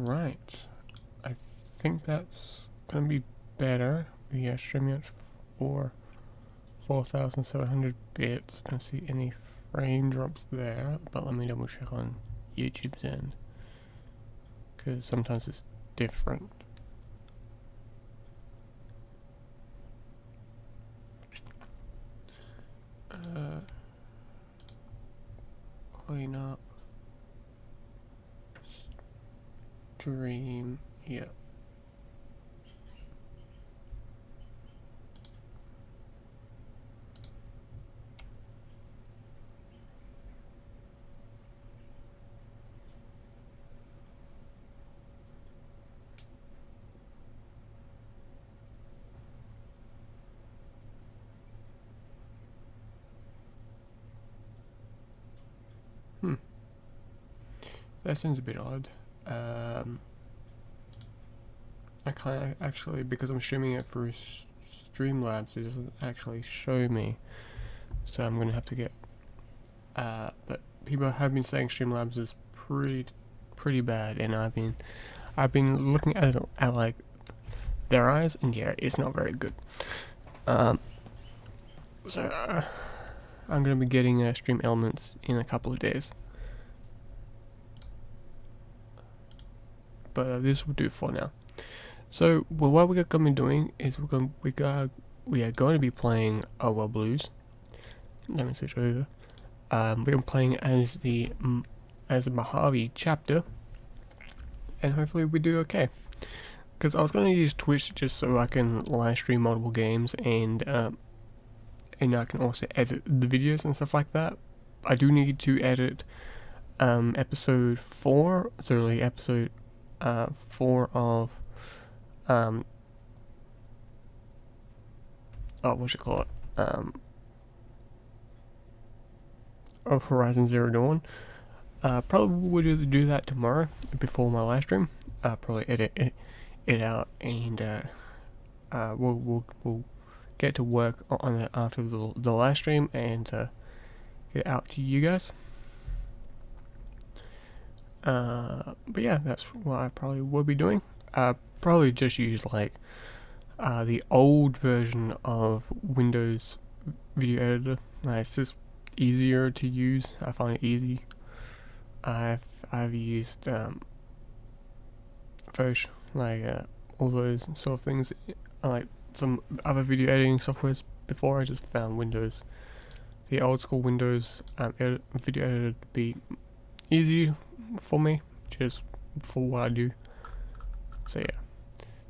Right. I think that's gonna be better. We are streaming it for 4,700 bits. Don't see any frame drops there, but let me double check on YouTube's end, because sometimes it's different. Clean up. Stream. Yeah. That sounds a bit odd. I can't actually, because I'm streaming it through Streamlabs, it doesn't actually show me. So I'm gonna have to get. But people have been saying Streamlabs is pretty bad, and I've been looking at it at like their eyes, and yeah, it's not very good. So I'm gonna be getting Stream Elements in a couple of days. But this will do for now. So what we're going to be doing is we are going to be playing HoI4 Blues. Let me switch over. We're playing as the Mojave chapter, and hopefully we do okay. Because I was going to use Twitch just so I can live stream multiple games, and I can also edit the videos and stuff like that. I do need to edit episode 4, so really episode 4 of what you call it, of Horizon Zero Dawn. Probably would do that tomorrow before my live stream. Probably edit it out, and we'll get to work on it after the live stream and get it out to you guys. But yeah, that's what I probably will be doing. Probably just use like the old version of Windows Video Editor. It's just easier to use. I find it easy. I've used Photoshop, like all those sort of things, like some other video editing softwares before. I just found Windows, the old school Windows video editor, to be easy for me, just for what I do. So yeah.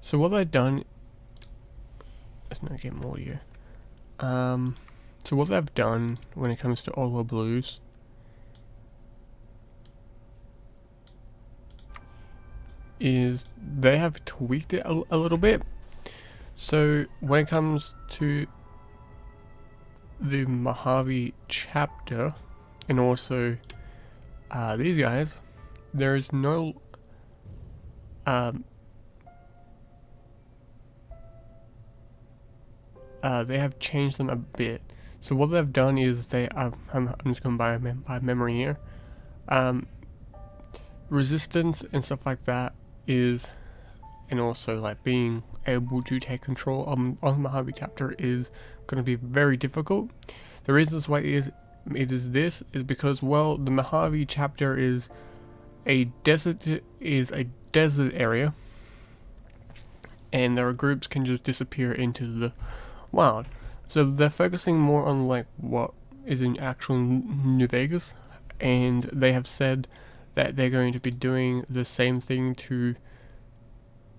So what I've done, let's not get more audio. So what I've done when it comes to HoI4 Blues is they have tweaked it a little bit. So when it comes to the Mojave chapter and also these guys, there is no they have changed them a bit. So what they've done is I'm just going by memory here. Resistance and stuff like that is, and also like being able to take control on the Mojave chapter is going to be very difficult. The reason this way it is because, well, the Mojave chapter is a desert area, and their groups can just disappear into the wild. So they're focusing more on like what is in actual New Vegas, and they have said that they're going to be doing the same thing to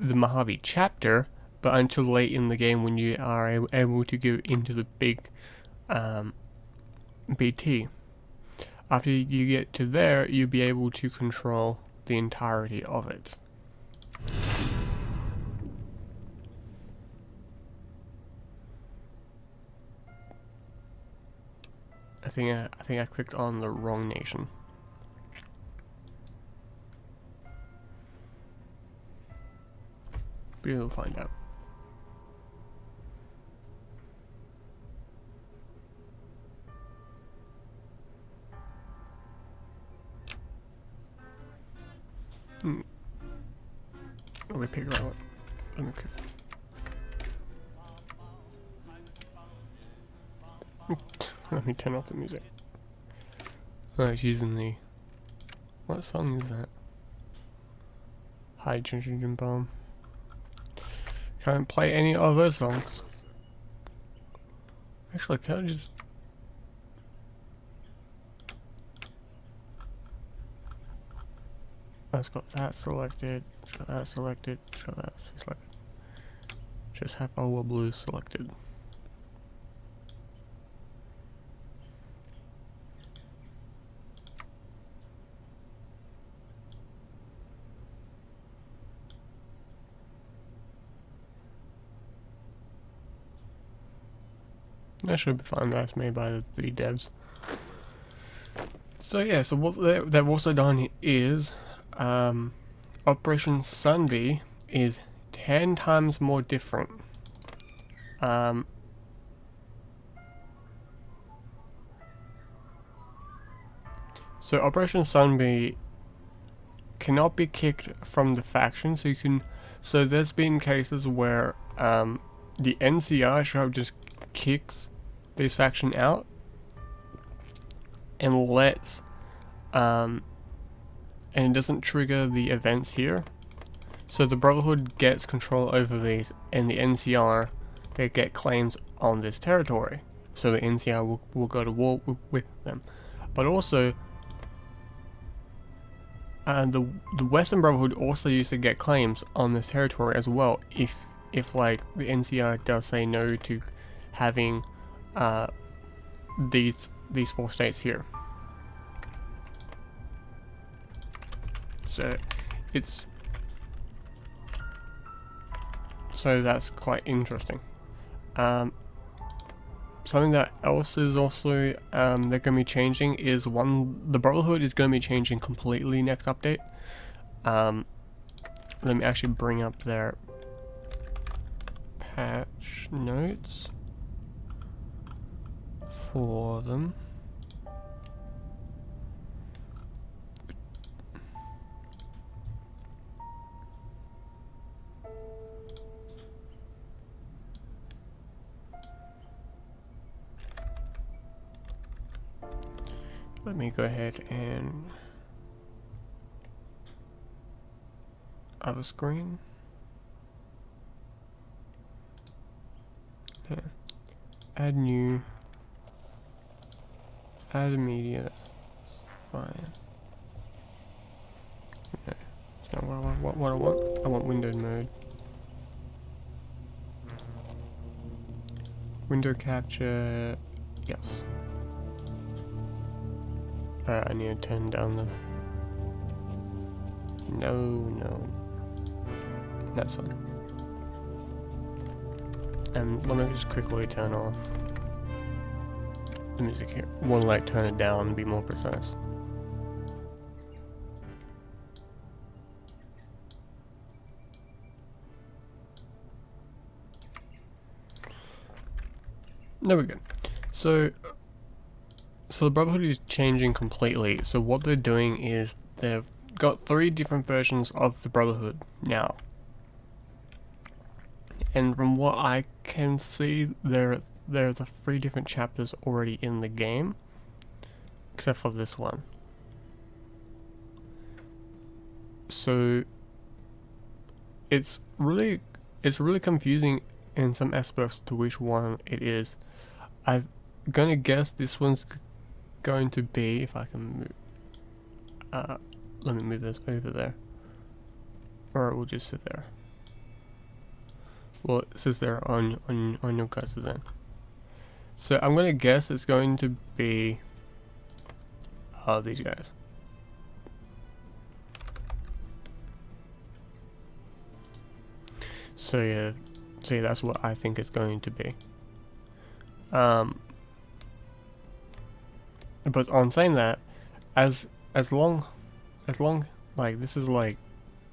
the Mojave chapter, but until late in the game when you are able to go into the big BT. After you get to there, you'll be able to control the entirety of it. I think I clicked on the wrong nation. We'll find out. probably pick that one. Okay. Let me turn off the music. Oh, it's using the... What song is that? Hydrogen Bomb. Can't play any other songs. Actually, can I just... Oh, it's got that selected, it's got that selected, it's got that selected. Just have HoI4 Blue selected. That should be fine, that's made by the devs. So yeah, so what they've also done is, Operation Sunbee is 10 times more different. So Operation Sunbee cannot be kicked from the faction, so there's been cases where the NCR should have just kicks this faction out and lets and it doesn't trigger the events here, so the Brotherhood gets control over these, and the NCR, they get claims on this territory, so the NCR will go to war with them. But also the Western Brotherhood also used to get claims on this territory as well, if like the NCR does say no to having these 4 states here. So that's quite interesting. Something that else is also they're going to be changing is the Brotherhood is going to be changing completely next update. Let me actually bring up their patch notes for them. Let me go ahead and other screen. Yeah. Add new. Add media. That's fine. Okay. So what I want? I want windowed mode. Window capture. Yes. I need to turn down the... No. That's fine. And let me just quickly turn off the music here. One like turn it down and be more precise. There we go. So the Brotherhood is changing completely. So what they're doing is they've got 3 different versions of the Brotherhood now. And from what I can see, there are the 3 different chapters already in the game, except for this one. So it's really confusing in some aspects to which one it is. I'm gonna guess this one's going to be, if I can move, let me move this over there, or it will just sit there. Well, it sits there on your guys' end. So I'm gonna guess it's going to be these guys. So yeah, that's what I think it's going to be. But on saying that, as long like this is like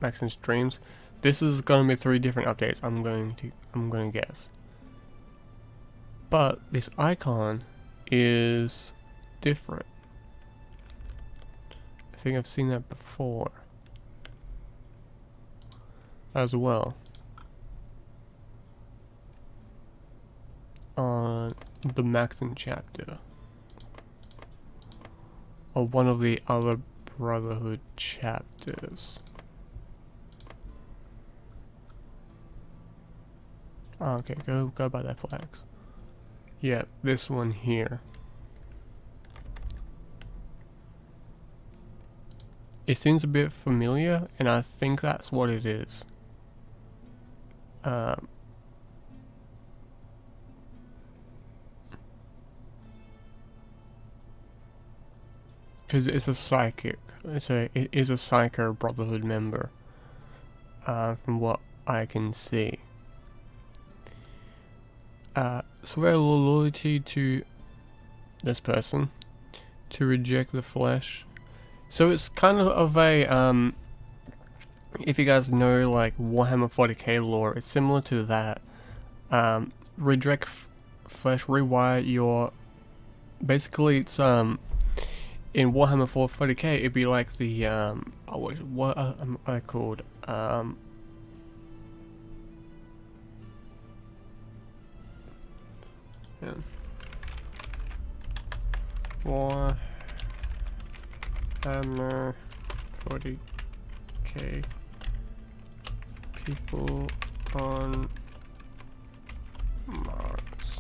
Max's Dreams, this is gonna be 3 different updates. I'm gonna guess. But this icon is different. I think I've seen that before. as well on the Maxon chapter, or one of the other Brotherhood chapters. Oh, okay, go by their flags. Yeah, this one here. It seems a bit familiar, and I think that's what it is. Because it's a psychic. It is a Psycho Brotherhood member. From what I can see. Swear loyalty to this person. To reject the flesh. So it's kind of a, if you guys know like Warhammer 40k lore, it's similar to that. Reject flesh, rewire your, basically it's, in Warhammer 40k, it'd be like the, what am I called? Yeah. Warhammer 40k people on Mars.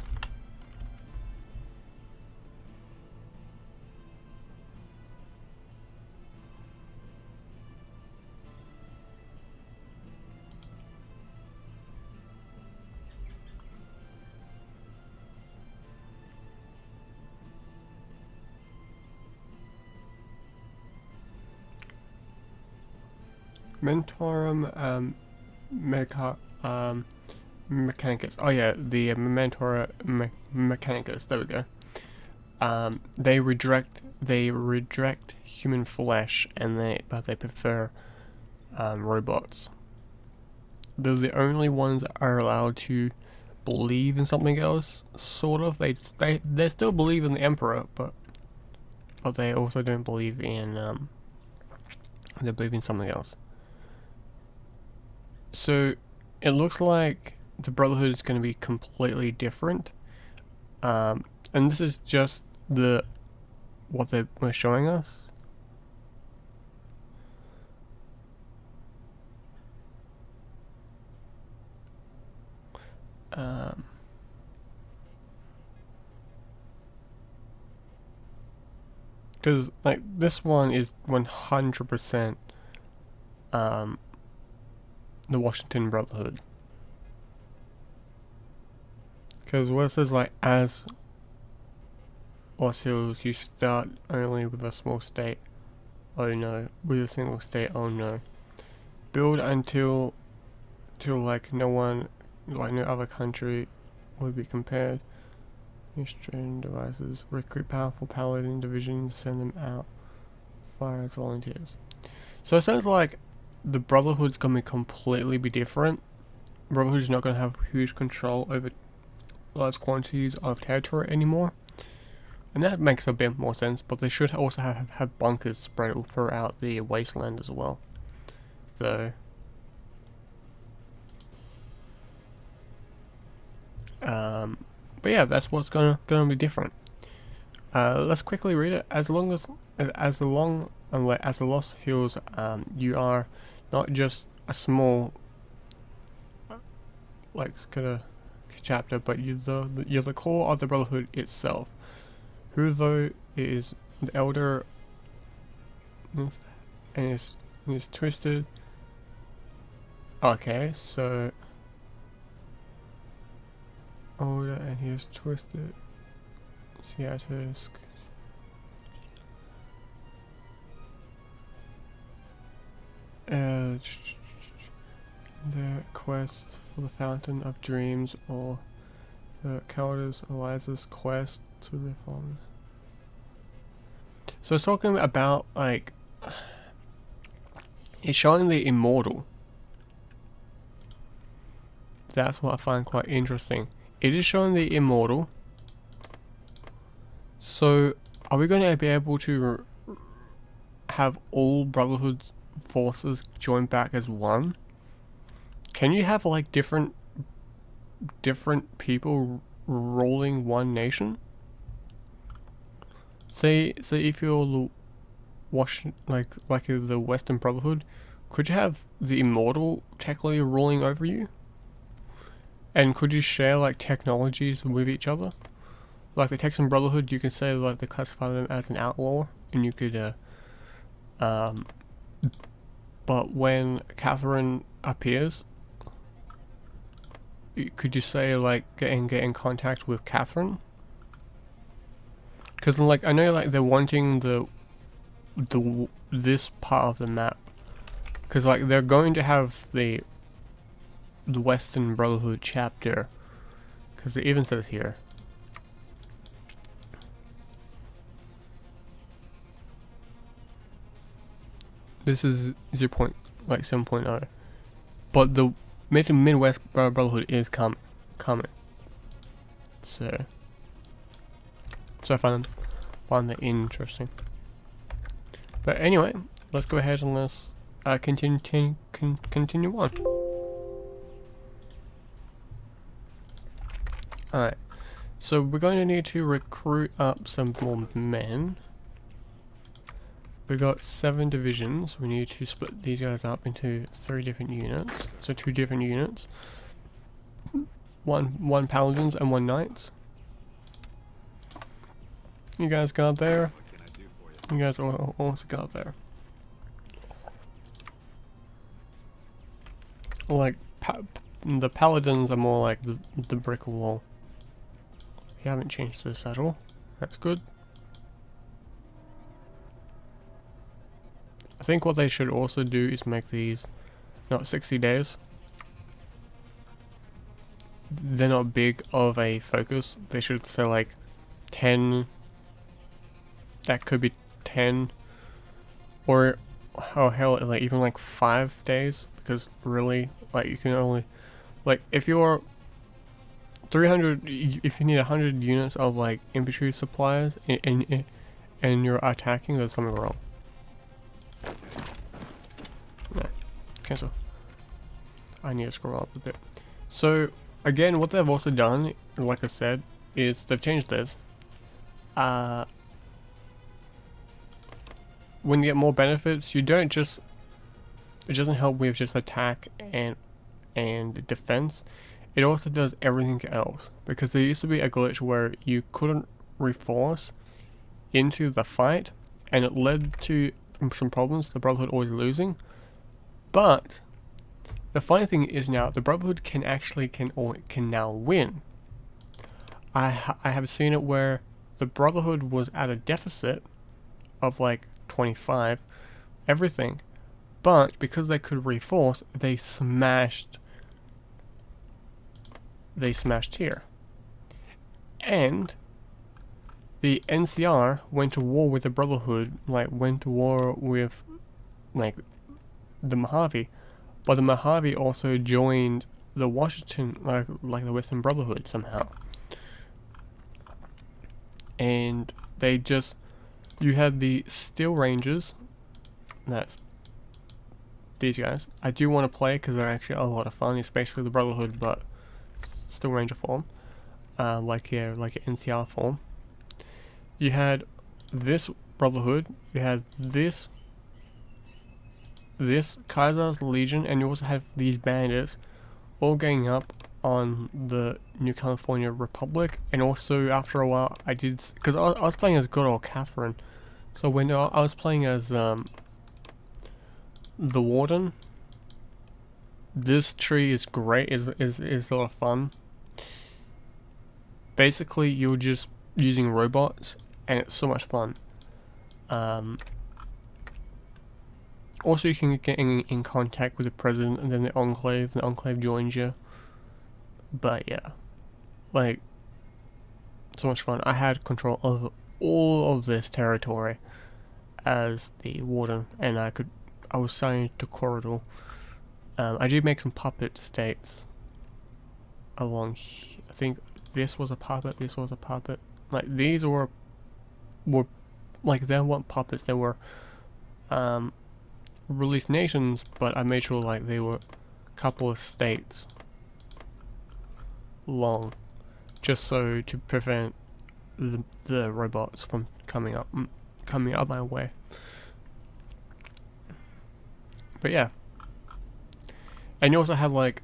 Mentorum Mechanicus. Oh yeah, the Mentora Mechanicus. There we go. They reject human flesh, and but they prefer robots. They're the only ones that are allowed to believe in something else. Sort of. They still believe in the Emperor, but they also don't believe in they believe in something else. So it looks like the Brotherhood is going to be completely different, and this is just what they were showing us. Because like this one is 100% the Washington Brotherhood. Because what it says, like, as Ossils, you start only with a small state. Oh no. With a single state. Oh no. Build until like no other country would be compared. Extreme devices. Recruit powerful paladin divisions. Send them out. Fire as volunteers. So it sounds like the Brotherhood's gonna completely be different. Brotherhood's not gonna have huge control over large quantities of territory anymore, and that makes a bit more sense. But they should also have bunkers spread throughout the wasteland as well. So, but yeah, that's what's gonna be different. Let's quickly read it. As the Lost Hills, you are not just a small, like, kind of chapter, but you're the core of the Brotherhood itself. Who though is the elder, and is twisted. Okay, so older and he is twisted. Seatus. The quest for the Fountain of Dreams, or the Calder's Eliza's quest to reform. So it's talking about, like, it's showing the immortal. That's what I find quite interesting. It is showing the immortal. So are we going to be able to have all Brotherhood's forces join back as one? can you have like different people ruling one nation? Say if you're the the Western Brotherhood, could you have the Immortal technically ruling over you? And could you share like technologies with each other? Like the Texan Brotherhood, you can say like they classify them as an outlaw, and you could but when Catherine appears, could you say like get in contact with Catherine? Because like I know like they're wanting this part of the map, because like they're going to have the Western Brotherhood chapter, because it even says here. This is 7.0, but the Midwest Brotherhood is coming. So I find that interesting. But anyway, let's go ahead and let's continue on. Alright, so we're going to need to recruit up some more men. We got 7 divisions. We need to split these guys up into 3 different units. So 2 different units. One paladins and 1 knights. You guys got there. You guys also got there. Like the paladins are more like the brick wall. You haven't changed this at all. That's good. I think what they should also do is make these not 60 days. They're not big of a focus. They should say like 10. That could be 10, or oh hell, like even like 5 days, because really like you can only like if you're 300, if you need 100 units of like infantry supplies and you're attacking, there's something wrong. No, cancel. I need to scroll up a bit. So again, what they've also done, like I said, is they've changed this. When you get more benefits, you don't just, it doesn't help with just attack and defense. It also does everything else, because there used to be a glitch where you couldn't reforce into the fight, and it led to some problems, the Brotherhood always losing. But the funny thing is now the Brotherhood can now win. I have seen it where the Brotherhood was at a deficit of like 25 everything, but because they could reforce, they smashed here, and the NCR went to war with the Brotherhood, like went to war with like the Mojave, but the Mojave also joined the Washington, like the Western Brotherhood somehow, and they just, you had the Steel Rangers, that's these guys. I do want to play because they're actually a lot of fun. It's basically the Brotherhood but Steel Ranger form, like NCR form. You had this Brotherhood, you had this Kaiser's Legion, and you also have these bandits all gang up on the New California Republic. And also after a while I did, because I was playing as good old Catherine, so when I was playing as the Warden, this tree is great, is a lot of fun. Basically you're just using robots and it's so much fun. Also you can get in contact with the president and then the Enclave joins you. But yeah, like, so much fun. I had control of all of this territory as the Warden, and I was signed to Corridor. I did make some puppet states along here. I think this was a puppet, this was a puppet. Like, these were like, they weren't puppets, they were released nations, but I made sure like they were couple of states long, just so to prevent the robots from coming up my way. But yeah, and you also have like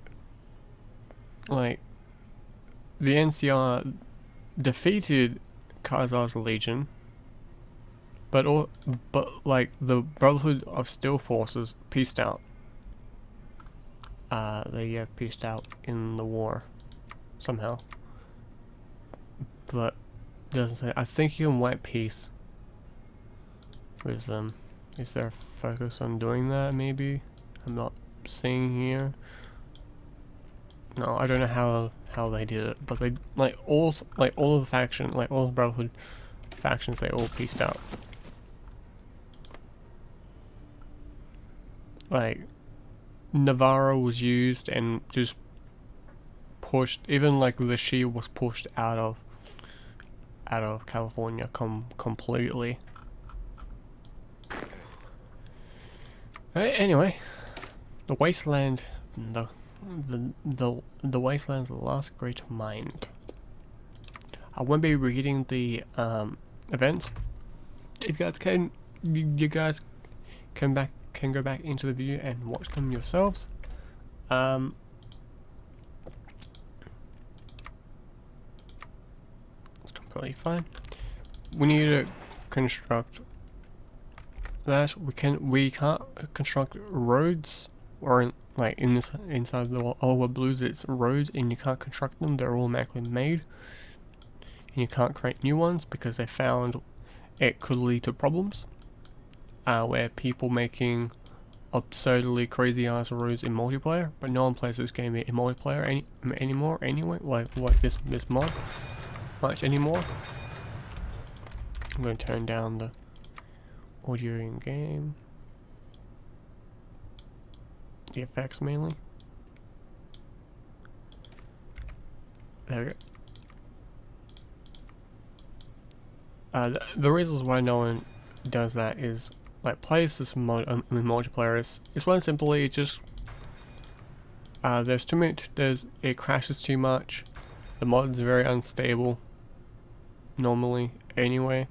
the NCR defeated Khazar's Legion, but like the Brotherhood of Steel Forces peaced out. They peaced out in the war somehow, but it doesn't say. I think you can wipe peace with them. Is there a focus on doing that? Maybe I'm not seeing here. No, I don't know how they did it, but they all of the faction, all the Brotherhood factions, they all pieced out. Like Navarro was used and just pushed. Even like the shield was pushed out of California completely. Anyway, the wasteland, the wasteland's last great mind. I won't be reading the events. If you guys can, you guys can go back into the video and watch them yourselves. It's completely fine. We need to construct that. We can't construct roads, or inside the Ottawa Blues it's roads, and you can't construct them. They're automatically made, and you can't create new ones because they found it could lead to problems where people making absurdly crazy ass roads in multiplayer, but no one plays this game in multiplayer anymore anyway, like this mod much anymore. I'm going to turn down the audio in game, the effects mainly. There we go. The reasons why no one does that is plays this mod in multiplayer is one simply it's just there's too much, it crashes too much. The mod's very unstable normally anyway,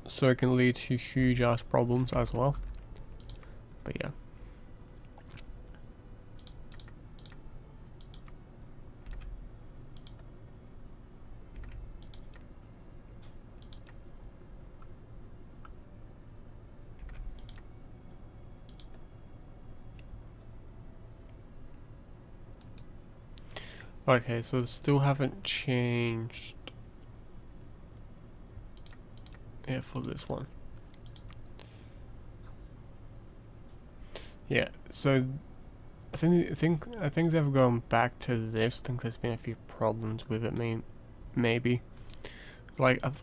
so it can lead to huge ass problems as well. But yeah. Okay, so still haven't changed for this one. Yeah, so I think they've gone back to this. I think there's been a few problems with it, maybe.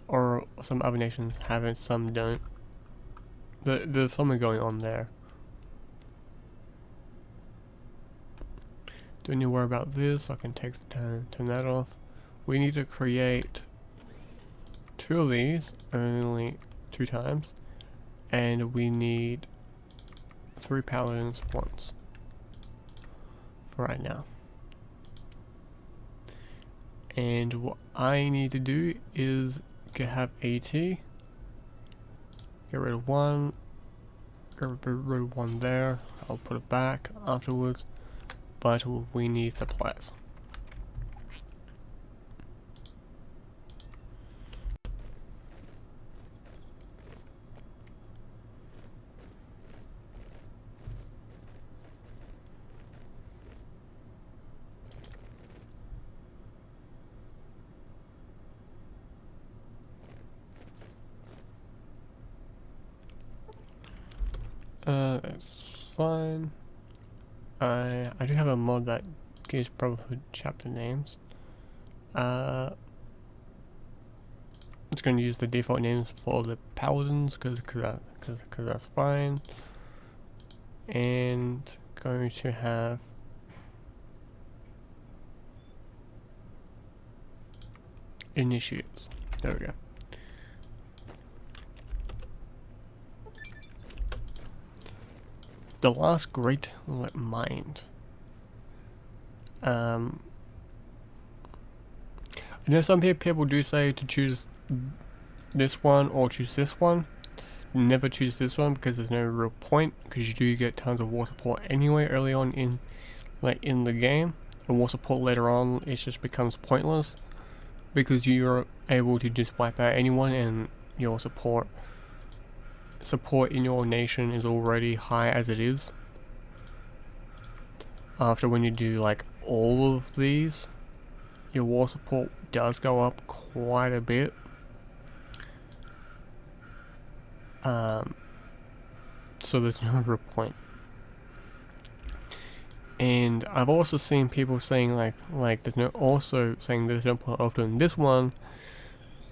Or some other nations have it, some don't. There's something going on there. Don't need to worry about this. I can turn that off. We need to create 2 of these, only 2 times, and we need 3 paladins once for right now. And what I need to do is have AT, get rid of 1, get rid of 1 there. I'll put it back afterwards. But we need supplies. That's fine. I do have a mod that gives Brotherhood chapter names. It's going to use the default names for the paladins because that's fine. And going to have initiates. There we go. the last great mind. I know some people do say to choose this one or choose this one. Never choose this one because there's no real point, because you do get tons of war support anyway early on in the game, and war support later on it just becomes pointless because you're able to just wipe out anyone, and your support in your nation is already high as it is. After when you do like all of these, your war support does go up quite a bit. So there's no real point. And I've also seen people saying there's no point of doing this one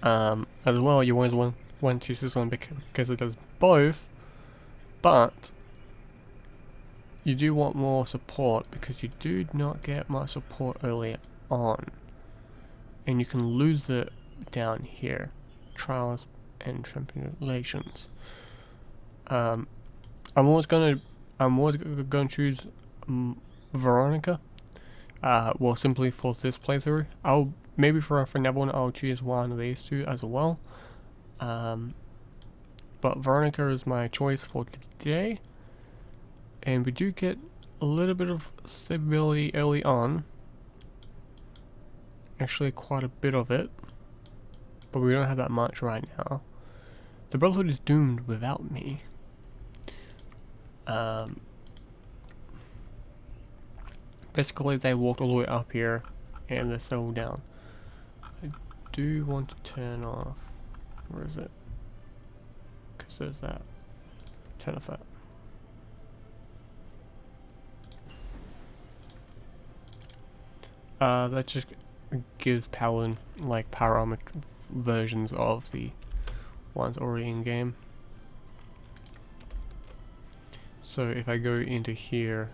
as well. You always want to choose this one because it does both, but you do want more support because you do not get much support early on, and you can lose it down here, trials and tribulations. I'm always gonna choose Veronica. Well, simply for this playthrough. I'll maybe for another one I'll choose one of these two as well. But Veronica is my choice for today, and we do get a little bit of stability early on. Actually, quite a bit of it, but we don't have that much right now. The Brotherhood is doomed without me. Basically, they walked all the way up here, and they're settled down. I do want to turn off. Where is it? Because there's that. Turn off that. That just gives Paladin power armor versions of the ones already in game. So if I go into here,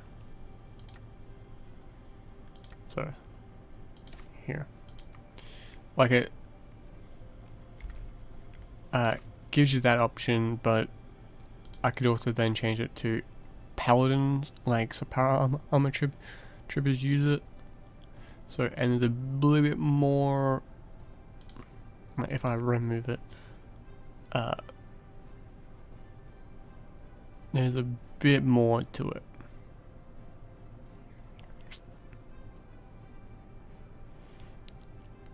so here, it gives you that option, but I could also then change it to Paladins, so power armor trippers use it. So, and there's a little bit more, if I remove it, there's a bit more to it.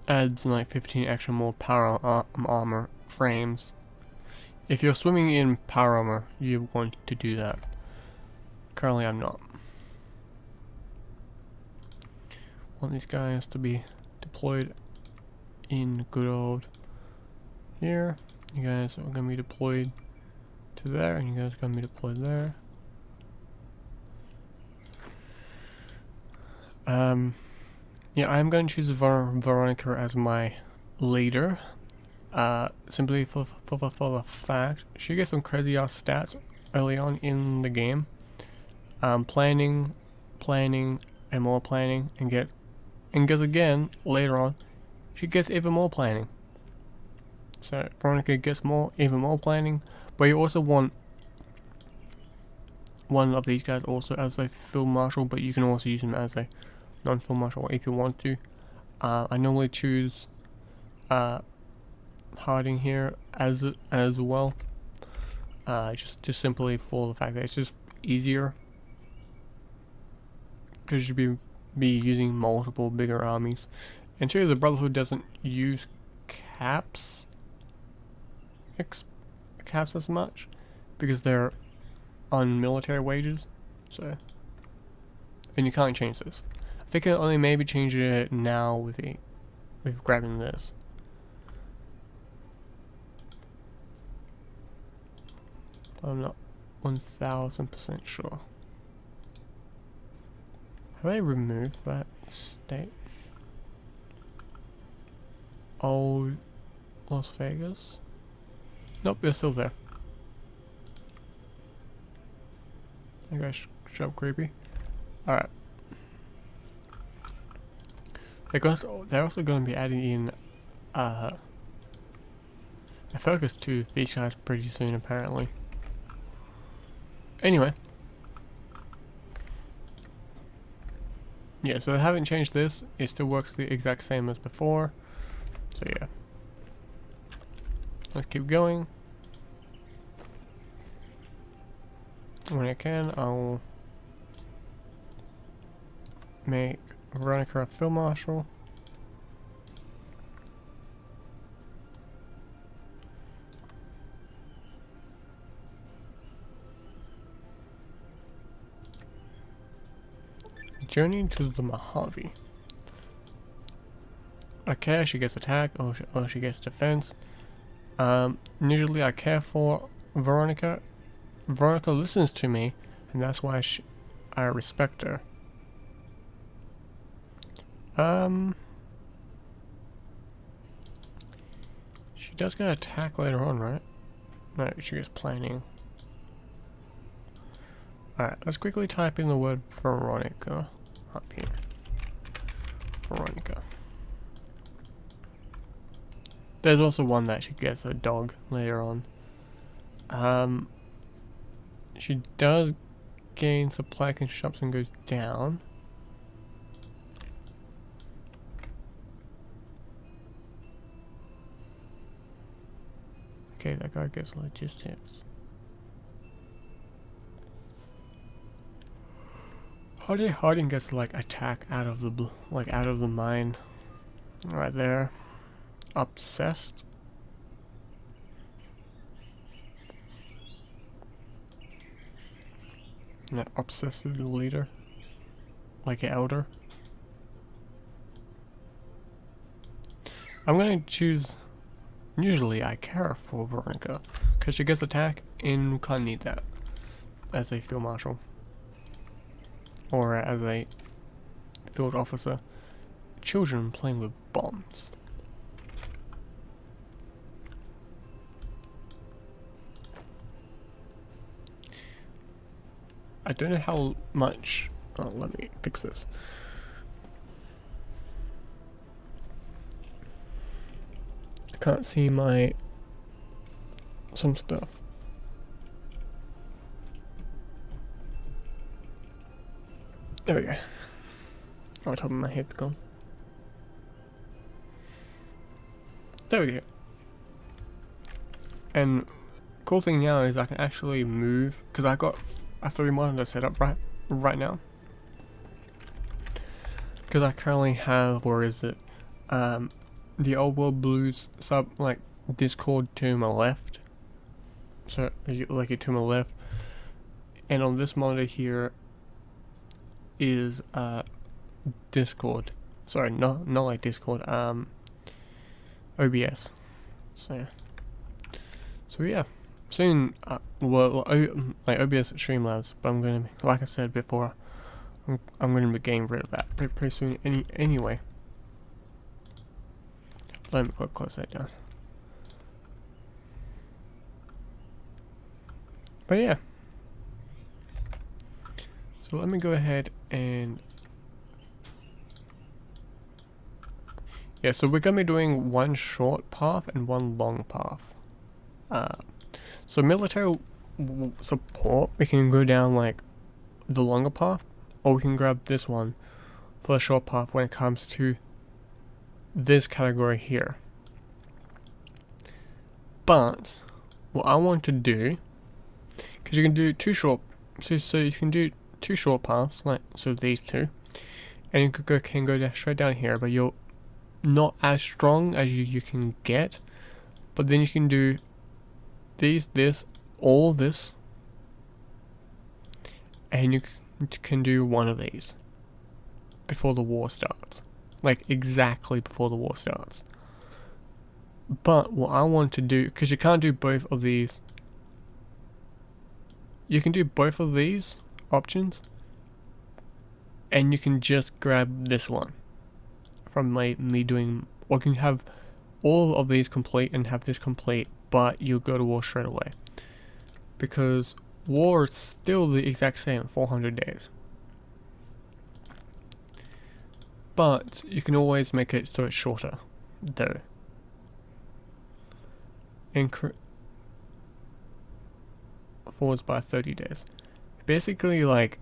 Adds 15 extra more power armor frames. If you're swimming in power armor, you want to do that. Currently I'm not. Want these guys to be deployed in good old here. You guys are going to be deployed to there, and you guys are going to be deployed there. Yeah, I'm going to choose Veronica as my leader. Simply for the fact she gets some crazy ass stats early on in the game. Planning, and more planning, and gets again later on. She gets even more planning. So Veronica gets even more planning, but you also want one of these guys also as a field marshal, but you can also use them as a non-field marshal if you want to. I normally choose Harding here as well, just simply for the fact that it's just easier, because you'd be using multiple bigger armies. And two, the Brotherhood doesn't use caps as much because they're on military wages. So, and you can't change this. I think I only maybe change it now with grabbing this. I'm not 1000% sure. Have I removed that state? Old Las Vegas? Nope, they're still there. You guys show creepy. Alright. They're also going to be adding in a focus to these guys pretty soon, apparently. Anyway, Yeah, so they haven't changed this. It still works the exact same as before. So yeah. Let's keep going. When I can, I'll make Veronica a field marshal. Journey to the Mojave. Okay, she gets attack, or she gets defense. Usually I care for Veronica. Veronica listens to me, and that's why I respect her. She does get attack later on, right? No, she gets planning. Alright, let's quickly type in the word Veronica up here. Veronica. There's also one that she gets a dog later on. She does gain supply construction goes down. Okay, that guy gets logistics. Harding gets like attack out of the mine. Right there. Obsessed. An obsessive leader. Like an elder. I'm gonna choose. Usually I care for Veronica, because she gets attack and we can't need that as a field marshal. Or as a field officer. Children playing with bombs. I don't know how much. Oh, let me fix this. I can't see some stuff. There we go. On top of my head gone. There we go. And cool thing now is I can actually move, because I got a 3 monitor set up right now. Because I currently have, where is it? The Old World Blues sub Discord to my left. So like it to my left. And on this monitor here is Discord. Sorry, not like Discord. OBS. So yeah. Soon, like OBS Streamlabs, but I'm gonna, like I said before, I'm gonna be getting rid of that pretty soon. Anyway, let me close that down. But yeah, so let me go ahead and yeah. So we're gonna be doing one short path and one long path. So military support, we can go down like the longer path, or we can grab this one for the short path when it comes to this category here. But what I want to do, because you can do two short, so you can do two short paths, like so these two, and you can go down, straight down here, but you're not as strong as you can get. But then you can do all this, and you can do one of these before the war starts, like exactly before the war starts. But what I want to do, because you can't do both of these, you can do both of these options, and you can just grab this one from me doing, or you can have all of these complete and have this complete, but you'll go to war straight away. Because war is still the exact same, 400 days. But you can always make it so it's shorter, though. Forwards by 30 days. Basically, like,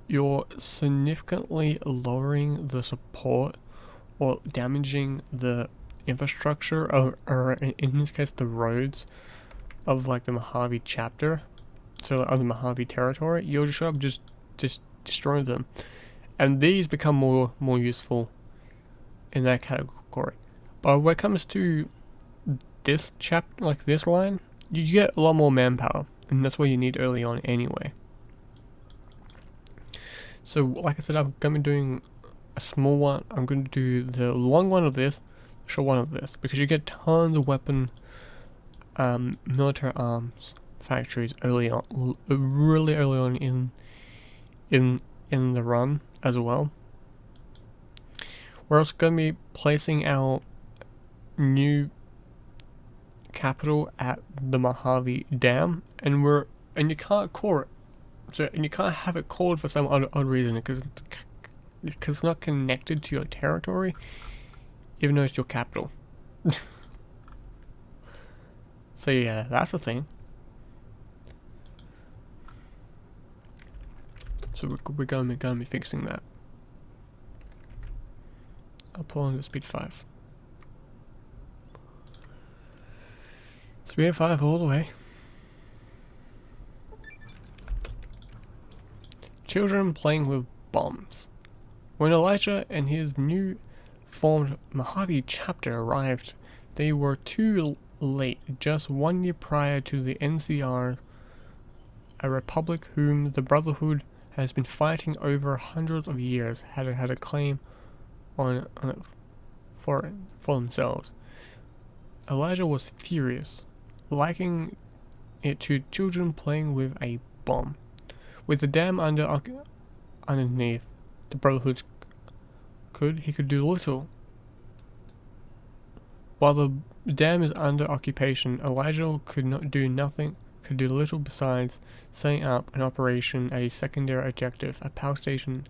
you're significantly lowering the support or damaging the infrastructure or in this case the roads of like the Mojave chapter, so of the Mojave territory. You'll just destroy them, and these become more useful in that category. But when it comes to this chapter, like this line, you get a lot more manpower, and that's what you need early on anyway. So like I said, I'm going to be doing a small one. I'm going to do the long one of this, short one of this, because you get tons of weapon, military arms factories early on, really early on in the run as well. We're also going to be placing our new capital at the Mojave Dam, and you can't core it. So, and you can't have it called for some odd reason because it's not connected to your territory, even though it's your capital. So yeah, that's the thing. So we're going to be fixing that. I'll pull on the speed 5. Speed 5 all the way. Children playing with bombs. When Elijah and his new formed Mojave chapter arrived, they were too late. Just 1 year prior to the NCR, a republic whom the Brotherhood has been fighting over hundreds of years had a claim on it for themselves. Elijah was furious, liking it to children playing with a bomb. With the dam underneath, the Brotherhood could do little. While the dam is under occupation, Elijah could do little besides setting up an operation at a secondary objective, a power station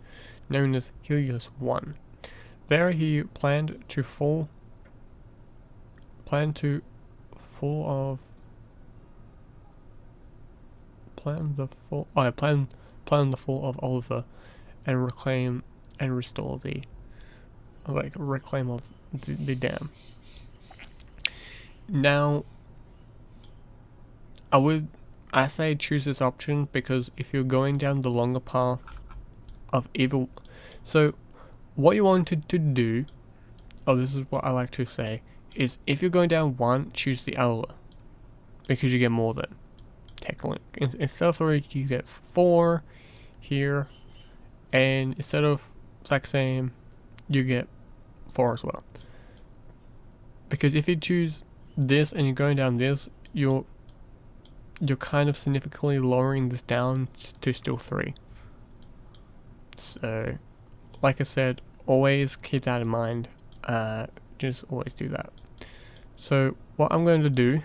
known as Helios 1. There he planned the fall of Oliver and reclaim of the dam. Now, I say choose this option because if you're going down the longer path of evil, so what you wanted to do, this is what I like to say, is if you're going down 1, choose the other, because you get more than. Technically, instead of 3, you get 4 here, and instead of exact same, you get 4 as well. Because if you choose this and you're going down this, you're kind of significantly lowering this down to still 3. So, like I said, always keep that in mind. Just always do that. So what I'm going to do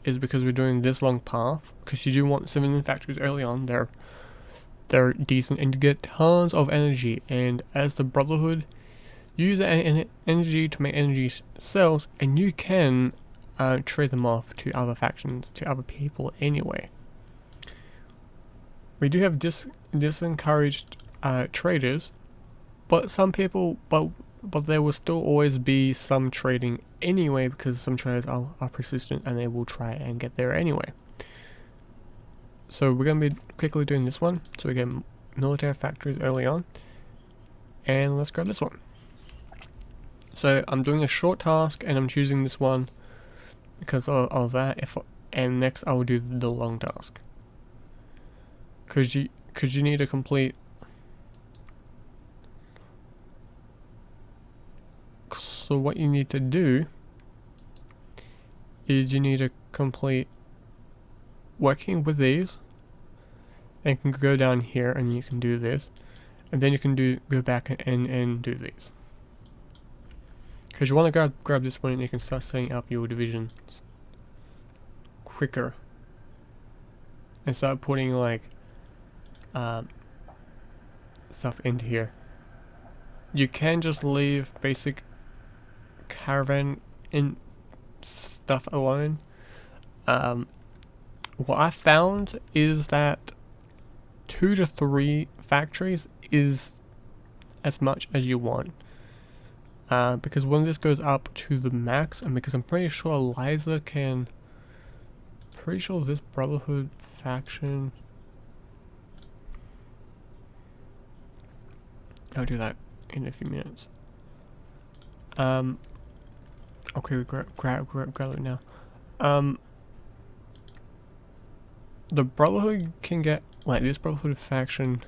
is, because we're doing this long path, because you do want civilian factories early on, they're decent and you get tons of energy, and as the Brotherhood, use that energy to make energy cells, and you can trade them off to other factions, to other people anyway. We do have disencouraged traders, but there will still always be some trading anyway, because some traders are persistent and they will try and get there anyway. So we're going to be quickly doing this one, so we get military factories early on, and let's grab this one. So I'm doing a short task and I'm choosing this one because of that, and next I will do the long task. Cause you need to complete. So what you need to do is you need to complete working with these, and you can go down here and you can do this, and then you can go back and do these. Because you want to grab this one and you can start setting up your divisions quicker and start putting like stuff into here. You can just leave basic caravan in stuff alone. What I found is that 2 to 3 factories is as much as you want. Because when this goes up to the max, and because I'm pretty sure Liza can... Pretty sure this Brotherhood faction... I'll do that in a few minutes. Okay, we grab it now. The Brotherhood can get, like, this Brotherhood faction,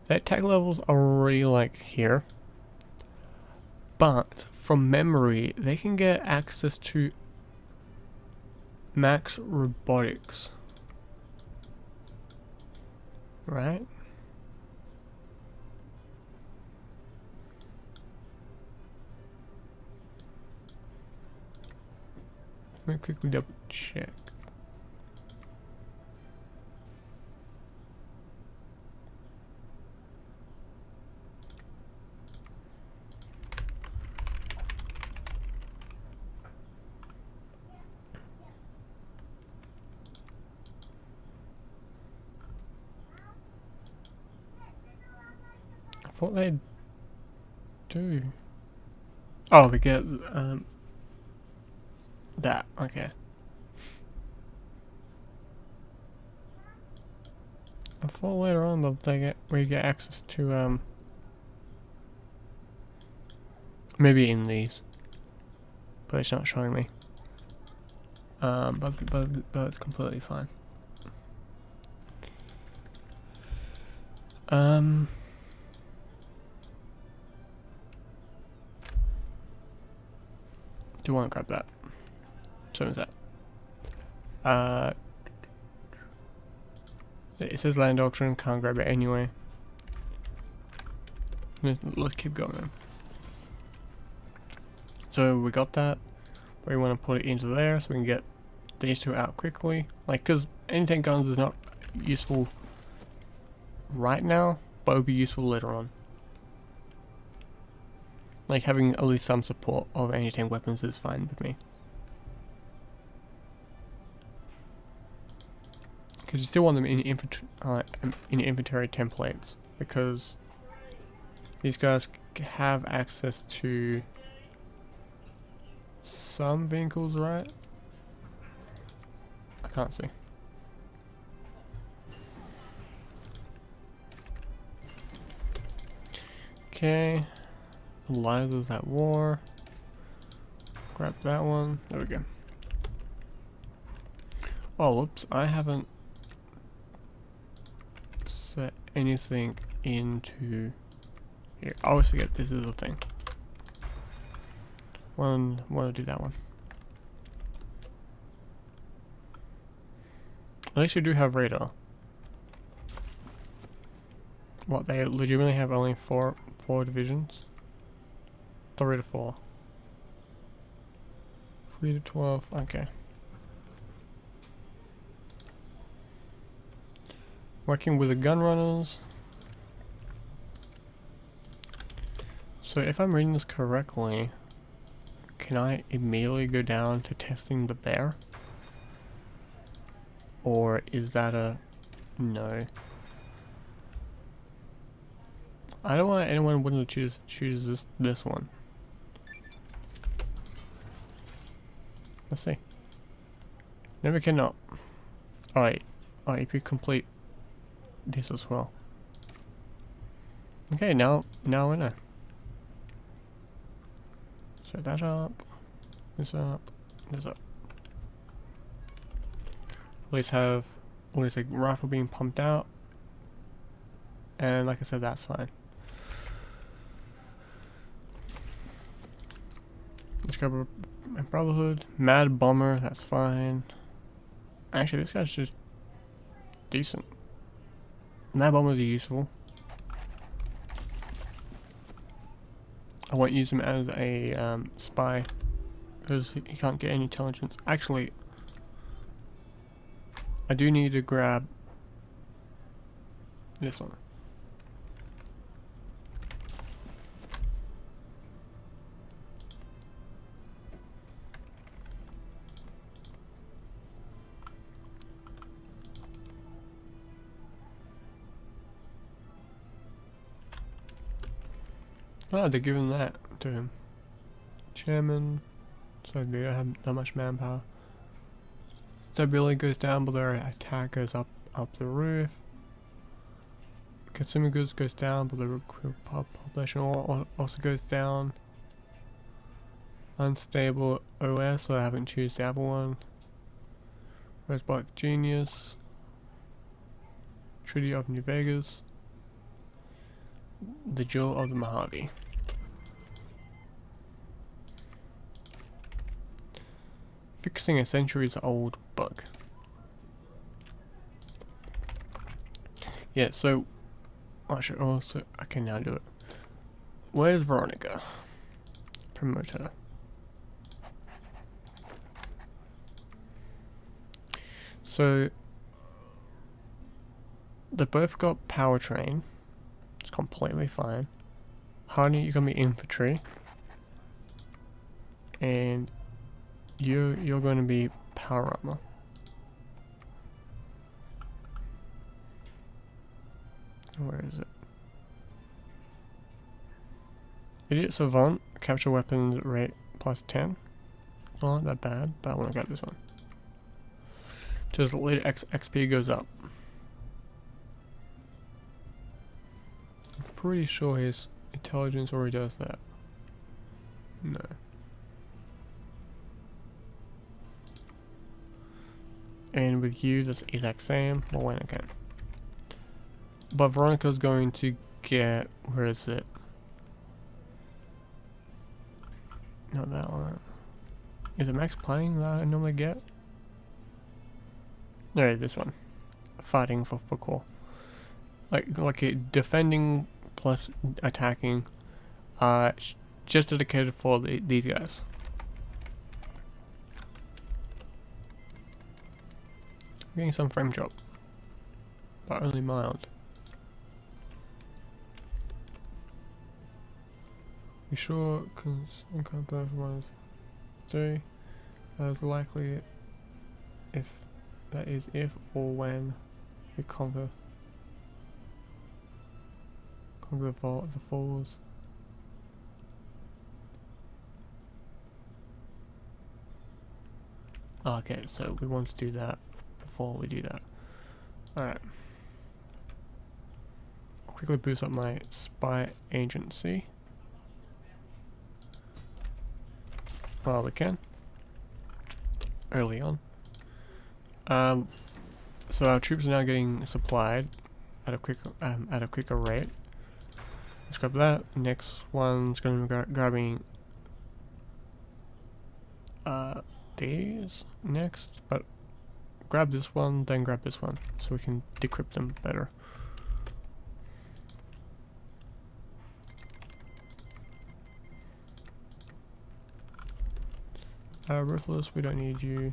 their tech levels are already, like, here. But, from memory, they can get access to max robotics. Right? Let me quickly double check. I thought they'd do. Oh, we get that. Okay. I thought later on that we get access to maybe in these, but it's not showing me. But it's completely fine. Do want to grab that? So is that? It says land auction. Can't grab it anyway. Let's keep going. So we got that. We want to put it into there so we can get these two out quickly. Like, because anti-tank guns is not useful right now, but it will be useful later on. Like, having at least some support of anti-tank weapons is fine with me. Because you still want them in inventory templates, because these guys have access to some vehicles, right? I can't see. Okay. Liza's at war. Grab that one. There we go. Oh, whoops. I haven't set anything into here. I always forget this is a thing. Want to do that one. At least you do have radar. What, they legitimately have only four divisions? 3 to 4. 3 to 12, okay. Working with the gun runners. So if I'm reading this correctly, can I immediately go down to testing the bear? Or is that a no? I don't want anyone willing to choose this one. Let's see. Never cannot. Alright. Alright, if you complete this as well. Okay, now I know. Set that up. This up. This up. At least have a rifle being pumped out. And like I said, that's fine. Let's grab a Brotherhood. Mad Bomber, that's fine. Actually, this guy's just decent. Mad Bombers are useful. I won't use him as a spy because he can't get any intelligence. Actually, I do need to grab this one. Oh, they're giving that to him. Chairman. So they don't have that much manpower. So ability goes down, but their attack goes up the roof. Consumer goods goes down, but the population also goes down. Unstable OS, so I haven't choose the other one. Roseblock Genius. Treaty of New Vegas. The Jewel of the Mojave. Fixing a centuries-old bug. Yeah, so I should also I can now do it. Where's Veronica? Promote her. So they both got powertrain. It's completely fine. Honey, you're gonna be infantry, and you're going to be power armor. Where is it? Idiot Savant, capture weapons rate plus 10. Not that bad, but I want to grab this one. Just later XP goes up. I'm pretty sure his intelligence already does that. No. And with you, that's the exact same. Well, when I can. But Veronica's going to get. Where is it? Not that one. Is it max planning that I normally get? No, this one. Fighting for core. Like it defending plus attacking. Just dedicated for these guys. Getting some frame drop, but only mild. We sure can encompass one three as likely if that is if or when we conquer the falls. Okay, so we want to do that before we do that. Alright. I'll quickly boost up my spy agency. While we can. Early on. So our troops are now getting supplied at a quicker rate. Let's grab that. Next one's going to be grabbing these next, but grab this one, then grab this one, so we can decrypt them better. Ruthless, we don't need you.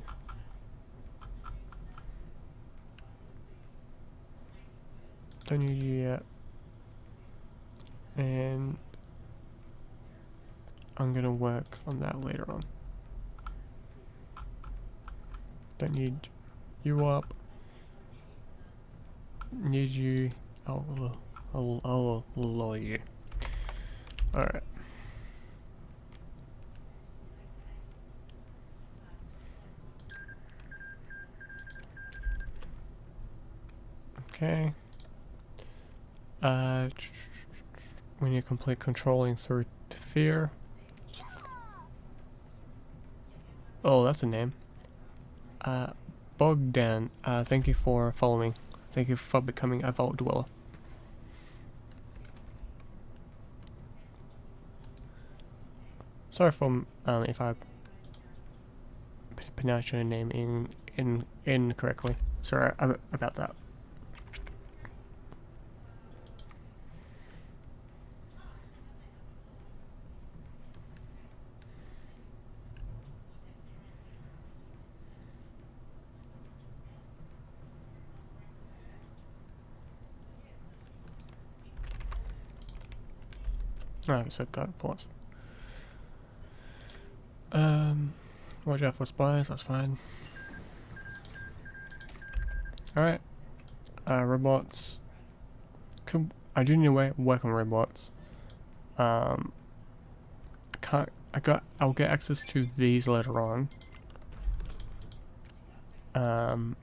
Don't need you yet. And I'm gonna work on that later on. Don't need you up. Need you. I'll lower you. Alright. Okay. When you complete controlling through fear. Oh, that's a name. Bogdan, thank you for following. Thank you for becoming a vault dweller. Sorry for if I pronounce your name incorrectly. Sorry about that. Alright, so got a plus. Watch out for spies, that's fine. Alright. Robots. I do need to work on robots. Can't I'll get access to these later on. Can't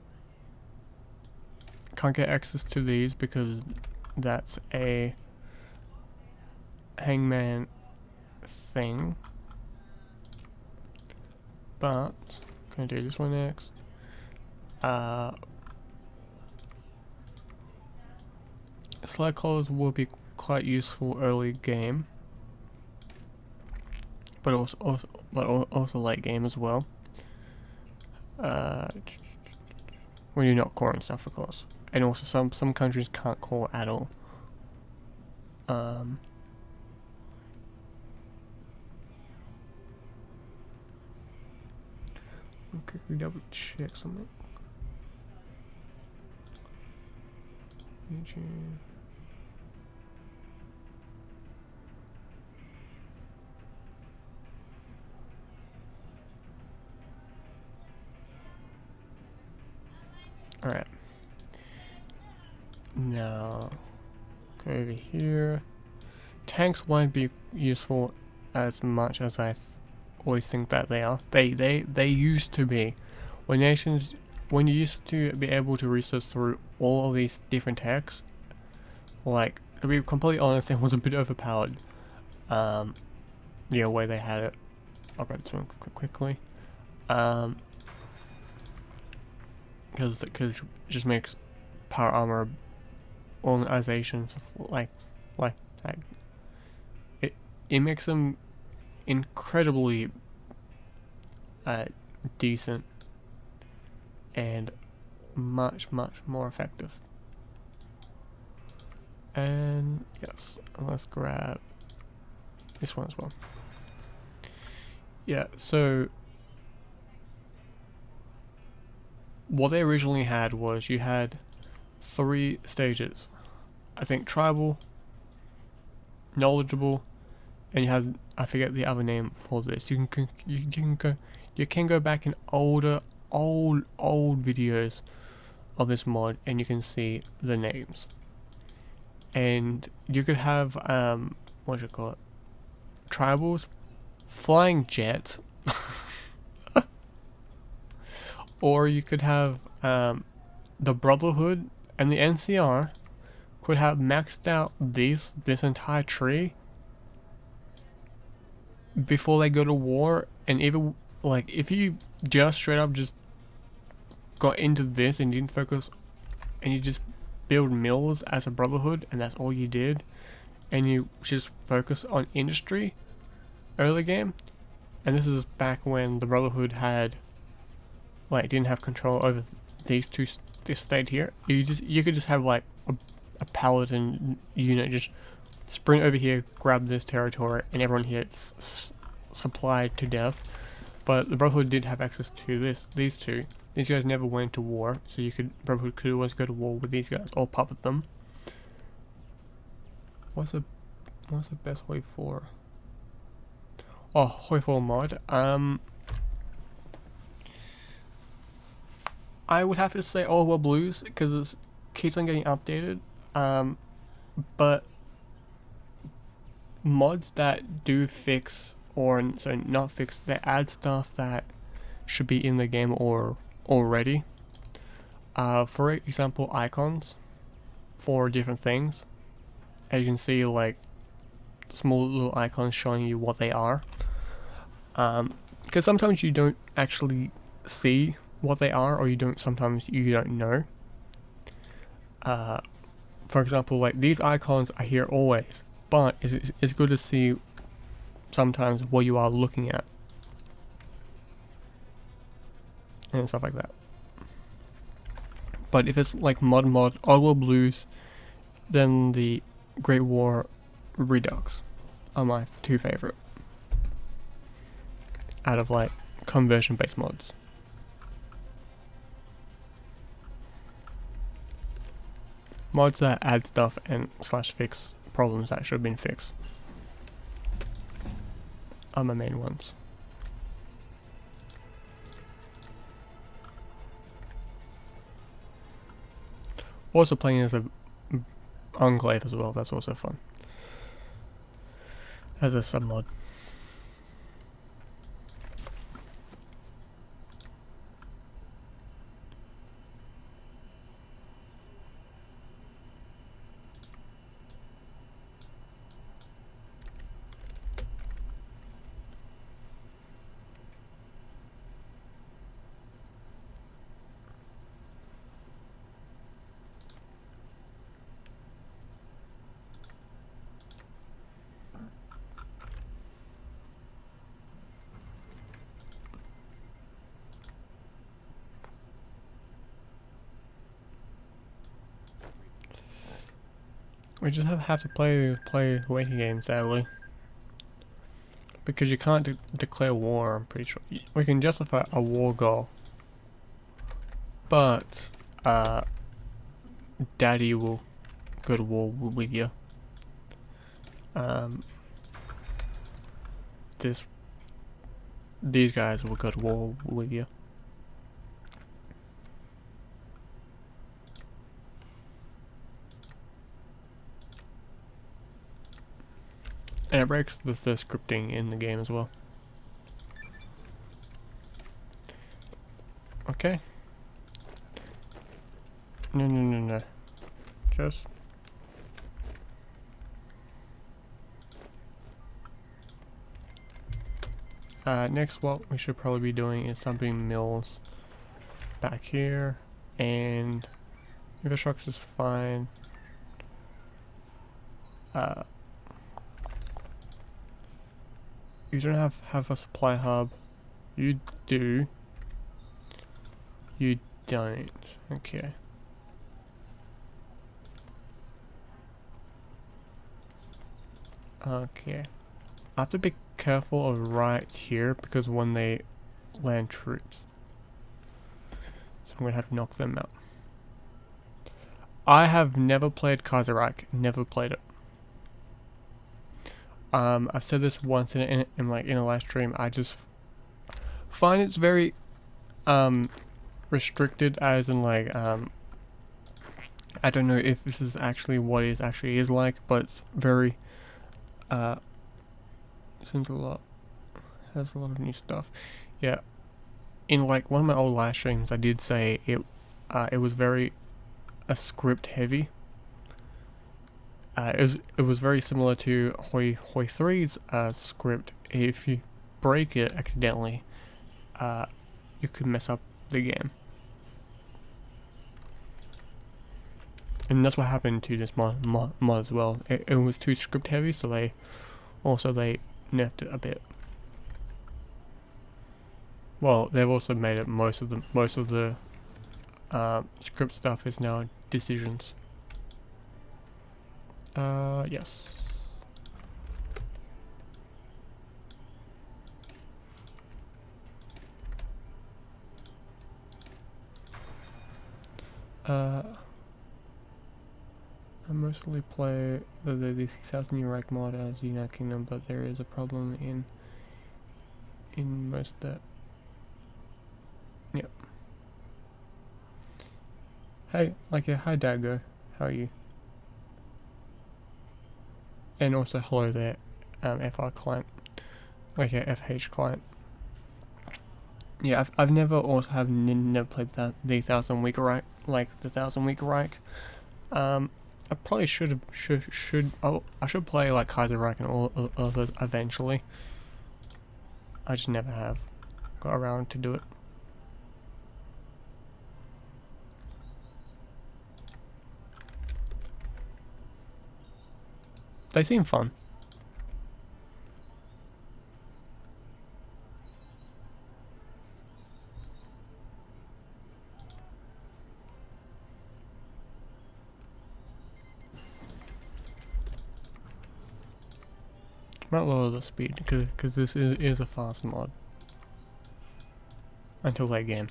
get access to these because that's a hangman thing. But gonna do this one next. Slide collars will be quite useful early game, but also late game as well. When you're not core and stuff, of course. And also some countries can't core at all. Okay, we double check something. Alright. Now, go over here. Tanks won't be useful as much as I always think that they are. They used to be. When you used to be able to research through all of these different techs, like, to be completely honest, it was a bit overpowered. The way they had it. I'll go this one quickly. Because it just makes power armor organizations like that. It makes them incredibly decent and much more effective. And yes, let's grab this one as well. Yeah, so what they originally had was you had 3 stages. I think tribal, knowledgeable, and you had, I forget the other name for this. You can go back in old videos of this mod and you can see the names. And you could have what do you call it? Tribals, flying jets. Or you could have the Brotherhood and the NCR could have maxed out this entire tree before they go to war. And even like if you just straight up just got into this and didn't focus and you just build mills as a Brotherhood and that's all you did, and you just focus on industry early game, and this is back when the Brotherhood had didn't have control over this state here. You could just have like a paladin unit just sprint over here, grab this territory, and everyone here is supplied to death. But the Brotherhood did have access to these two. These guys never went to war, so Brotherhood could always go to war with these guys or puppet them. What's the best HoI4? Oh, HoI4 mod. I would have to say HoI4 Blues because it keeps on getting updated. But mods that do fix, or so not fix, that add stuff that should be in the game or already. For example, icons for different things. As you can see, like small little icons showing you what they are. Because sometimes you don't actually see what they are, or sometimes you don't know. For example, like these icons are here always, but it's good to see sometimes what you are looking at and stuff like that. But if it's like mod HoI4 Blues, then the Great War Redux are my 2 favorite out of like conversion based mods. Mods that add stuff and / fix problems that should have been fixed are my main ones. Also playing as a enclave as well, that's also fun. as a submod. We just have to play waiting games, sadly, because you can't declare war. I'm pretty sure we can justify a war goal, but Daddy will go to war with you. These guys will go to war with you. And it breaks the scripting in the game as well. Okay. No. Just... next what we should probably be doing is dumping mills back here, and infrastructure's fine. You don't have a supply hub. You do. You don't. Okay. Okay. I have to be careful of right here because when they land troops, so I'm gonna have to knock them out. I have never played Kaiserreich. Never played it. I've said this once in a live stream. I just find it's very restricted, as in like I don't know if this is actually what it actually is like, but it's very seems has a lot of new stuff. Yeah, in like one of my old live streams, I did say it was very script heavy. It was very similar to HoI4's script. If you break it accidentally, you could mess up the game. And that's what happened to this mod as well. It was too script heavy, so they nerfed it a bit. Well, they've also made it most of the script stuff is now decisions. Yes. I mostly play the 6000 Iraq mod as United Kingdom, but there is a problem in most of that. Yep. Hey, hi Dago, how are you? And also hello there, FR client, like a FH client. Yeah, I've never played the 1000 week Reich, like the 1000 week Reich. I probably should play like Kaiserreich and all of those eventually. I just never have got around to do it. They seem fun. Might lower the speed because this is a fast mod until late game.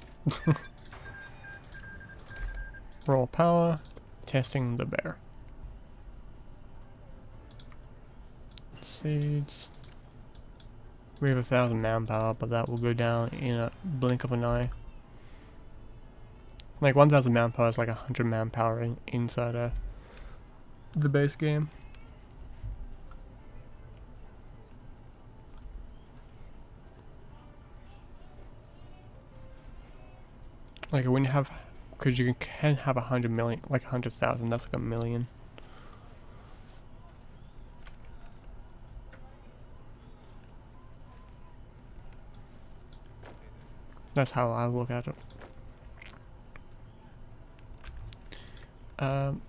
Raw power, testing the bear. Seeds. We have 1000 manpower, but that will go down in a blink of an eye. Like 1000 manpower is like 100 manpower inside the base game. Like when you have, because you can have 100 million, like 100,000. That's like a million. That's how I look at it.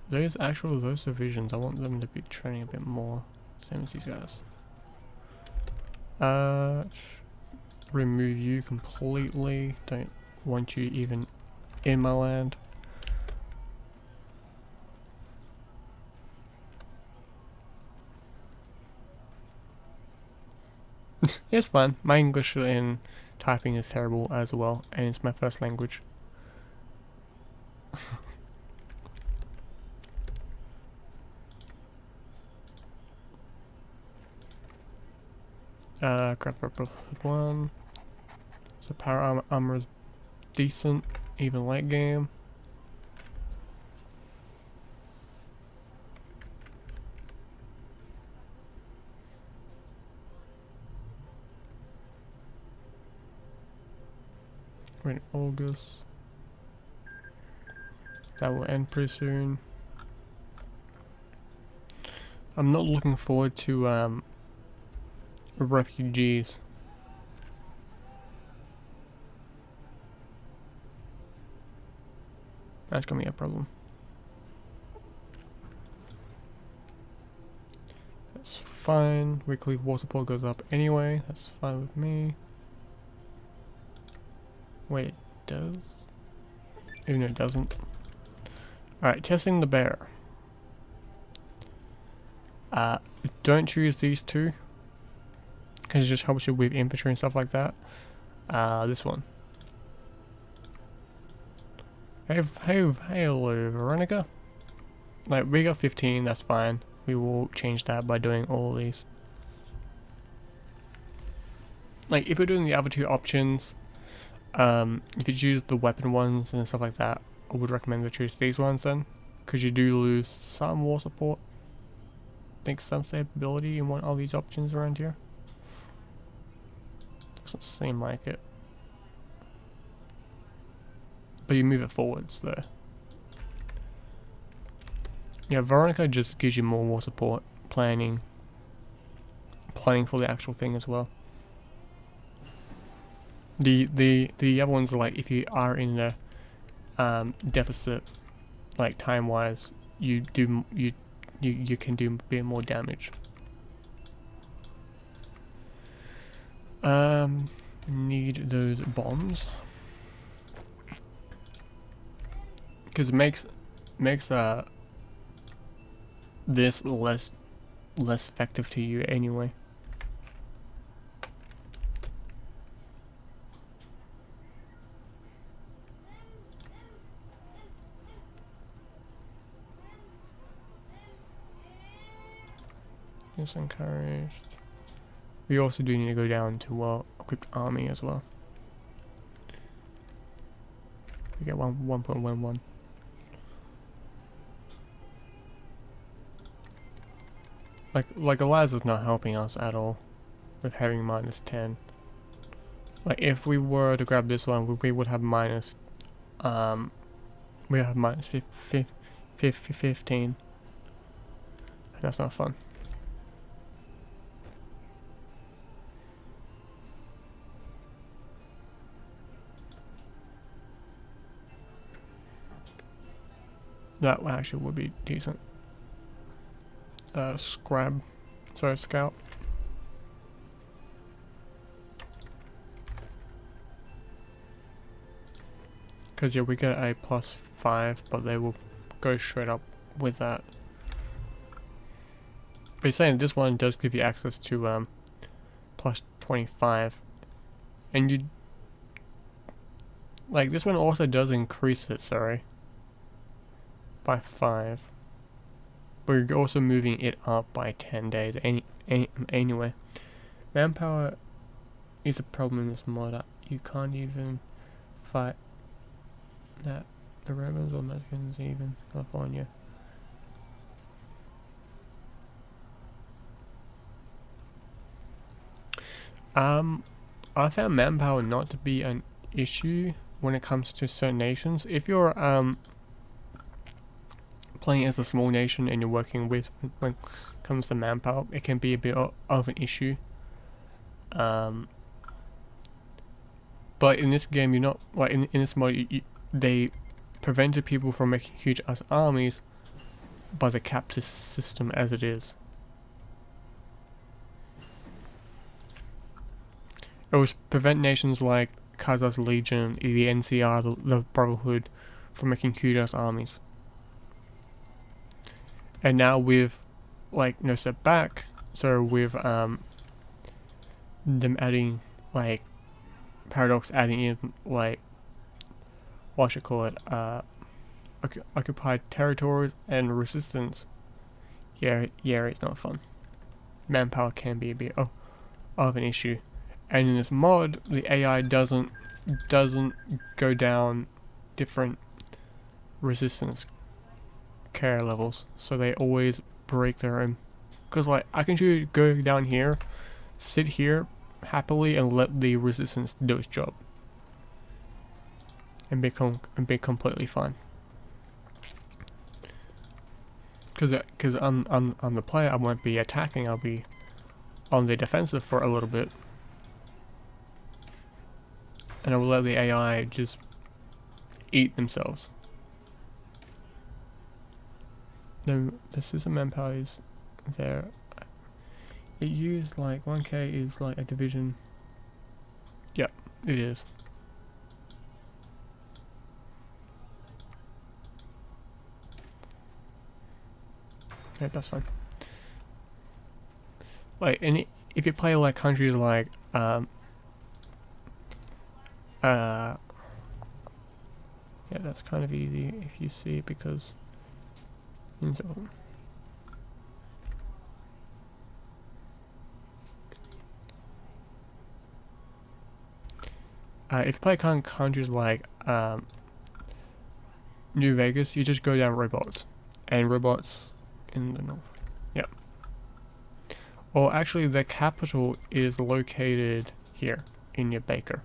Those divisions, I want them to be training a bit more. Same as these guys. Remove you completely. Don't want you even in my land. It's fine. My English in typing is terrible as well, and it's my first language. Grab one. So power armor is decent, even late game. We're in August. That will end pretty soon. I'm not looking forward to refugees. That's gonna be a problem. That's fine. Weekly war support goes up anyway. That's fine with me. Wait, it does? Even though it doesn't. Alright, testing the bear. Don't choose these two, because it just helps you with infantry and stuff like that. This one. Hey, hello, Veronica. Like, we got 15, that's fine. We will change that by doing all these. Like, if you're doing the other two options, if you choose the weapon ones and stuff like that, I would recommend to choose these ones then, because you do lose some war support. I think some stability in one of these options around here. Doesn't seem like it. But you move it forwards though. Yeah, Veronica just gives you more war support, planning for the actual thing as well. The other ones are like, if you are in the deficit, like time wise, you can do a bit more damage. Need those bombs because it makes this less effective to you anyway. Yes, encouraged. We also do need to go down to equipped army as well. We get 1.11. Like Eliza's not helping us at all with having -10. Like if we were to grab this one, we would have minus 15. And that's not fun. That actually would be decent. Scout. Because yeah, we get a +5, but they will go straight up with that. But you're saying this one does give you access to +25, and you like this one also does increase it. Sorry. By 5. But you're also moving it up by 10 days anyway. Manpower is a problem in this mod. You can't even fight that the Romans or Mexicans even California. I found manpower not to be an issue when it comes to certain nations. If you're playing as a small nation and you're working with, when it comes to manpower, it can be a bit of an issue. But in this game, you're not, like in this mode, they prevented people from making huge ass armies by the capitalist system as it is. It was prevent nations like Khazar's Legion, the NCR, the Brotherhood, from making huge ass armies. And now with, like, no step back, so with them adding, like, Paradox adding in, like, what should I call it, occupied territories and resistance, yeah, it's not fun. Manpower can be a bit of an issue. And in this mod, the AI doesn't go down different resistance care levels, so they always break their own. Because like I can choose to go down here, sit here happily, and let the resistance do its job, and be completely fine. Because I'm the player, I won't be attacking. I'll be on the defensive for a little bit. And I will let the AI just eat themselves. No, the system manpower is there. It used like 1k is like a division. Yep, it is. Okay, that's fine. Like, and if you play like countries like yeah, that's kind of easy if you see it because if you play countries like New Vegas, you just go down robots, and robots in the north. Yep. Or actually, the capital is located here in New Baker.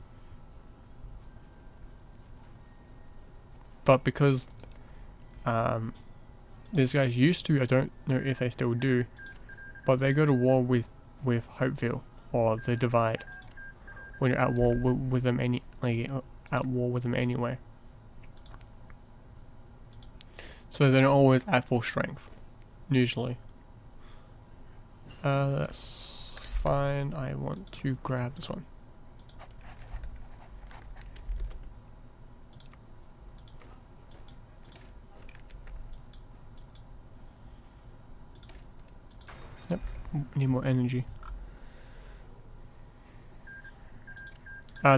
But because these guys used to, I don't know if they still do, but they go to war with Hopeville or the Divide when you're at war with them anyway. So they're not always at full strength, usually. That's fine. I want to grab this one. Yep, need more energy.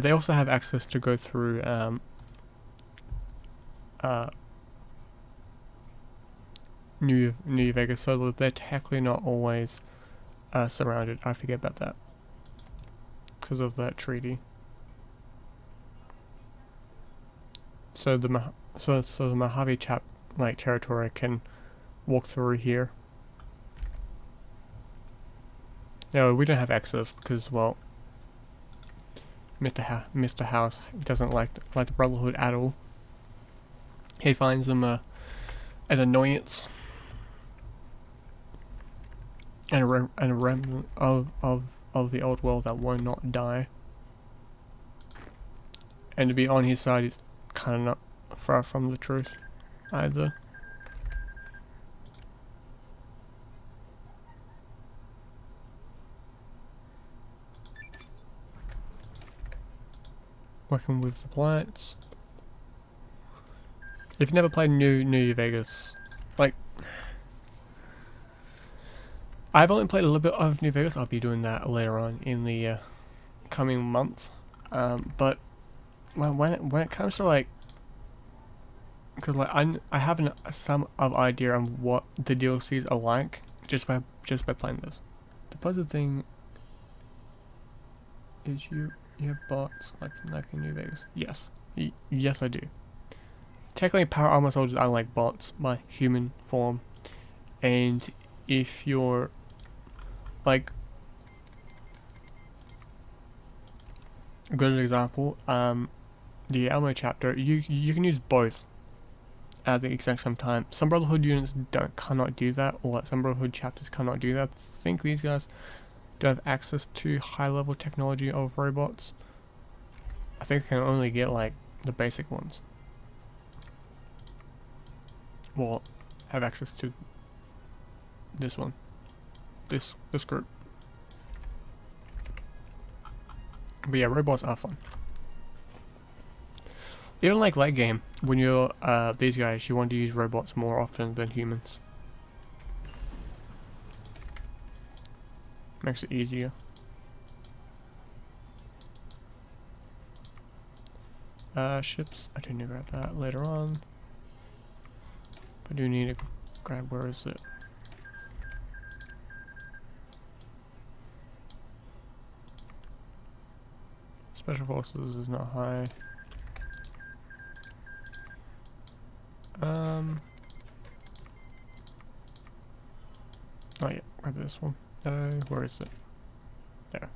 They also have access to go through New Vegas, so they're technically not always surrounded. I forget about that because of that treaty. So the Mojave territory can walk through here. No, we don't have access because, well, Mr. House doesn't like the Brotherhood at all. He finds them an annoyance and a remnant of the old world that will not die. And to be on his side is kind of not far from the truth either. Working with the planets. If you've never played New Vegas, like, I've only played a little bit of New Vegas. I'll be doing that later on in the coming months. But when it comes to like, because like I have some of idea on what the DLCs are like just by playing this. The positive thing is you have bots like in New Vegas. Yes, yes I do. Technically, power armor soldiers are like bots by human form, and if you're like a good example, the ammo chapter, you can use both at the exact same time. Some Brotherhood units cannot do that, or some Brotherhood chapters cannot do that. I think these guys don't have access to high level technology of robots. I think I can only get like the basic ones. Well, have access to this one. This group. But yeah, robots are fun. Even like late game, when you're these guys, you want to use robots more often than humans. Makes it easier. Ships. I do need to grab that later on. I do need to grab, where is it? Special Forces is not high. Oh yeah, grab this one. Where is it? There.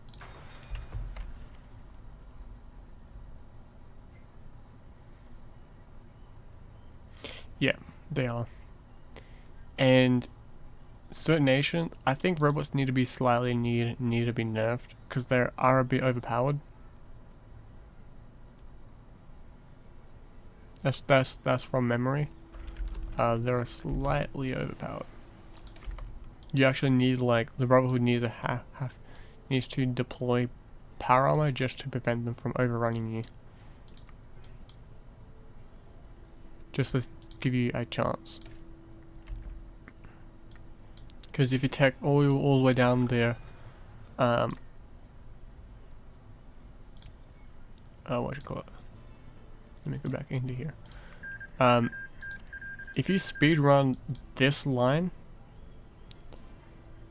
Yeah, they are. And certain nations, I think robots need to be slightly need to be nerfed because they are a bit overpowered. That's from memory. They're slightly overpowered. You actually need, like, the Brotherhood needs to needs to deploy power armor just to prevent them from overrunning you. Just to give you a chance. Because if you take all the way down there, what do you call it? Let me go back into here. If you speed run this line,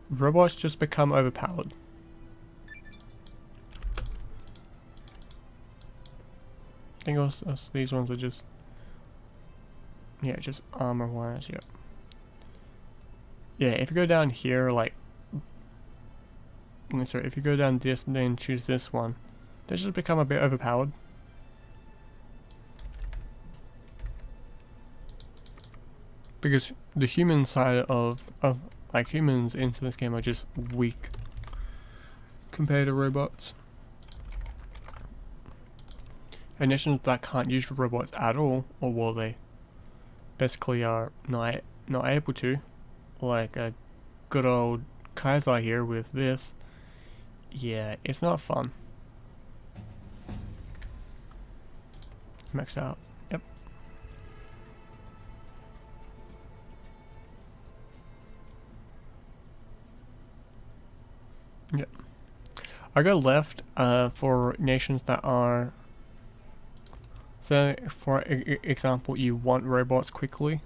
robots just become overpowered. I think also these ones are just, yeah, just armor wise, yep. Yeah, if you go down here, like, sorry, if you go down this and then choose this one, they just become a bit overpowered. Because the human side of like, humans into this game are just weak compared to robots. And nations that can't use robots at all, or well, they basically are not able to, like a good old Kaiser here with this. Yeah, it's not fun. Max out. Yep. Yep. I go left for nations that are, so for example, you want robots quickly.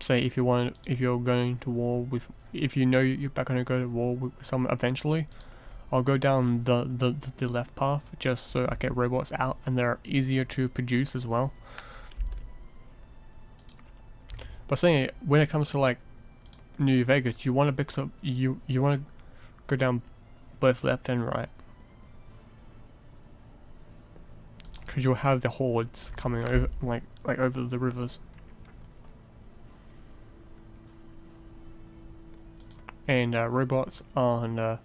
Say if you're going to war with, if you know you're back going to go to war with someone eventually, I'll go down the left path just so I get robots out and they're easier to produce as well. But saying it, when it comes to like New Vegas, you want to mix up, you want to go down both left and right, because you'll have the hordes coming over, like over the rivers. And robots on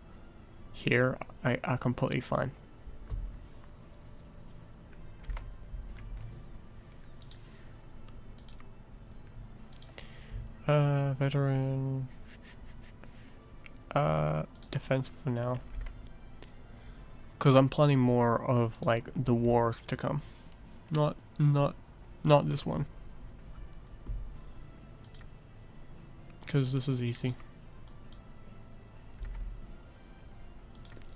here are completely fine. Veteran, defense for now, because I'm planning more of like the wars to come, not this one, because this is easy.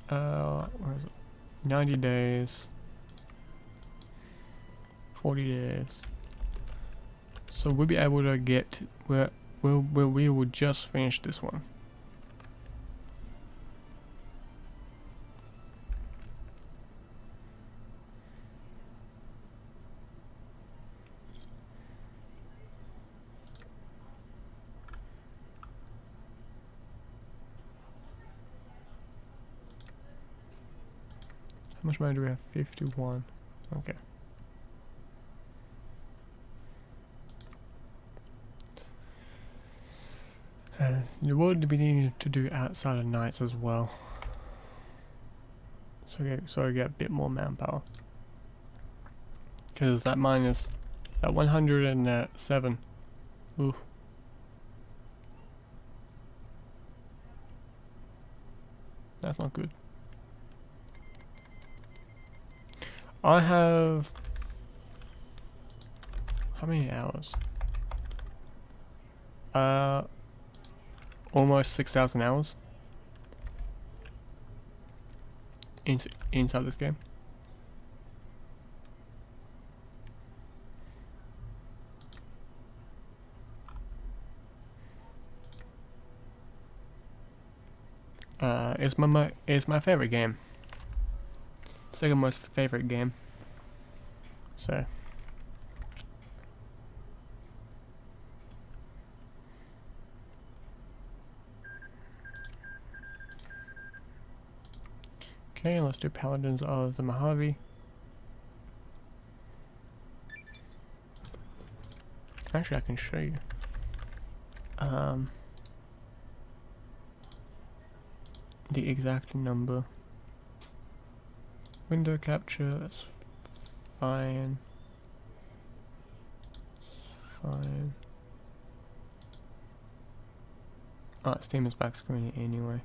Where is it? 90 days, 40 days. So we'll be able to get where we will just finish this one. much money do we have? 51. Okay. You would be needing to do outside of nights as well. So I get a bit more manpower. Because that mine is at 107. Ooh. That's not good. I have... how many hours? Almost 6,000 hours. Inside this game. It's my favorite game. Second most favorite game. So. Okay, let's do Paladins of the Mojave. Actually, I can show you. The exact number. Window capture, that's fine. Fine. Oh, Steam is back screening anyway.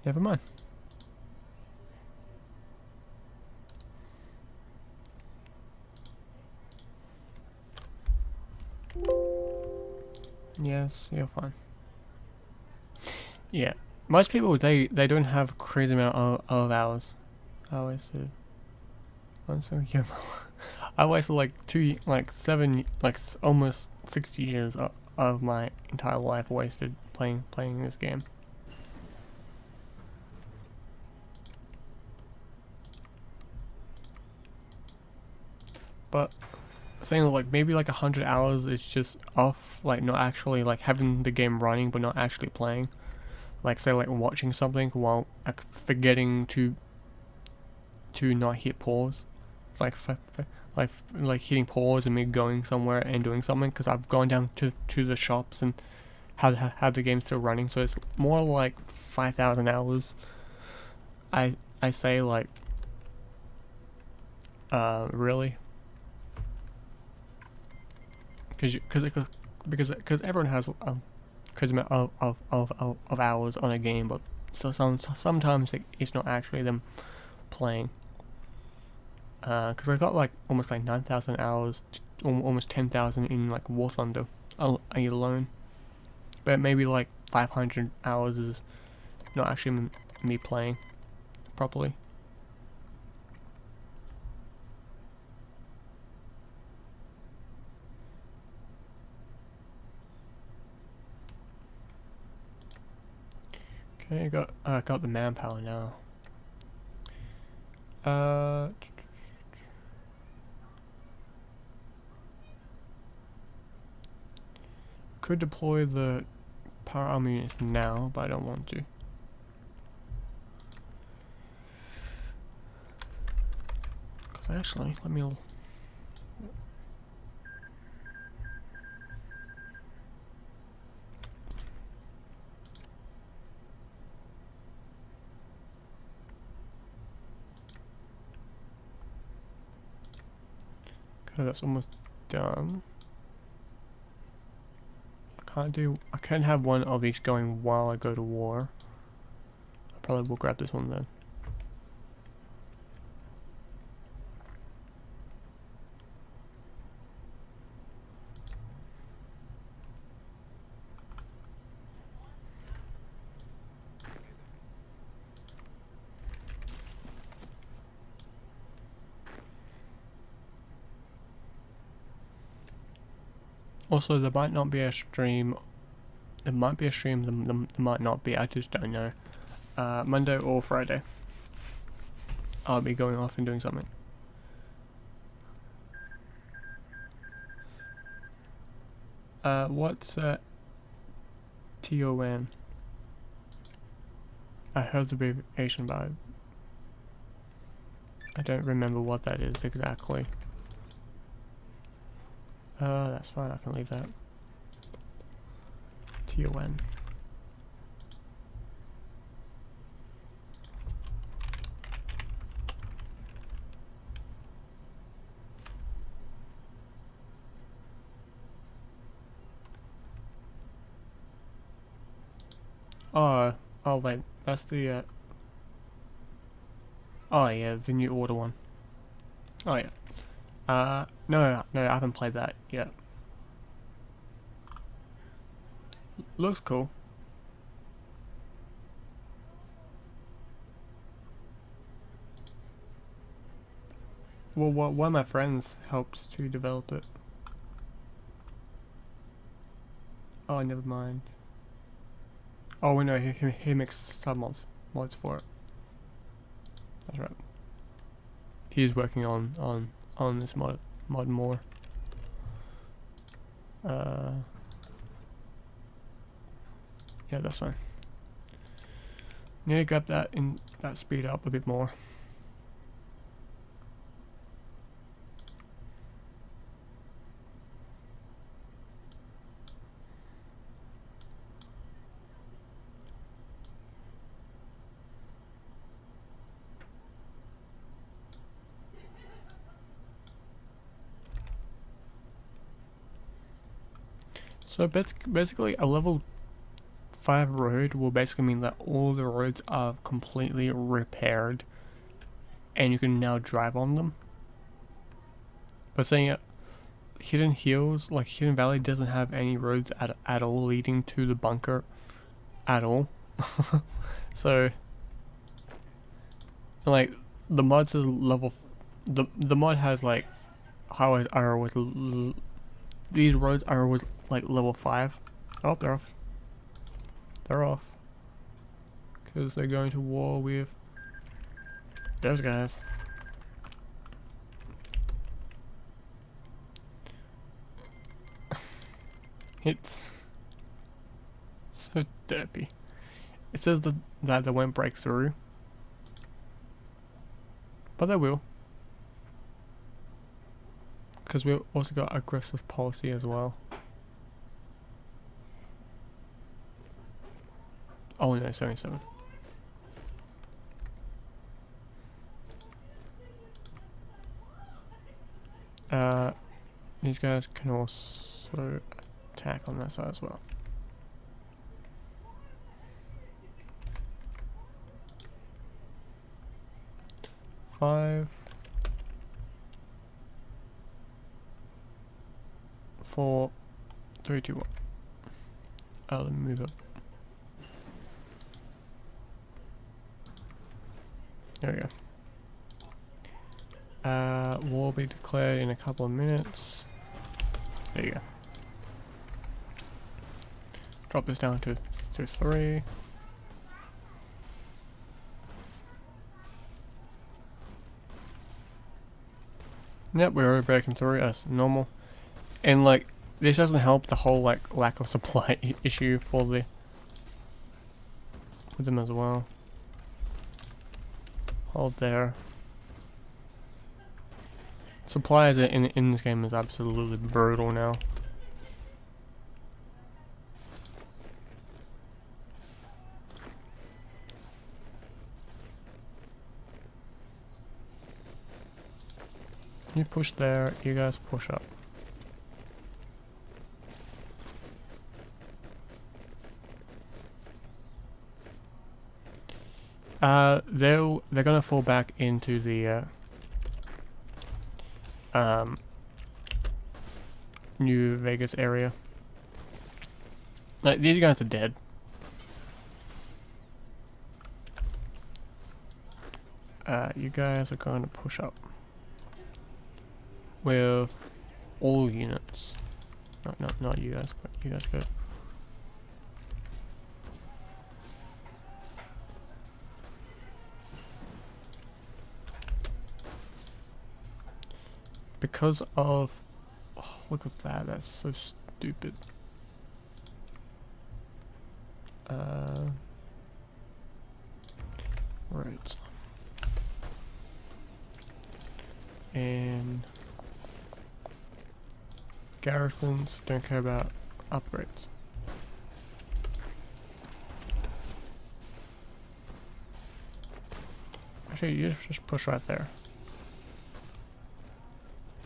Never mind. Yes, you're fine. Yeah. Most people, they don't have a crazy amount of hours. I always do. I wasted like 7, almost 60 years of my entire life wasted playing this game. But saying like maybe like 100 hours is just off, like not actually like having the game running but not actually playing. Like say like watching something while like forgetting to not hit pause, like hitting pause and me going somewhere and doing something, because I've gone down to the shops and had the game still running. So it's more like 5,000 hours. I say like really, because everyone has crazy amount of hours on a game, but sometimes it's not actually them playing. Because I got like almost like 9,000 hours, almost 10,000 in like War Thunder alone, but maybe like 500 hours is not actually me playing properly. Okay, got the manpower now. Could deploy the power armor units now, but I don't want to. Cause actually, let me. Okay, that's almost done. I can't have one of these going while I go to war. I probably will grab this one then. Also, there might not be a stream. There might be a stream, there might not be, I just don't know. Monday or Friday. I'll be going off and doing something. What's TON? I heard the abbreviation about it. I don't remember what that is exactly. That's fine, I can leave that. TON. Oh wait, that's the oh yeah, the new order one. Oh yeah. No, I haven't played that yet. Looks cool. Well, one of my friends helps to develop it. Oh, never mind. Oh no, he makes some mods for it. That's right. He's working on this mod more. Yeah, that's fine. Need to grab that in that speed up a bit more. So basically a level 5 road will basically mean that all the roads are completely repaired and you can now drive on them. But saying it, Hidden Hills, like Hidden Valley, doesn't have any roads at all leading to the bunker at all. So like the mod says the mod has like highways are always these roads are always like level 5. Oh, they're off. They're off. Because they're going to war with those guys. It's so derpy. It says that they won't break through. But they will. Because we've also got aggressive policy as well. Oh no, 77. These guys can also attack on that side as well. Five, 4, 3, 2, 1. Oh, let me move up. There we go. War will be declared in a couple of minutes. There you go. Drop this down to 3. Yep, we're already breaking through as normal. And like, this doesn't help the whole like lack of supply issue for with them as well. Hold there. Supplies in this game is absolutely brutal now. You push there, you guys push up. They're gonna fall back into the New Vegas area. Like, these guys are dead. You guys are going to push up with all units. Not you guys, but you guys go. Because of... Oh, look at that, that's so stupid. Right. and garrisons. Don't care about upgrades. Actually, you just push right there.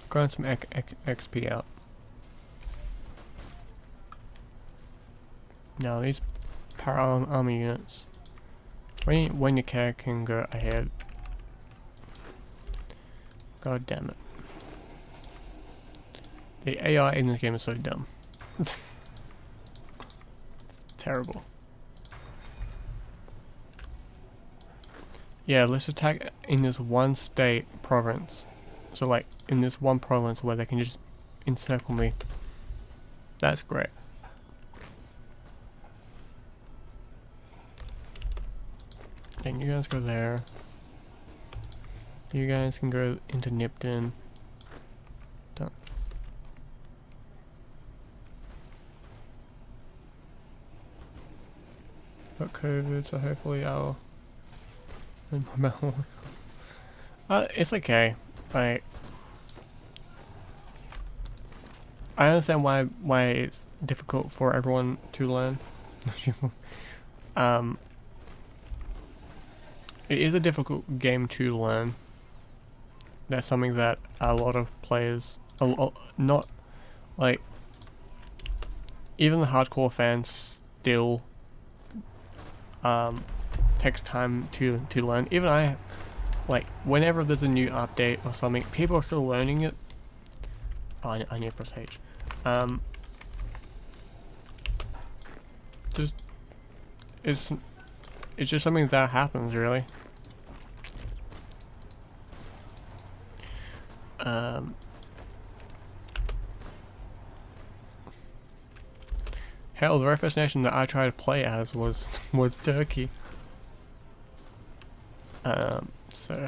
Grind some XP out. Now these power army units, when you can go ahead. God damn it. The AI in this game is so dumb. It's terrible. Yeah, let's attack in this one state province. So like in this one province where they can just encircle me. That's great. Then you guys go there. You guys can go into Nipton. Done. Got COVID, so hopefully I'll... it's okay. Like, I understand why it's difficult for everyone to learn. It is a difficult game to learn. That's something that a lot of players, not like, even the hardcore fans still takes time to learn. Even I, like, whenever there's a new update or something, people are still learning it. Oh, I need to press H. Just it's just something that happens, really. Hell, the very first nation that I tried to play as was Turkey. So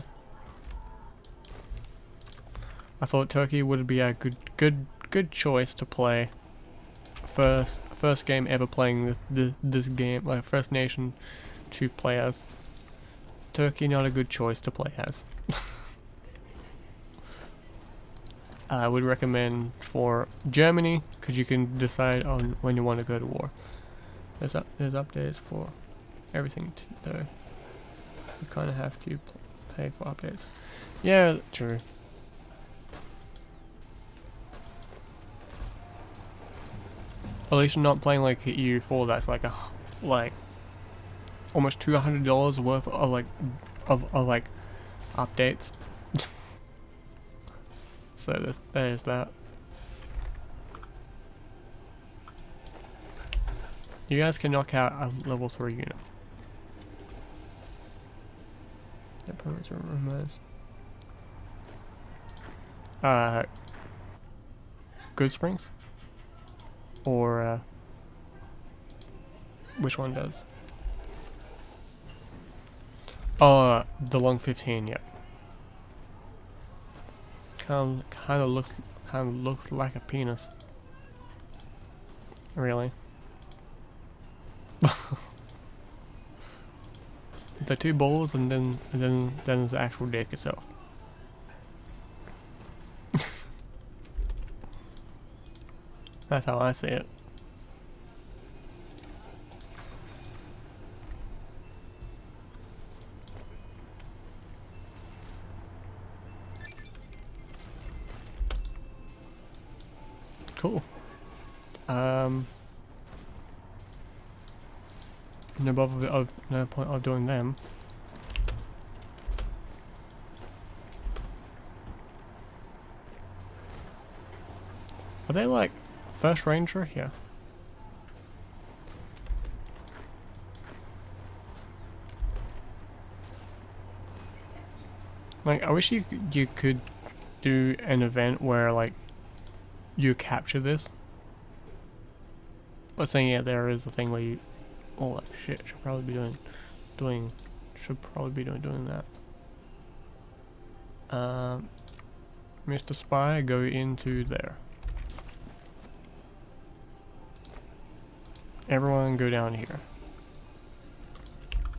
I thought Turkey would be a good choice to play. First game ever playing this game, like first nation to play as. Turkey, not a good choice to play as. I would recommend for Germany, because you can decide on when you want to go to war. There's updates for everything though. You kind of have to pay for updates. Yeah, true. At least you're not playing like HoI4. That's like almost $200 worth of like updates. So there's that. You guys can knock out a level 3 unit. That permits removes. Good Springs? Or which one does? Oh, the long 15, yeah. Kind of looks like a penis. Really. The two balls and then the actual dick itself. That's how I see it. Cool. No point of doing them. Are they like first ranger here? Like, I wish you could do an event where like you capture this. But saying, yeah, there is a thing where you, oh shit, should probably be doing that. Mr. Spy, go into there. Everyone go down here.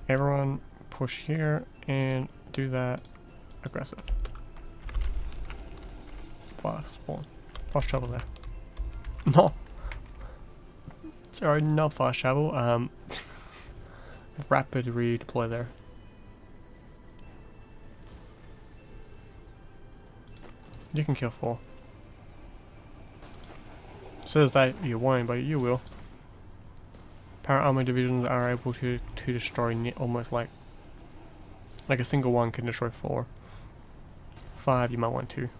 Everyone push here and do that aggressive. fast spawn. Fast travel there. No. Sorry, not fast travel. Rapid redeploy there. You can kill 4. Says that you won't, but you will. Para-armored divisions are able to destroy almost like a single one can destroy 4. 5 you might want to.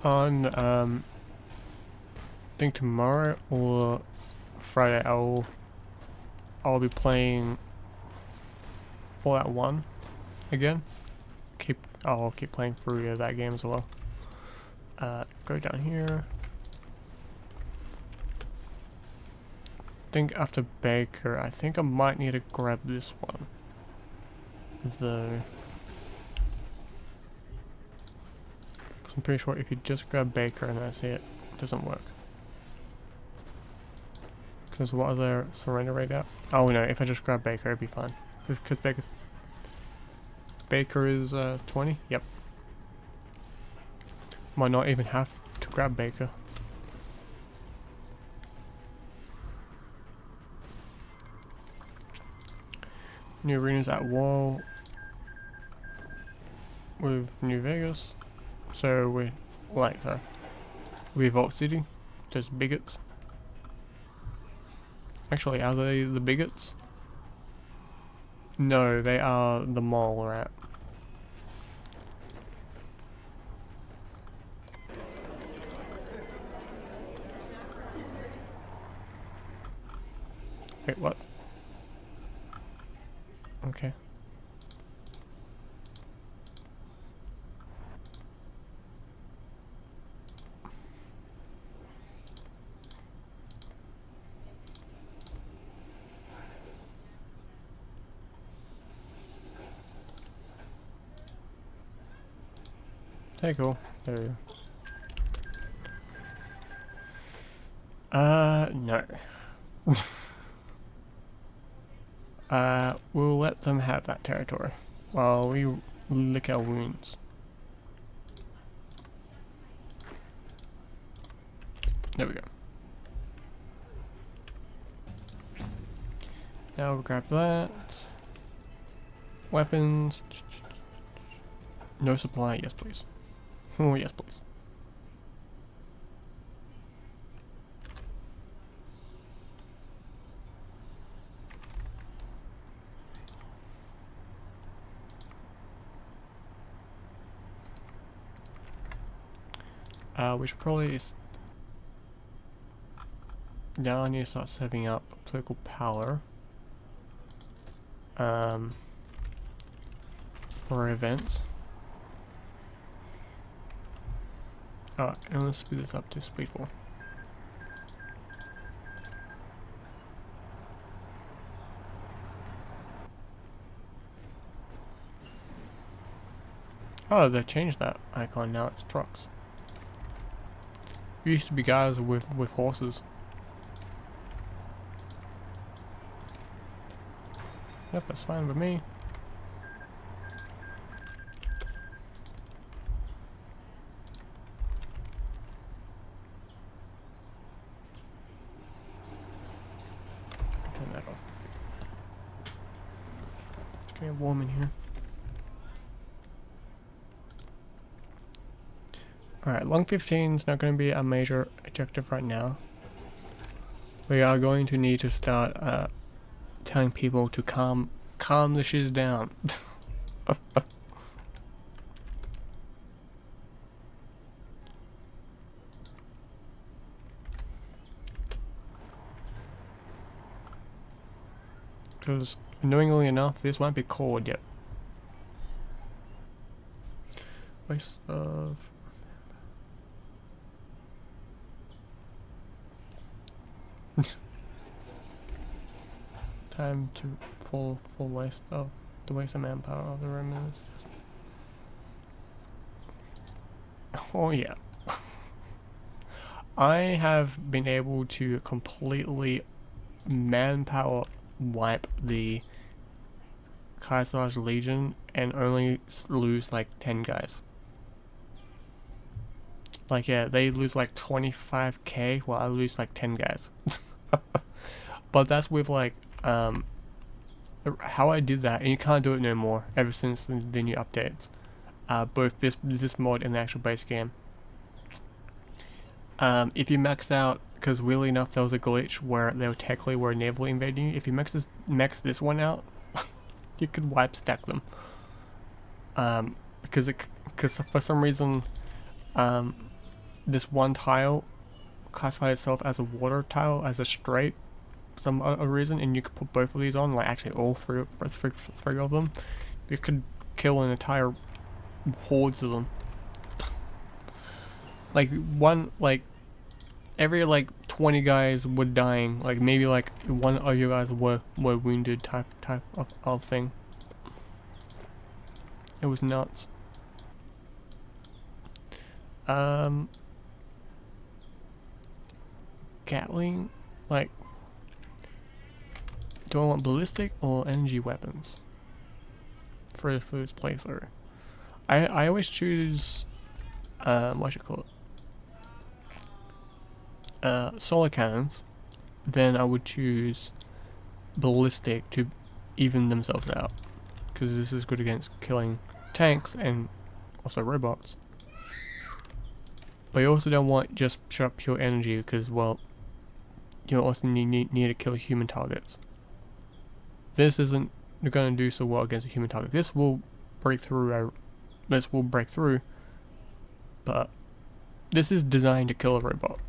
On I think tomorrow or Friday I'll be playing Fallout 1 again. I'll keep playing through that game as well. Go down here. I think after Baker, I think I might need to grab this one. I'm pretty sure if you just grab Baker and that's it, it doesn't work. Because what other surrender rate at? Oh no, if I just grab Baker it'd be fine. Because Baker is 20? Yep. Might not even have to grab Baker. New arenas at war with New Vegas. So we Revolt City, those bigots. Actually, are they the bigots? No, they are the mole rat. Wait, what? Okay. Okay, cool. There we go. No. We'll let them have that territory while we lick our wounds. There we go. Now we'll grab that. Weapons. No supply, yes please. Oh yes please. We should probably now I need to start saving up political power for events. Alright, and let's speed this up to speed 4. Oh, they changed that icon, now it's trucks. It used to be guys with horses. Yep, that's fine with me. Turn that off. It's getting warm in here. Alright, Long 15 is not going to be a major objective right now. We are going to need to start telling people to calm the shiz down. Because annoyingly enough, this won't be called yet. Waste of... Time to full waste of the waste of manpower of the Romans. Oh yeah. I have been able to completely manpower wipe the Kaiser's Legion and only lose like 10 guys. Like, yeah, they lose like 25k while I lose like 10 guys. But that's with like, how I did that, and you can't do it no more ever since the new updates. Both this mod and the actual base game. If you max out, because weirdly enough there was a glitch where they were technically were naval invading you. If you max this one out, you could wipe stack them. Because for some reason, this one tile classified itself as a water tile, as a straight, some other reason, and you could put both of these on, like actually all three of them. You could kill an entire hordes of them. Like every like 20 guys were dying. Like maybe like one of you guys were wounded type of thing. It was nuts. Gatling, like, do I want ballistic or energy weapons for this playthrough? I always choose what should I call it? Solar cannons. Then I would choose ballistic to even themselves out, because this is good against killing tanks and also robots. But you also don't want just pure energy, because, well, you also need to kill human targets. This isn't going to do so well against a human target. This will break through. But this is designed to kill a robot.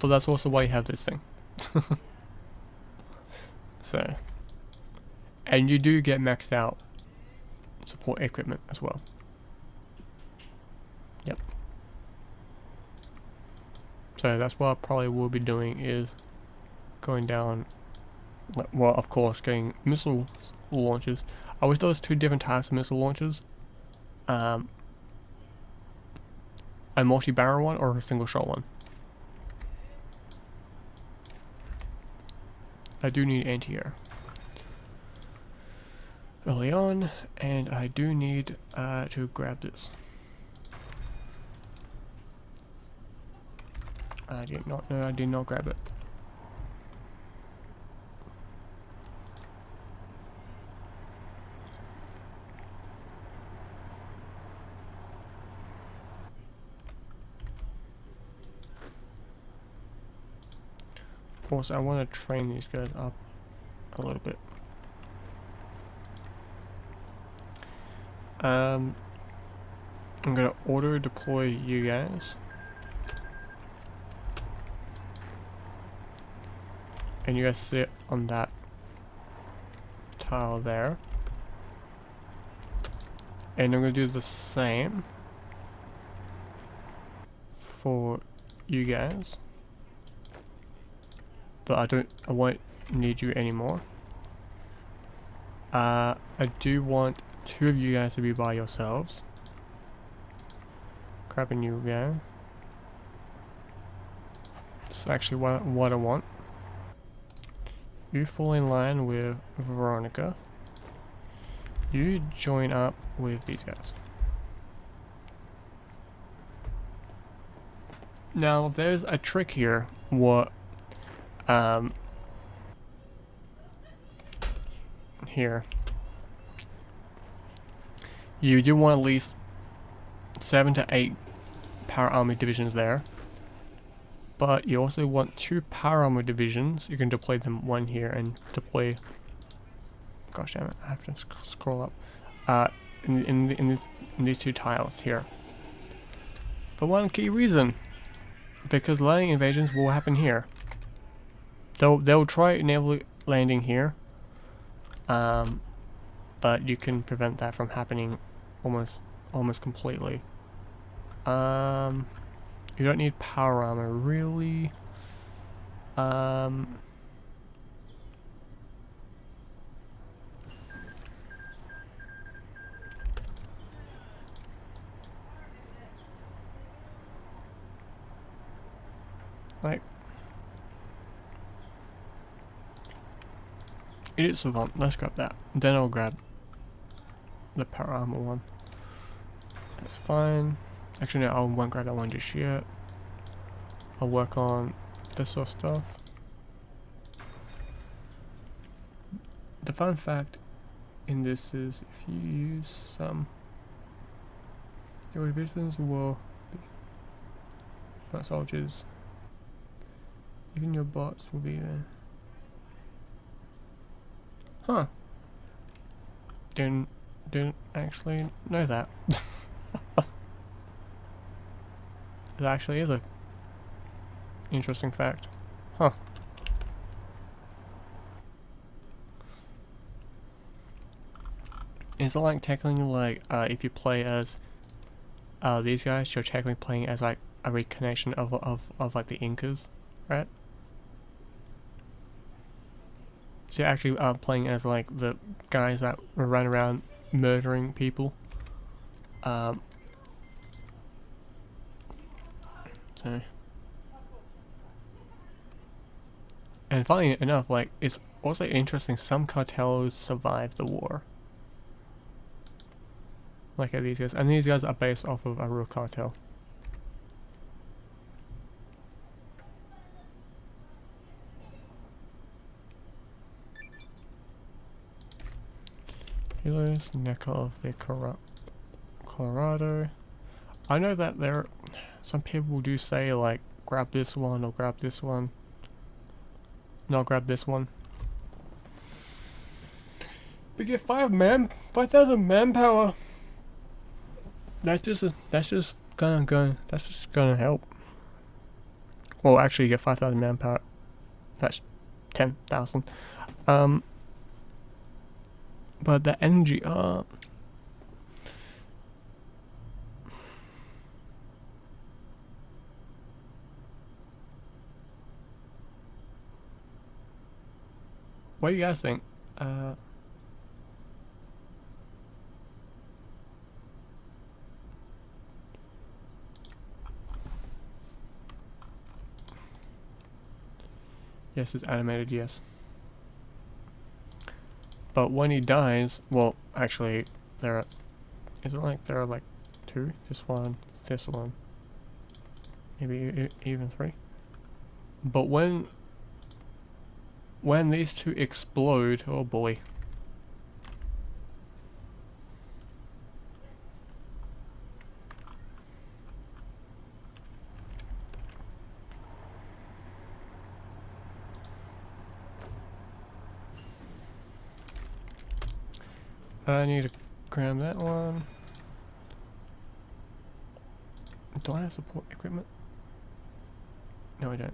So that's also why you have this thing. So, and you do get maxed out support equipment as well. Yep. So that's what I probably will be doing, is going down, well, of course, getting missile launchers. I wish there was 2 different types of missile launchers. A multi-barrel one or a single shot one. I do need anti-air early on, and I do need to grab this. I did not grab it. Also, I want to train these guys up a little bit. I'm gonna auto deploy you guys, and you guys sit on that tile there, and I'm gonna do the same for you guys, but I won't need you anymore. I do want 2 of you guys to be by yourselves. Grabbing you again. It's actually what I want. You fall in line with Veronica. You join up with these guys. Now there's a trick here. Here. You do want at least 7 to 8 power armor divisions there. But you also want 2 power armor divisions. You can deploy them, one here, and deploy. Gosh damn it! I have to scroll up. In these 2 tiles here. For one key reason, because landing invasions will happen here. They'll try naval landing here. But you can prevent that from happening almost completely. You don't need power armor, really. Like, Idiot Savant, let's grab that. Then I'll grab the power armor one. That's fine. Actually, no, I won't grab that one just yet. I'll work on this sort of stuff. The fun fact in this is if you use some, your divisions will be front soldiers. Even your bots will be there. Huh. Didn't actually know that. It actually is a interesting fact. Huh. Is it like technically like if you play as these guys, you're technically playing as like a reconnection of like the Incas, right? So you're actually playing as like the guys that run around murdering people. So and funny enough, like it's also interesting. Some cartels survive the war. Like these guys, and these guys are based off of a real cartel. Heroes, Neck of the Colorado. I know that there, some people do say like grab this one or grab this one. No, grab this one. We get 5,000 manpower. That's just gonna help. Well, actually, you get 5,000 manpower. That's 10,000. But the energy, what do you guys think? Yes, it's animated, yes. But when he dies, well, actually, there are, is it like, there are like 2? This one, maybe even 3. But when these 2 explode, oh boy. I need to grab that one. Do I have support equipment? No, I don't.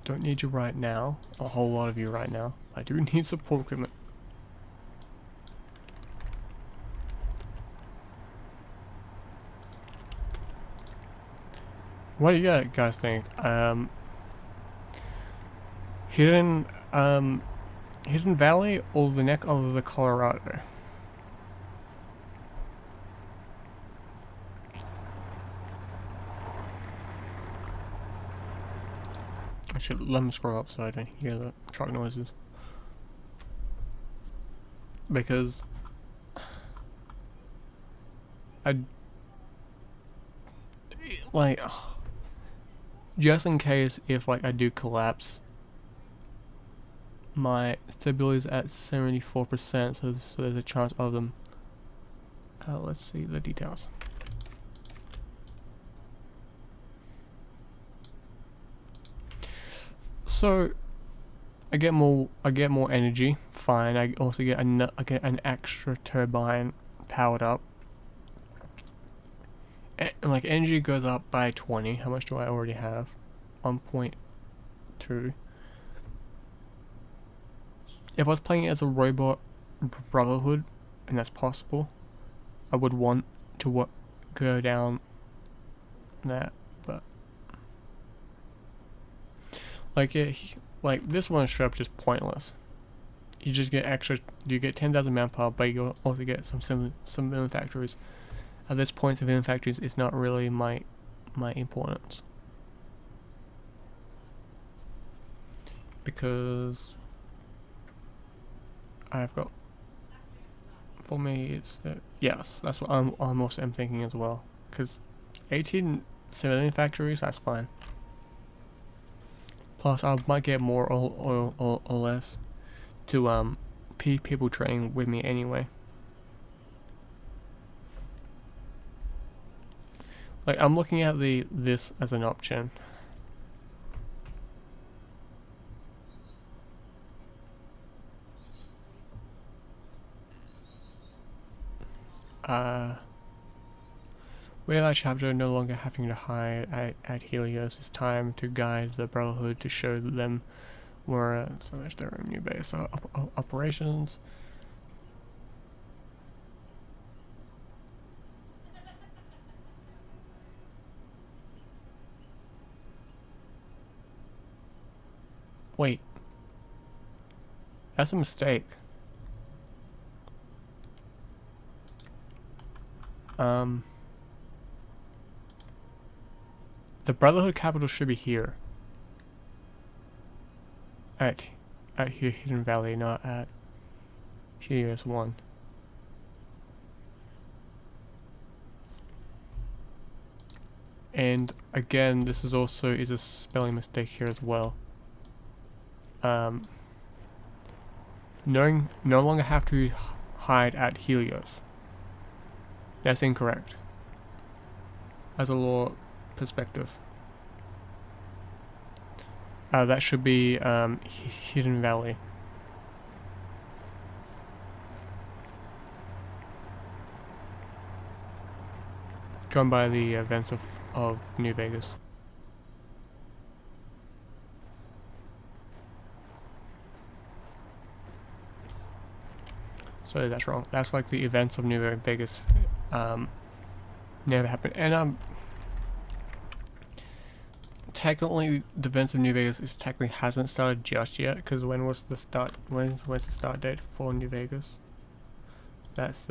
Don't need you right now. A whole lot of you right now. I do need support equipment. What do you guys think? Hidden Valley or the Neck of the Colorado? I should let me scroll up so I don't hear the truck noises. Because like, just in case if like I do collapse, my stability is at 74%, so there's a chance of them. Let's see the details. So I get more energy. Fine. I also get an extra turbine powered up. And like energy goes up by 20. How much do I already have? 1.2. If I was playing as a robot brotherhood, and that's possible, I would want to go down that, but like this one is straight up just pointless. You just get you get 10,000 manpower, but you also get some civilian factories. At this point, civilian factories is not really my my importance. Because I've got, for me it's that, yes, that's what I'm also am thinking as well, because 18 civilian factories, that's fine. Plus I might get more or less to people training with me anyway. Like, I'm looking at this as an option. With our chapter no longer having to hide at Helios, it's time to guide the Brotherhood to show them where so there's their new base. So operations. Wait. That's a mistake. The Brotherhood capital should be here. At Hidden Valley, not at Helios 1. And again, this is also a spelling mistake here as well. No longer have to hide at Helios. That's incorrect. As a law perspective. That should be Hidden Valley. Going by the events of New Vegas. So that's wrong. That's like the events of New Vegas never happened. And technically the events of New Vegas technically hasn't started just yet, because when was the start? When's the start date for New Vegas? That's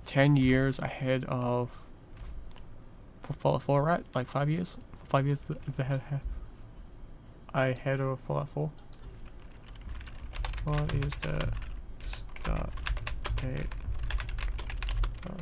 10 years ahead of Fallout 4, right? Like 5 years? 5 years ahead of Fallout 4. What is the start date of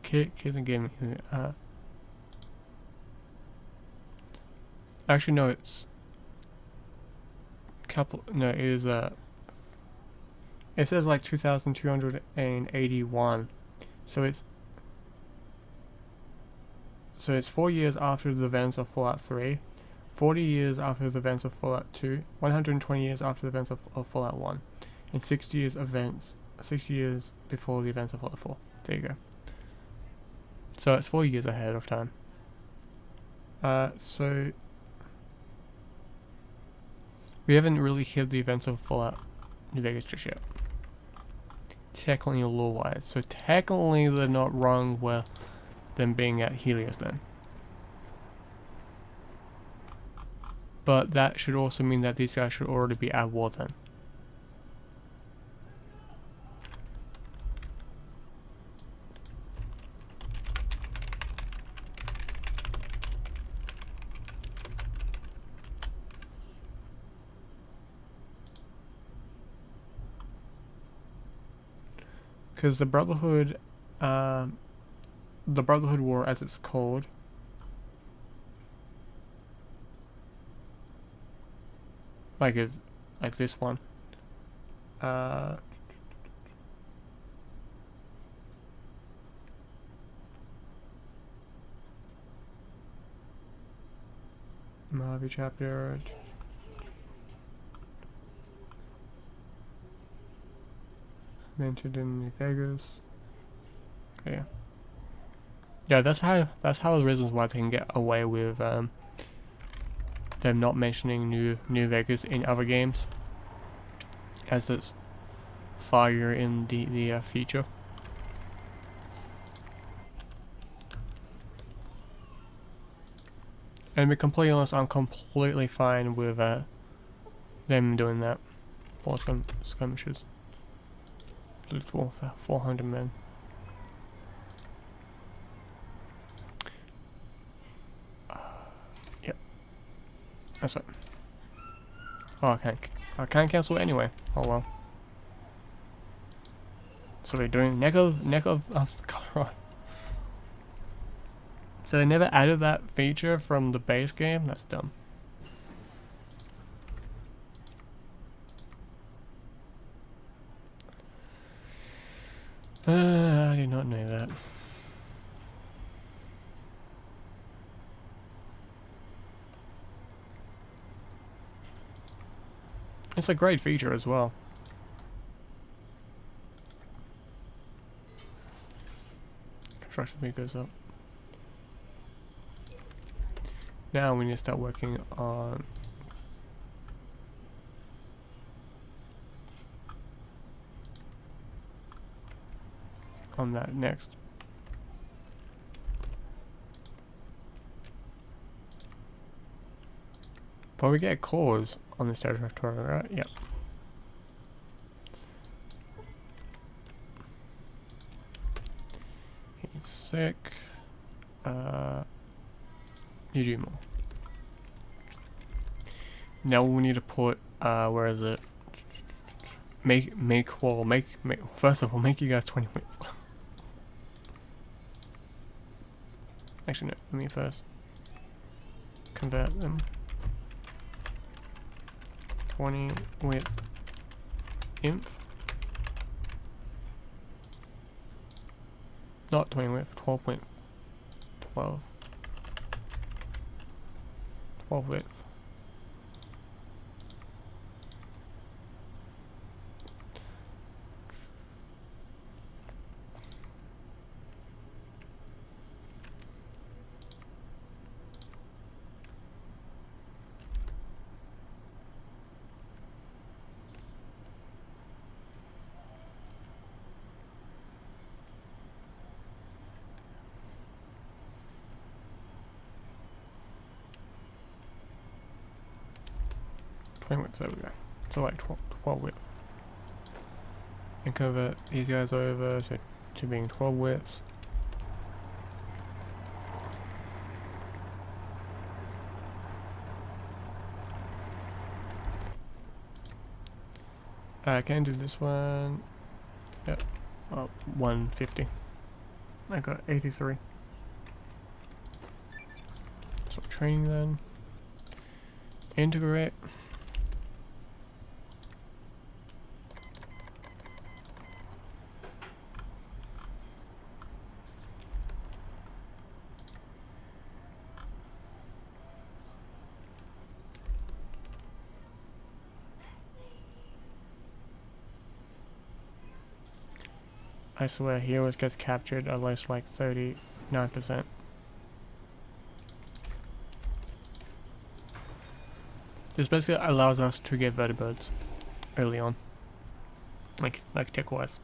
Kids and gaming. Actually, no, it's couple. No, it is it says like 2,281. So it's 4 years after the events of Fallout 3, 40 years after the events of Fallout 2, 120 years after the events of Fallout 1, and 60 years before the events of Fallout 4. There you go. So it's 4 years ahead of time. So we haven't really hit the events of Fallout New Vegas just yet. Technically, law-wise. So technically, they're not wrong with them being at Helios then. But that should also mean that these guys should already be at war then. Because the Brotherhood War, as it's called, like this one, Mojave chapter. Mentioned in New Vegas. Okay. Yeah, that's how the reasons why they can get away with them not mentioning New Vegas in other games. as it's fire in the feature. And to be completely honest, I'm completely fine with them doing that. 4 skirmishes. Loot for 400 men. Yep. That's right. Oh, I can't cancel it anyway. Oh well. So they're doing neck of Colorado. So they never added that feature from the base game? That's dumb. I did not know that. It's a great feature as well. Construction speed goes up. Now we need to start working on that next. But we get cores on this territory, right? Yep. He's sick. You do more. Now we need to put where is it? First of all, make you guys 20 wins. Actually no, let me first convert them. 20 with imp. Not 20 width, 12.12. 12 width. Width, there we go. So like 12 width. And convert these guys over to being 12 widths. I can do this one. Yep. Oh, 150. I got 83. So training then. Integrate. I swear, heroes gets captured at least like 39%. This basically allows us to get vertibirds early on, like tech wise.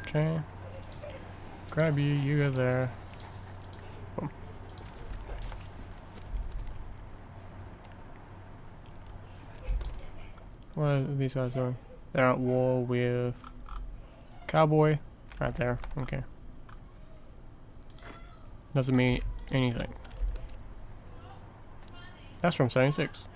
Okay. Grab you, you go there. Boom. What are these guys doing? They're at war with Cowboy. Right there, okay. Doesn't mean anything. That's from 76.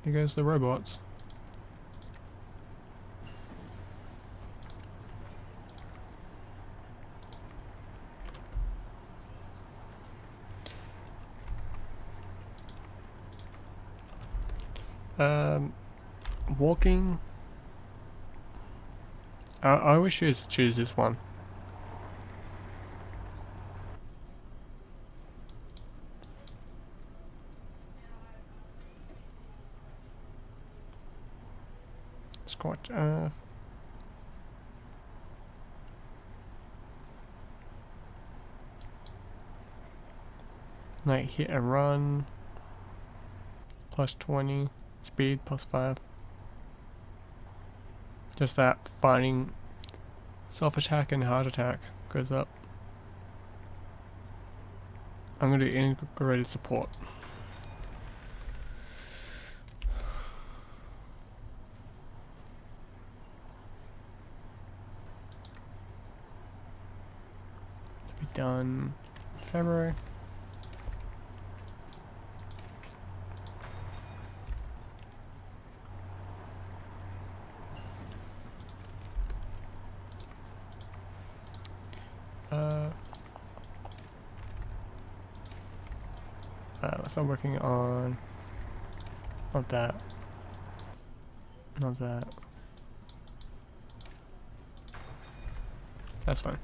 Here goes the robots. Walking. I wish you choose this one. Scorch Earth. Like hit and run. Plus 20. Speed plus 5. Just that fighting, self-attack and heart attack goes up. I'm gonna do integrated support. To be done February. Let's start working on not that. Not that. That's fine.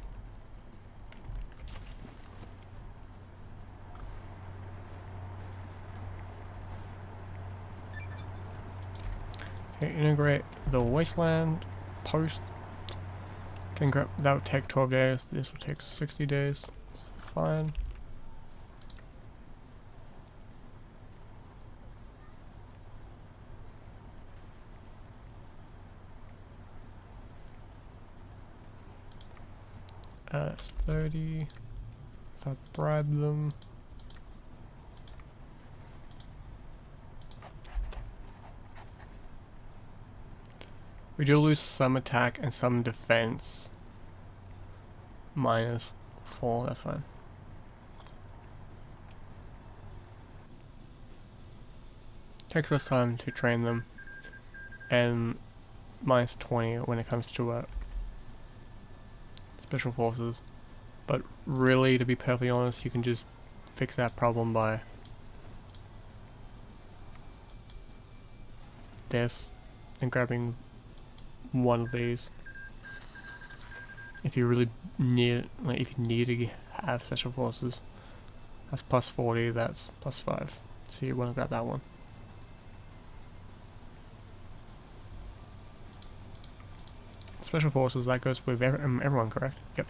Okay, integrate the wasteland post. Can grab, that would take 12 days. This will take 60 days. Fine. That's 30. If I bribe them. We do lose some attack and some defense. -4, that's fine. Takes us time to train them. And -20 when it comes to special forces. But really, to be perfectly honest, you can just fix that problem by this and grabbing one of these. If you really need, like, if you need to have special forces, that's plus 40. That's plus 5. So you want to grab that one. Special forces, that goes with everyone, correct? Yep.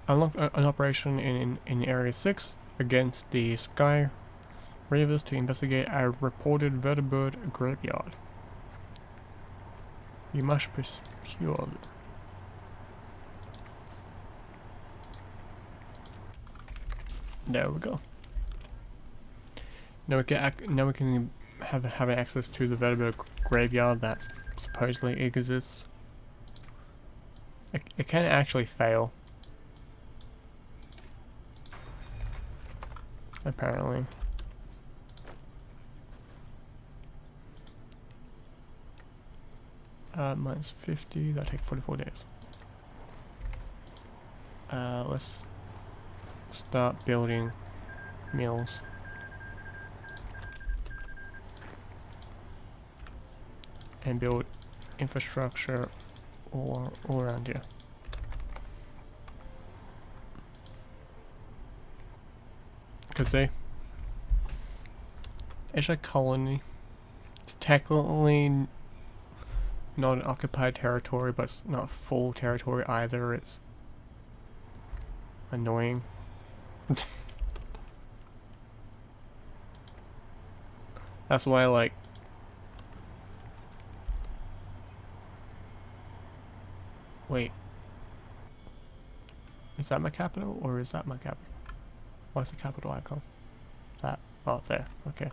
Unlock an operation in Area 6 against the Sky Ravers to investigate a reported vertebrate graveyard. You must pursue. There we go. Now we can have access to the vertebrate graveyard that supposedly exists. It can actually fail. Apparently. -50, that'll take 44 days. Let's start building mills. And build infrastructure all around here. Because it's a colony. It's technically not an occupied territory, but it's not full territory either. It's annoying. That's why, like, wait, is that my capital or is that my capital? What's the capital icon? That, oh, there, okay.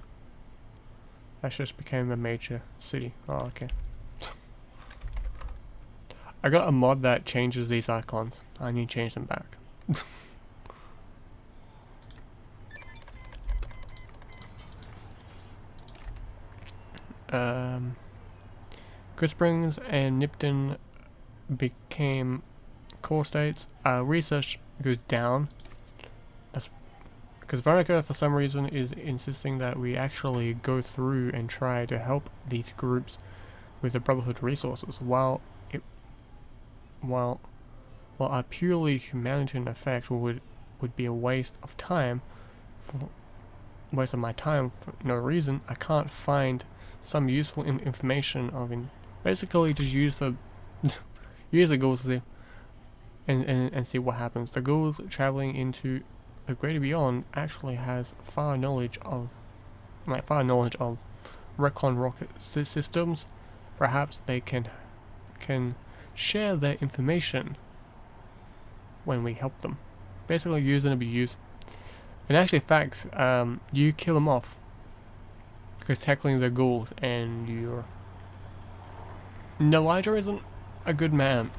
That just became a major city. Oh, okay. I got a mod that changes these icons. I need to change them back. Good Springs and Nipton became core states, research goes down. That's because Veronica, for some reason, is insisting that we actually go through and try to help these groups with the Brotherhood resources, while a purely humanitarian effect would be a waste of time, waste of my time for no reason. I can't find some useful information of basically just use the use the ghouls and see what happens. The ghouls traveling into the greater beyond actually has far knowledge of recon rocket systems. Perhaps they can share their information when we help them. Basically use and abuse. And actually, fact, you kill them off because tackling the ghouls, and you're. Elijah isn't a good man.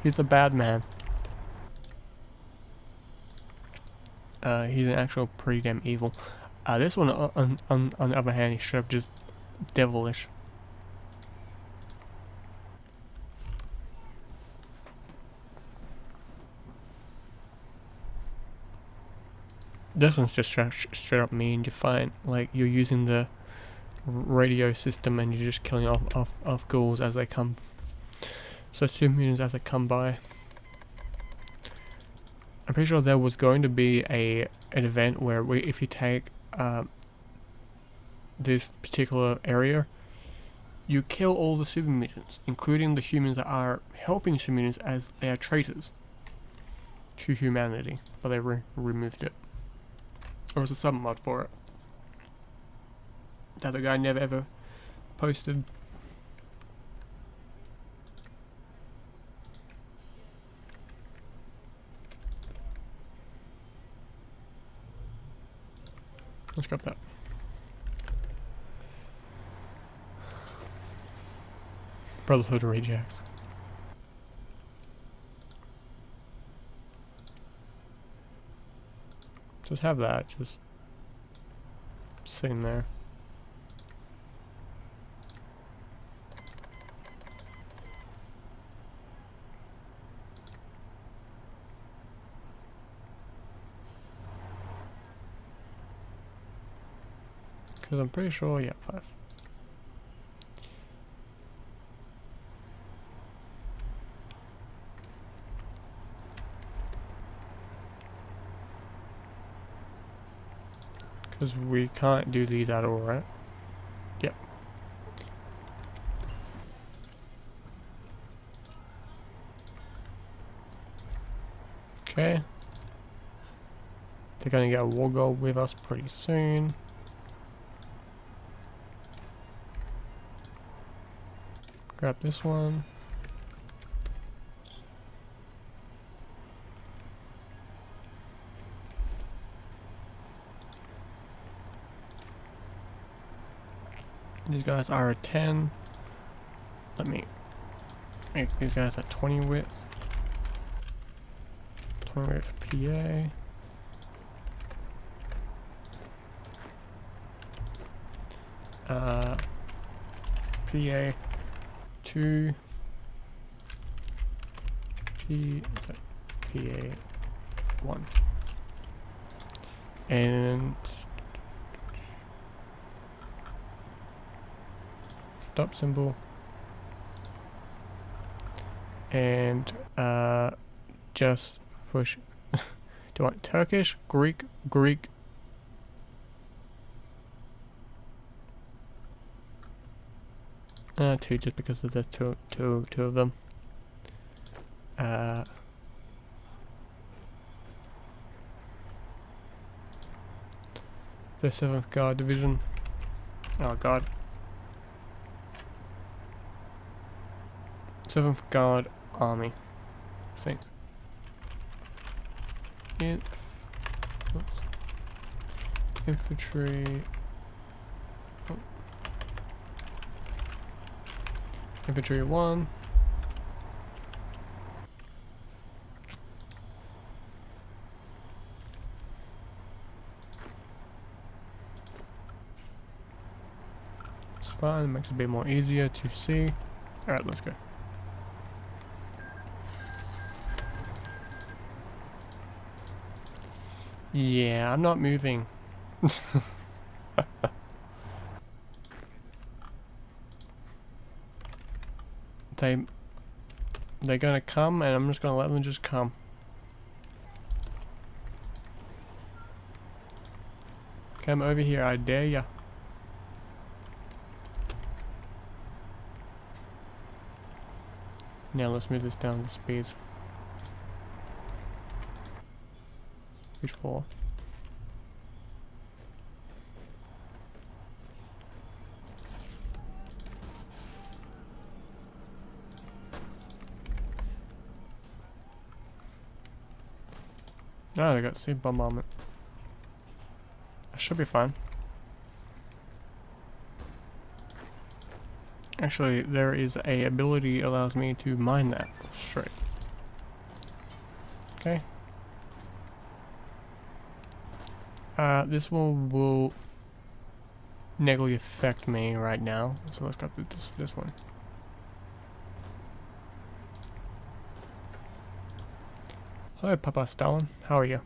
He's a bad man. He's an actual pretty damn evil. This one, on the other hand, he's straight up just devilish. This one's just straight up mean. You find like you're using the radio system and you're just killing off ghouls as they come. So 2 mutants as they come by. I'm pretty sure there was going to be an event where if you take this particular area, you kill all the super mutants, including the humans that are helping super mutants, as they are traitors to humanity. But they removed it. There was a sub mod for it that the guy never ever posted. Let's drop that. Brotherhood rejects. Just have that, just sitting there. Because I'm pretty sure, yeah, 5. Because we can't do these at all, right? Yep. Okay. They're gonna get a war goal with us pretty soon. Grab this one. These guys are a 10. Let me make these guys at 20 width. 20 width PA. PA 2. PA 1. And stop symbol. And just push. Do I want Turkish, Greek? 2, just because of the two of them. The 7th Guard Division. Oh god. 7th Guard Army. I think. Infantry. Oh. Infantry 1. It's fine, it makes it a bit more easier to see. Alright, let's go. Yeah, I'm not moving. They're gonna come, and I'm just gonna let them just come. Come over here, I dare ya. Now let's move this down to speed. Which 4? No, they got seed bombardment. That should be fine. Actually, there is a ability allows me to mine that straight. Okay. This will negatively affect me right now. So let's go with this one. Hello, Papa Stalin. How are you?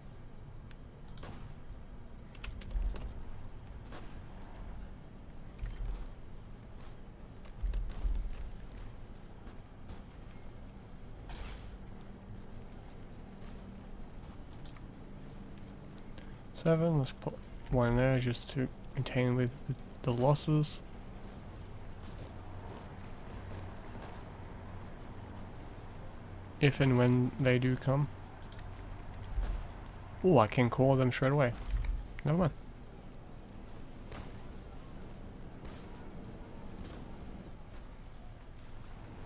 Seven. Let's put one there just to contain with the losses. If and when they do come. Oh, I can call them straight away. Never mind.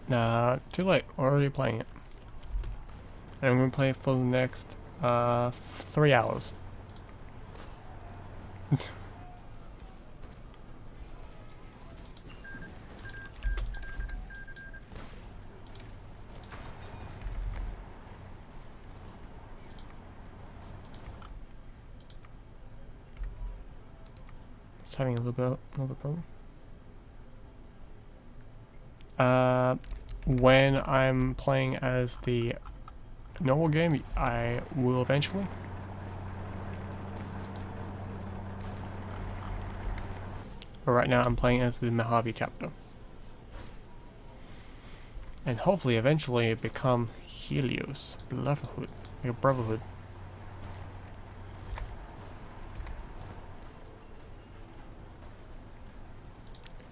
Nah, too late. Already playing it. And I'm gonna play it for the next 3 hours. It's having a little bit of a problem. When I'm playing as the normal game, I will eventually. But right now I'm playing as the Mojave chapter. And hopefully eventually it become Helios, Brotherhood, like a brotherhood.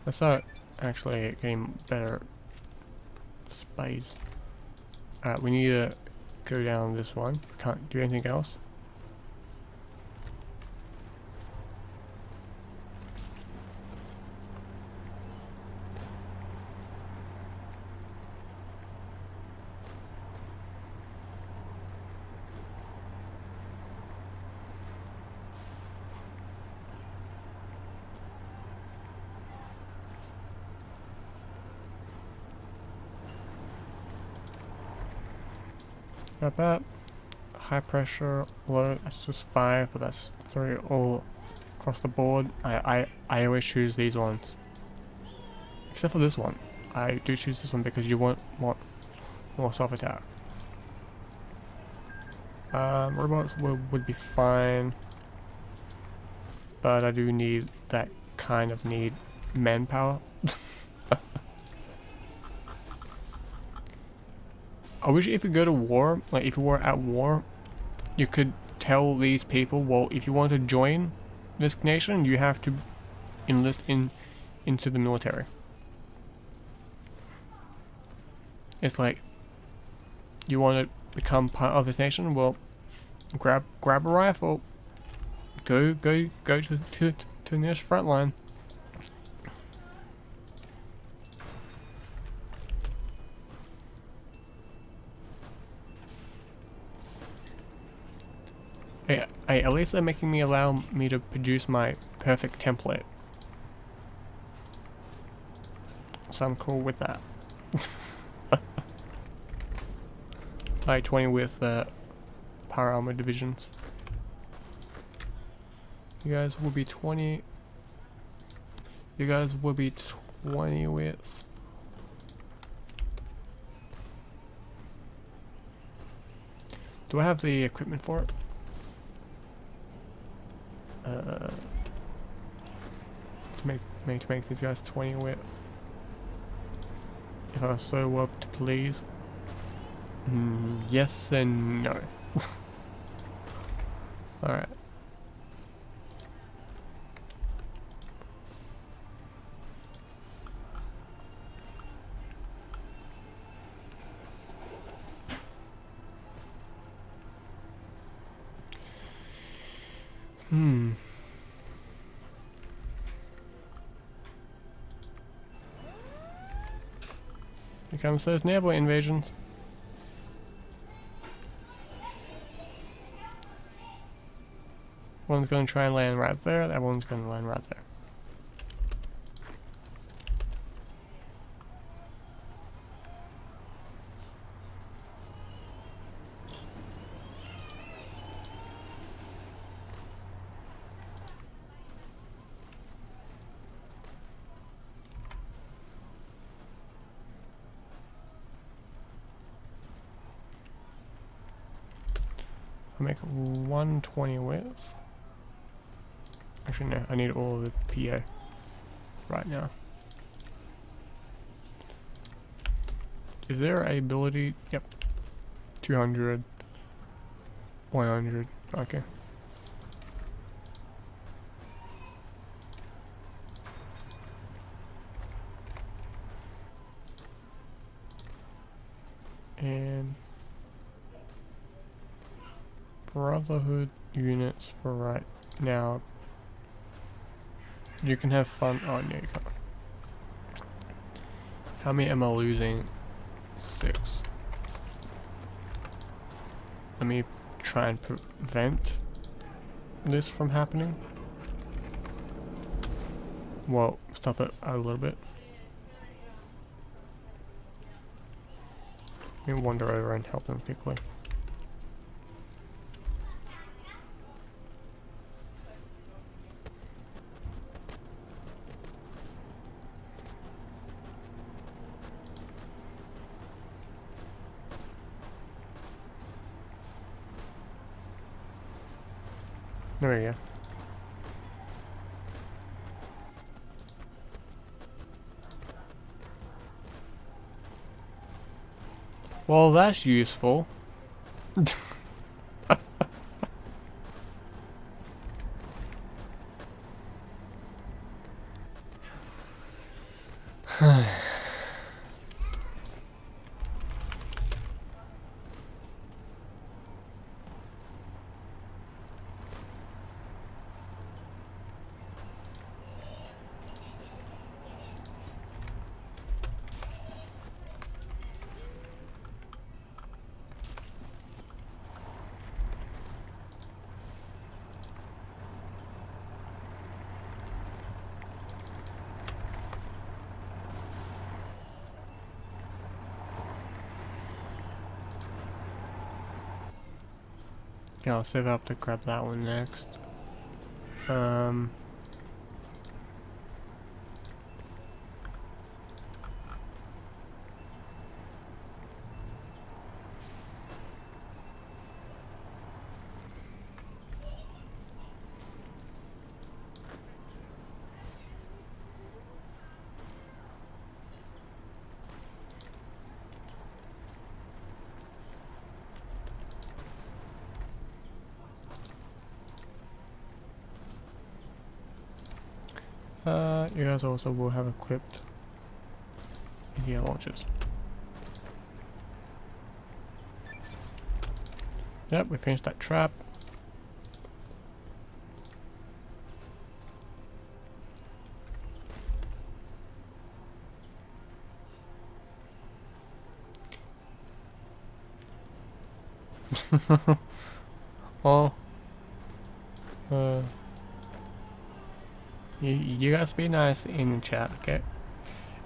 Let's start actually getting better space. We need to go down this one. Can't do anything else. That high pressure, low, that's just 5, but that's 3 all across the board. I always choose these ones. Except for this one. I do choose this one because you want more self-attack. Robots would be fine. But I do need that kind of manpower. I wish if you go to war, like if you were at war, you could tell these people, well, if you want to join this nation, you have to enlist into the military. It's like, you want to become part of this nation, well, grab a rifle, go to the nearest front line. At least they're making me allow me to produce my perfect template. So I'm cool with that. I 20 with power armor divisions. You guys will be 20. You guys will be 20 with Do I have the equipment for it? To make these guys 20 width. If I was so up to please. Yes and no. Alright. Here comes those naval invasions. One's going to try and land right there, that one's going to land right there. I'll make 120 width. Actually no, I need all of the PO right now. Is there a ability? Yep. 200, 100, okay. And Brotherhood units for right now. You can have fun. Oh, no, you can't. How many am I losing? 6. Let me try and prevent this from happening. Well, stop it a little bit. Let me wander over and help them quickly. There we go. Well, that's useful. Yeah, I'll save up to grab that one next. You guys also will have equipped EDL launchers. Yep, we finished that trap. Oh. You guys be nice in the chat, okay?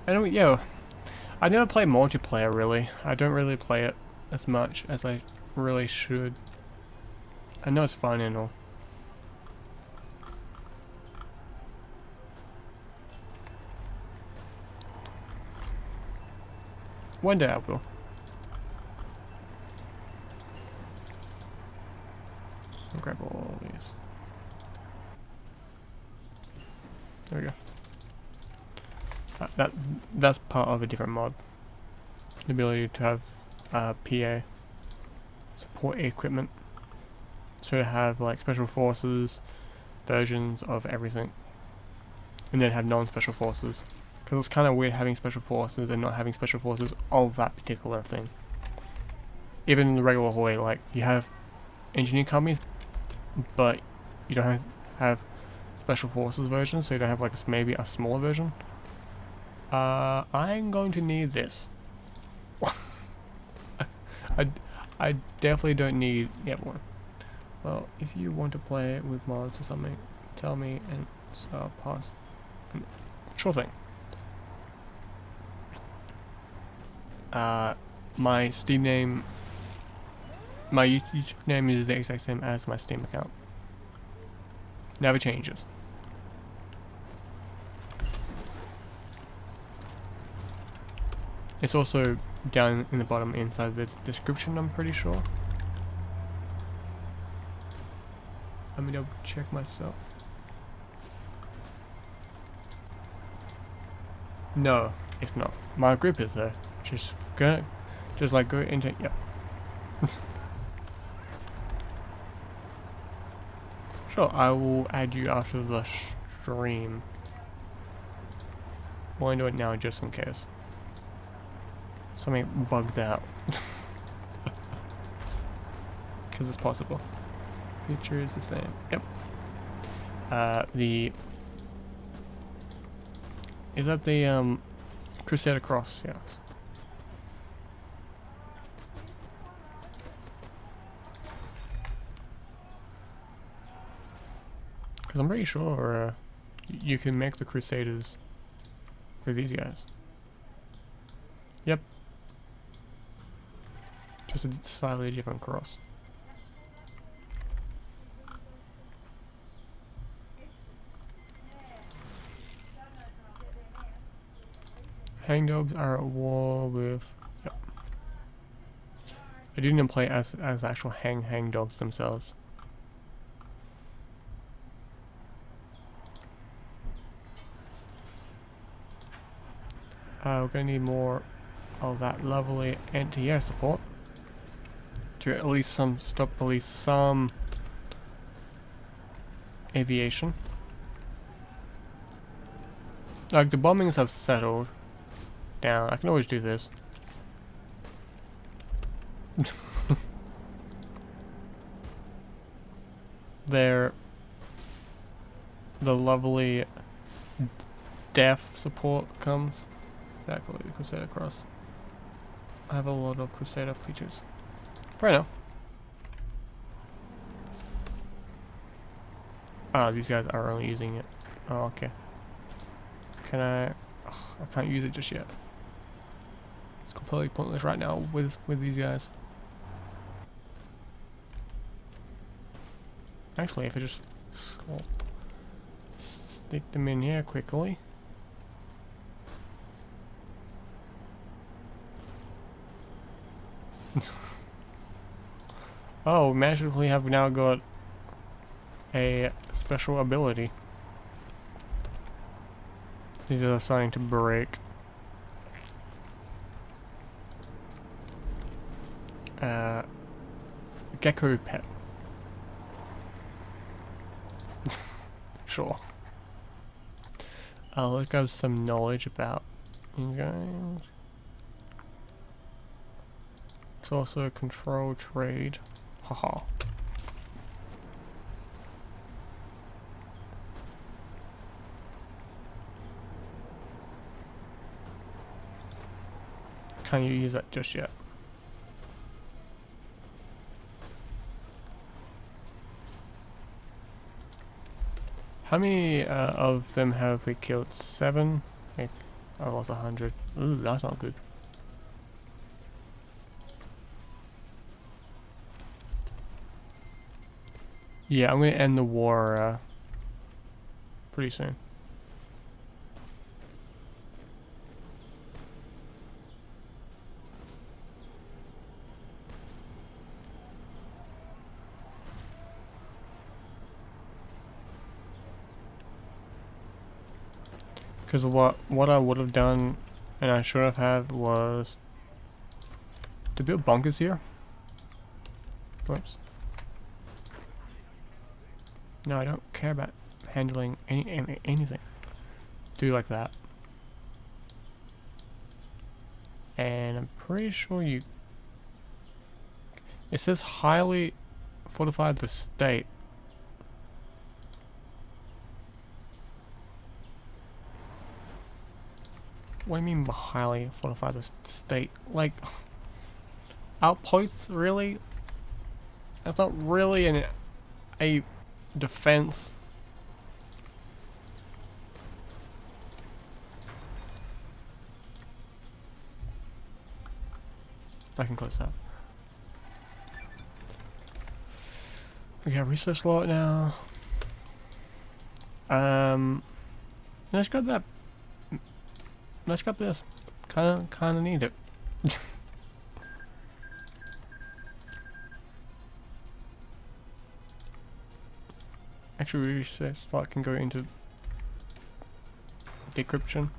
Anyway, yo, I never play multiplayer really. I don't really play it as much as I really should. I know it's fun and all. One day I will. grab all these. There we go. That's part of a different mod. The ability to have PA support equipment. So to have like special forces versions of everything, and then have non-special forces. Because it's kind of weird having special forces and not having special forces of that particular thing. Even in the regular HoI, like you have engineering companies, but you don't have special forces versions, so you don't have like maybe a smaller version. I'm going to need this. I definitely don't need one. Well, if you want to play with mods or something, tell me and so I'll pass. Sure thing. My Steam name, my YouTube name is the exact same as my Steam account. Never changes. It's also down in the bottom inside the description, I'm pretty sure. Let me double check myself. No, it's not. My group is there. Just go into, yep. Sure, I will add you after the stream. Why do it now just in case something bugs out. Because it's possible. Picture is the same. Yep. Is that the Crusader Cross? Yes. Because I'm pretty sure you can make the Crusaders with these guys. Yep. Just a slightly different cross. Hangdogs are at war with. Yep. I didn't play as actual hangdogs themselves. We're gonna need more of that lovely anti-air support to at least stop at least some aviation. Like the bombings have settled down. I can always do this. The lovely death support comes. Exactly, the Crusader Cross. I have a lot of Crusader features. Fair enough. Ah, these guys are only using it. Oh, okay. Can I? Oh, I can't use it just yet. It's completely pointless right now with these guys. Actually, if I just stick them in here quickly. Oh, magically have now got a special ability. These are starting to break. Gecko pet. Sure. I'll look up some knowledge about you guys. It's also a control trade. Haha. Can't you use that just yet? How many of them have we killed? 7? I lost 100. Ooh, that's not good. Yeah, I'm gonna end the war pretty soon. Because what I would have done, and I should have had, was to build bunkers here. Whoops. No, I don't care about handling anything. Do like that. And I'm pretty sure you... It says highly fortified the state. What do you mean by highly fortified the state? Like, outposts, really? That's not really a defense. I can close that. We got research lot now. Let's grab that. Let's grab this. Kinda need it. Actually, research slot can go into decryption.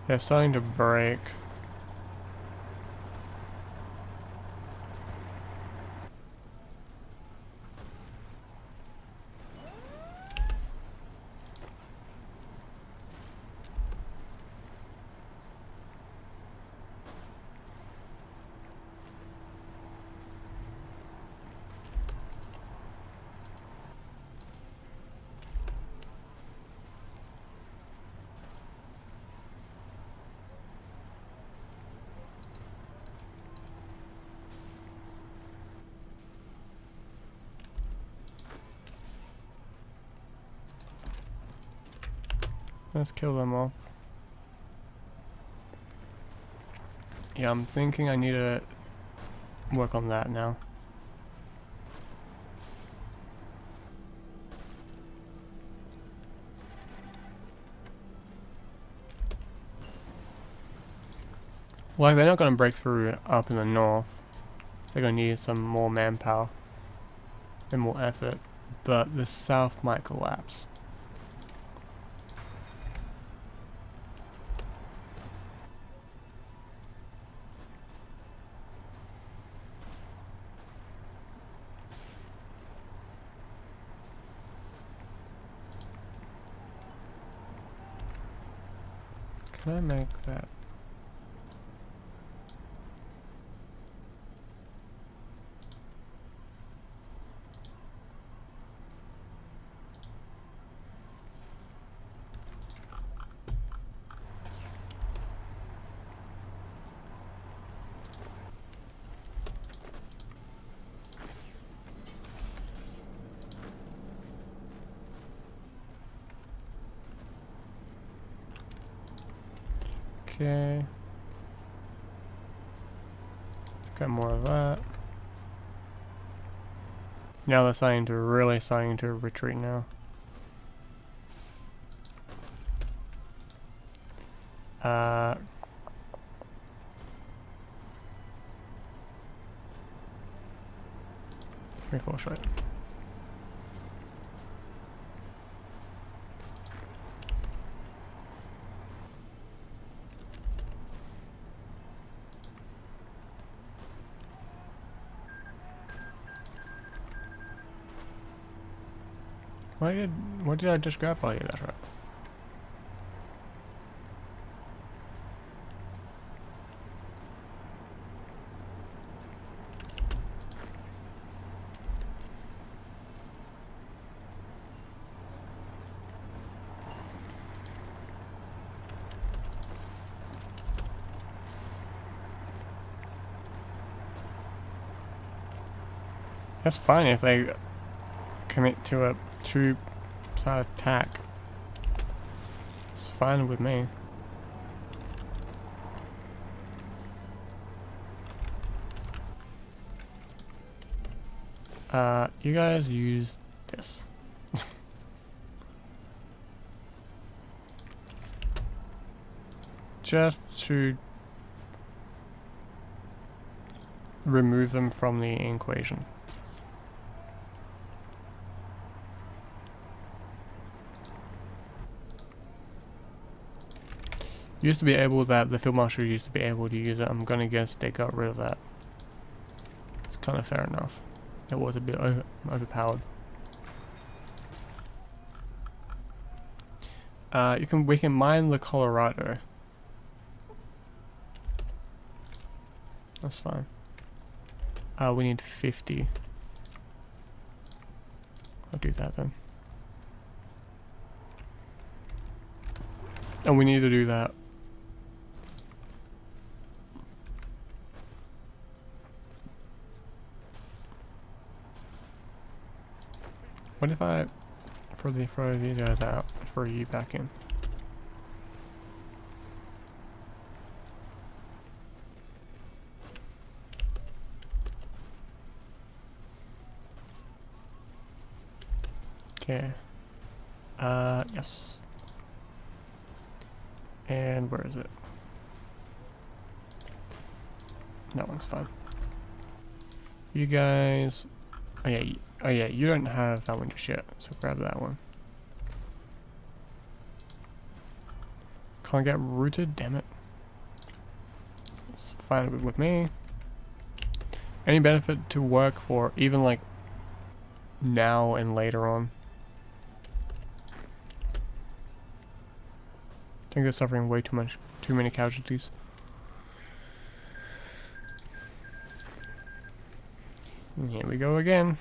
They're starting to break. Let's kill them all. Yeah, I'm thinking I need to work on that now. Like, they're not going to break through up in the north. They're going to need some more manpower and more effort. But the south might collapse. Can I make that? Okay. Got more of that. Now they're really starting to retreat now. Reinforce. What did I just grab? Oh yeah, that's right. That's fine if they commit to a two-side attack. It's fine with me. You guys use this. Just to remove them from the equation. Used to be able that, the field marshal used to be able to use it. I'm gonna guess they got rid of that. It's kind of fair enough. It was a bit overpowered. We can mine the Colorado. That's fine. We need 50. I'll do that then. And we need to do that. What if I throw these guys out, throw you back in? Okay. Yes. And where is it? That one's fine. You guys... Oh yeah, you don't have that one just yet, so grab that one. Can't get rooted, damn it. It's fine with me. Any benefit to work for even like now and later on? I think they're suffering way too many casualties. And here we go again.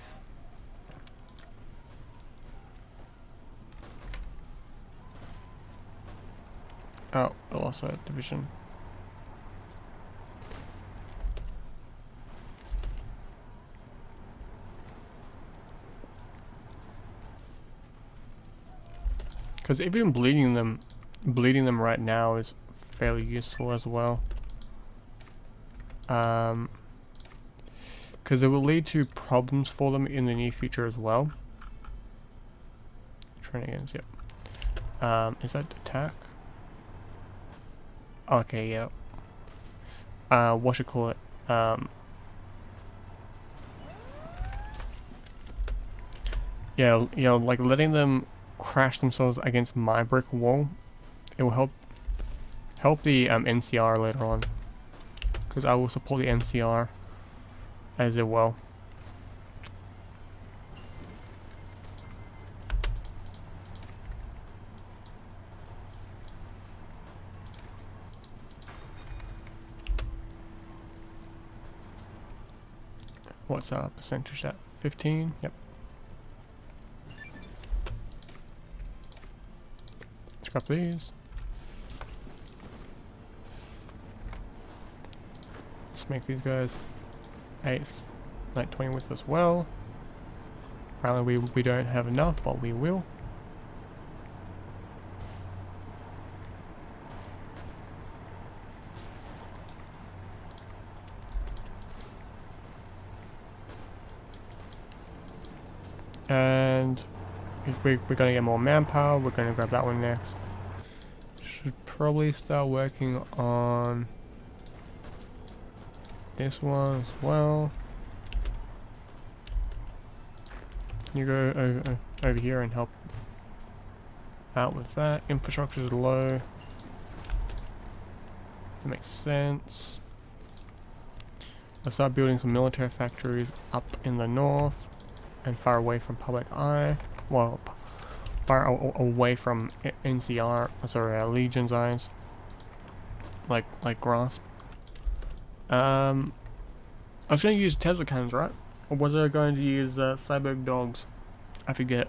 Oh, I lost that division. Because even bleeding them right now is fairly useful as well. Because it will lead to problems for them in the near future as well. Training against, yep. Is that attack? Okay, yeah. What should call it? Yeah, you know, like letting them crash themselves against my brick wall. It will help the NCR later on, because I will support the NCR as well. What's our percentage at? 15? Yep. Scrap these. Let's make these guys 8, like 20 width as well. Apparently we don't have enough, but we will. And we're going to get more manpower. We're going to grab that one next. Should probably start working on this one as well. You go over here and help out with that. Infrastructure is low. That makes sense. Let's start building some military factories up in the north and far away from public eye. Well, far away from NCR, sorry, Legion's eyes. Like Grasp. I was going to use Tesla cannons, right? Or was I going to use cyborg dogs? I forget.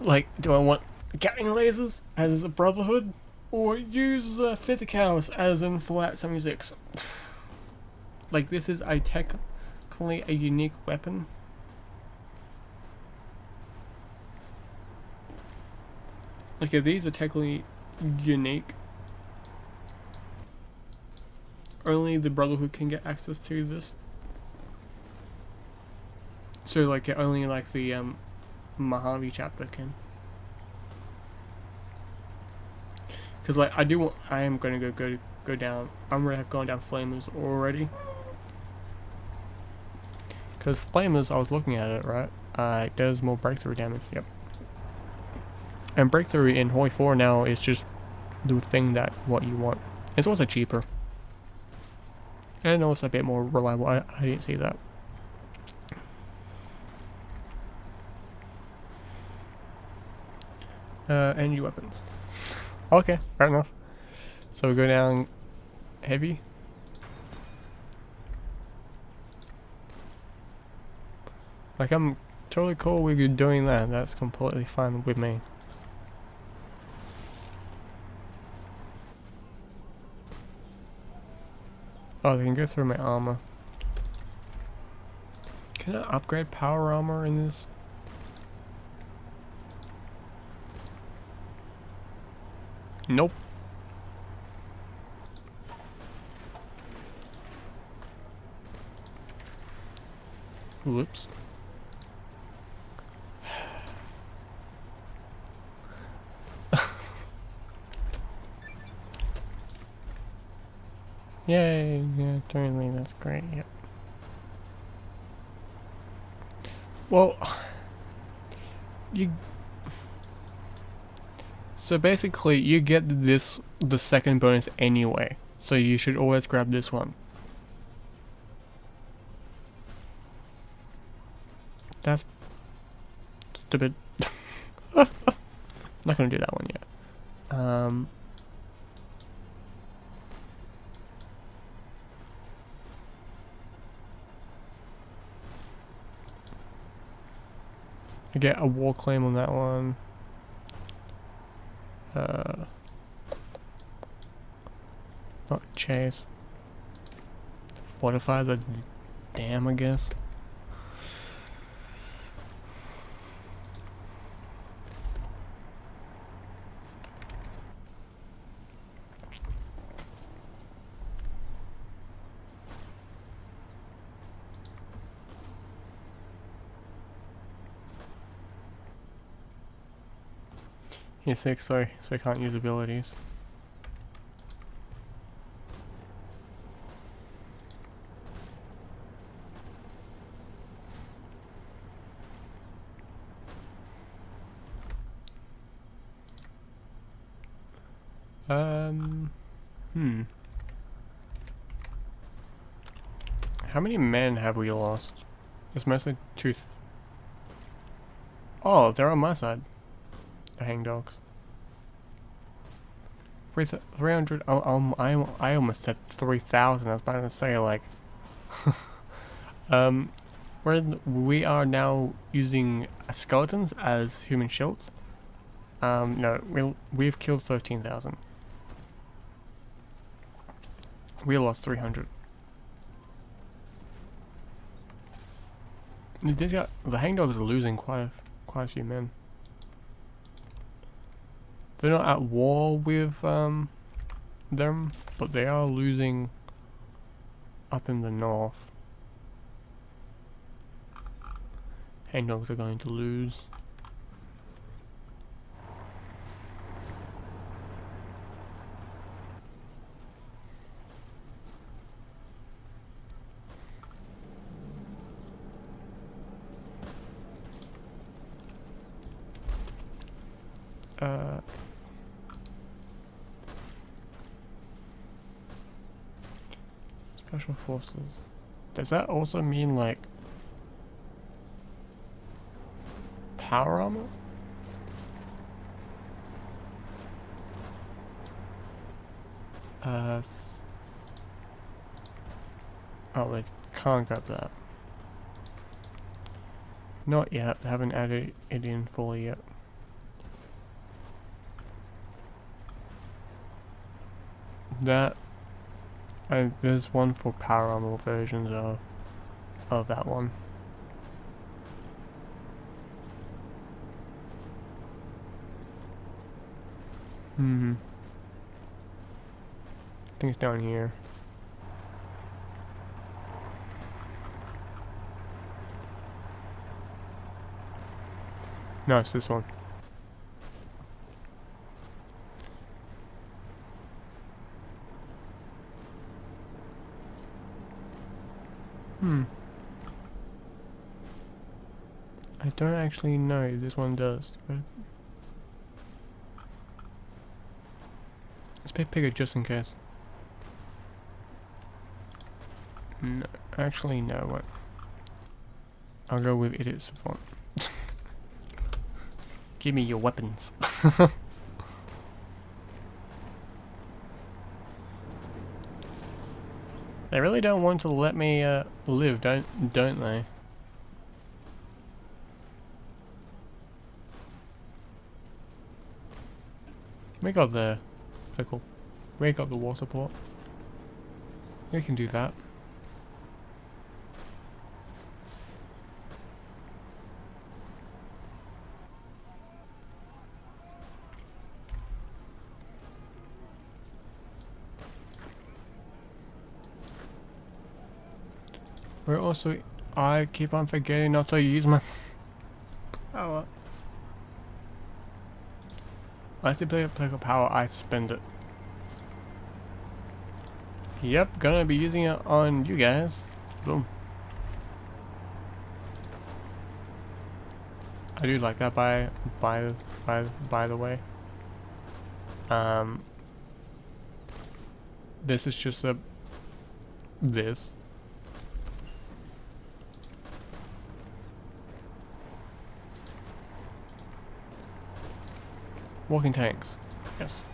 Like, do I want Gatling lasers as a Brotherhood? Or use Fifth Cows as in Fallout 76? Like, this is technically a unique weapon. Like, if these are technically unique, only the Brotherhood can get access to this. So like only like the Mojave chapter can. Because like I am gonna go down. I'm gonna have gone down flamers already. Because flamers, I was looking at it, right? It does more breakthrough damage. Yep. And breakthrough in HoI4 now is just the thing that what you want. It's also cheaper. And also a bit more reliable. I didn't see that. Energy weapons. Okay, fair enough. So we go down heavy. Like, I'm totally cool with you doing that. That's completely fine with me. Oh, they can go through my armor. Can I upgrade power armor in this? Nope. Whoops. Yay, yeah, totally, that's great, yep. Well, so basically you get the second bonus anyway, so you should always grab this one. That's stupid. Not gonna do that one yet. I get a war claim on that one. Not chase. Fortify the dam, I guess. He's 6, sorry, so I can't use abilities. How many men have we lost? It's mostly two. Oh, they're on my side. The hangdogs. 300. I almost said 3,000. I was about to say like. We are now using skeletons as human shields. No, we've killed 13,000. We lost 300. The hangdogs are losing quite a few men. They're not at war with them, but they are losing up in the north. Hangdogs are going to lose. Special forces. Does that also mean like power armor? Oh, they can't grab that. Not yet. They haven't added it in fully yet. That there's one for power armor versions of that one. I think it's down here. No, it's this one. I don't actually know if this one does, but let's pick it just in case. No, actually no, what? I'll go with Idiot Savant. Give me your weapons. They really don't want to let me live, don't they? We got the pickle. We got the water port. We can do that. We're also, I keep on forgetting not to use my power. I have to pick up power, I spend it. Yep, gonna be using it on you guys. Boom. I do like that by the way. This is just this. Walking tanks. Yes.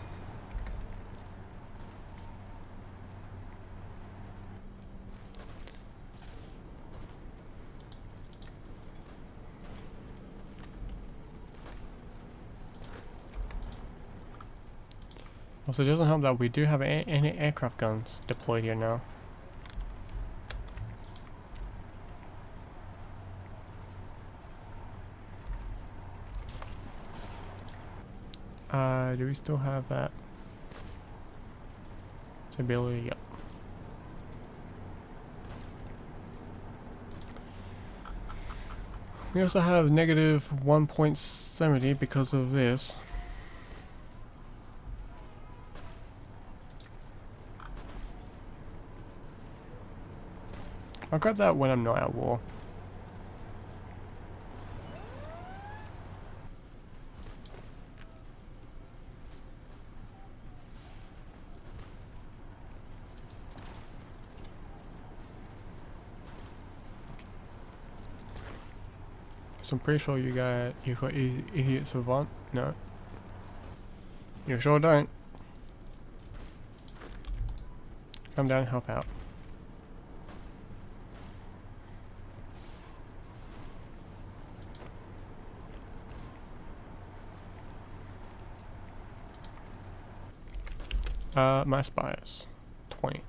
Also, it doesn't help that we do have any aircraft guns deployed here now. Do we still have that ability? Yep. We also have negative 1.70 because of this. I'll grab that when I'm not at war. So I'm pretty sure you got Idiot Savant? No. You sure don't. Come down and help out. My spies. 20.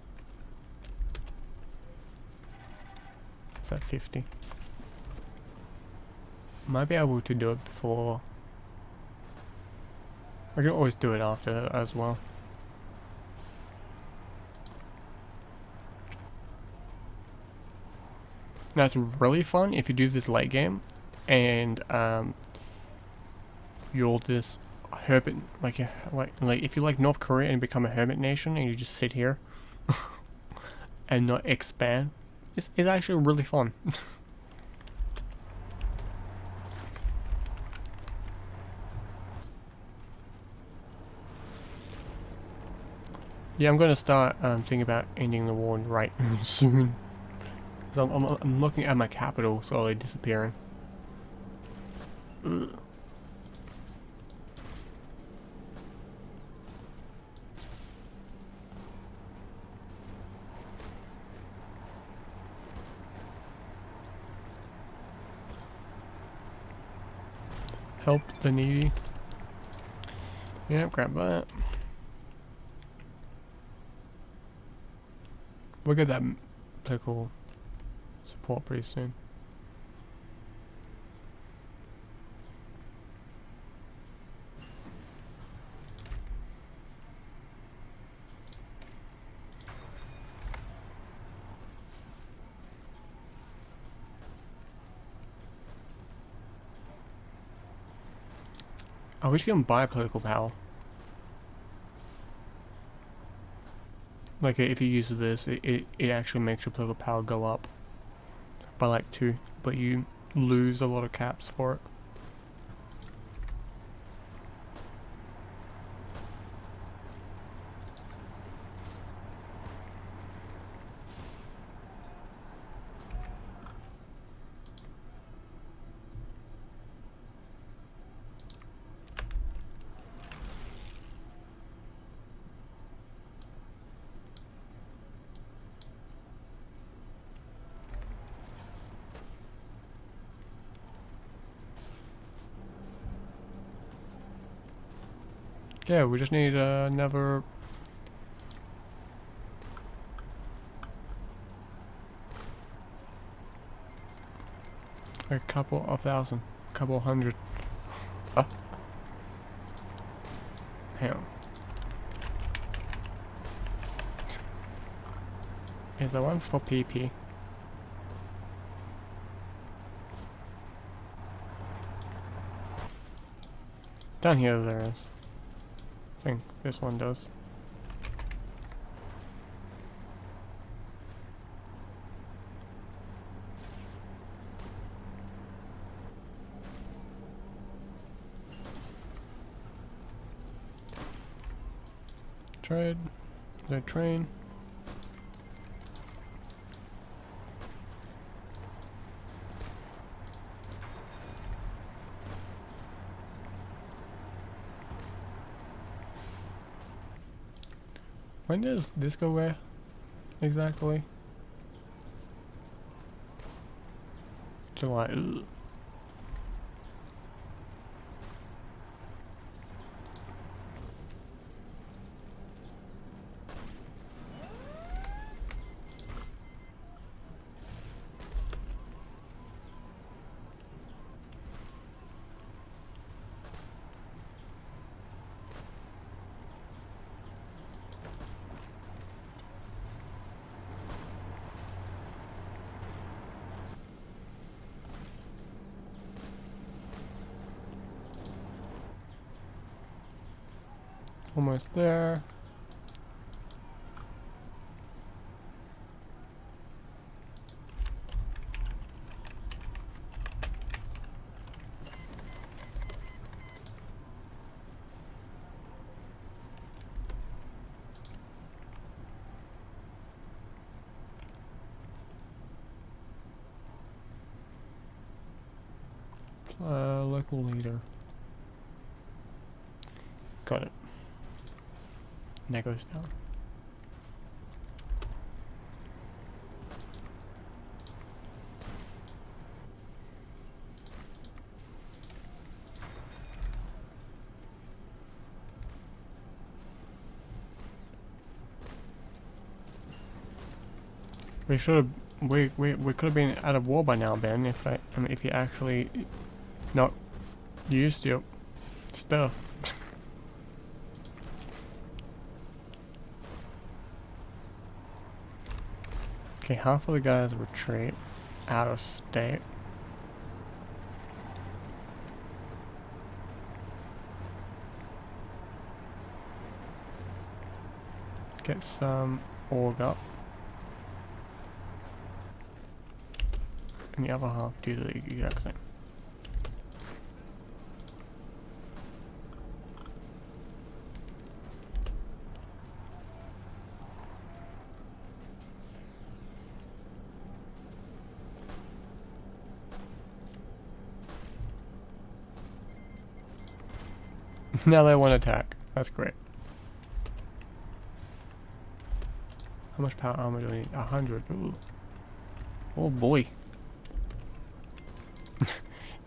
Is that 50? Might be able to do it before. I can always do it after as well. Now it's really fun if you do this late game, and you're this hermit, like if you like North Korea and become a hermit nation, and you just sit here and not expand. It's actually really fun. Yeah, I'm gonna start thinking about ending the war right soon. So I'm looking at my capital slowly disappearing. Ugh. Help the needy. Yeah, grab that. We'll get that political support pretty soon. I wish you can buy political power. Like if you use this, it actually makes your political power go up by like 2, but you lose a lot of caps for it. Yeah, we just need another. A couple of thousand, couple hundred. Oh. Hang on. Is there one for PP? Down here there is. I think this one does. Trade. The train. When does this go where? Exactly? July. Ugh. Almost there. Local leader. Got it. And that goes down. We should have. We could have been out of war by now, Ben. If if you actually not used your stuff. Okay, half of the guys retreat out of state. Get some org up. And the other half do the exact same. Now they want to attack. That's great. How much power armor do we need? 100. Ooh. Oh boy.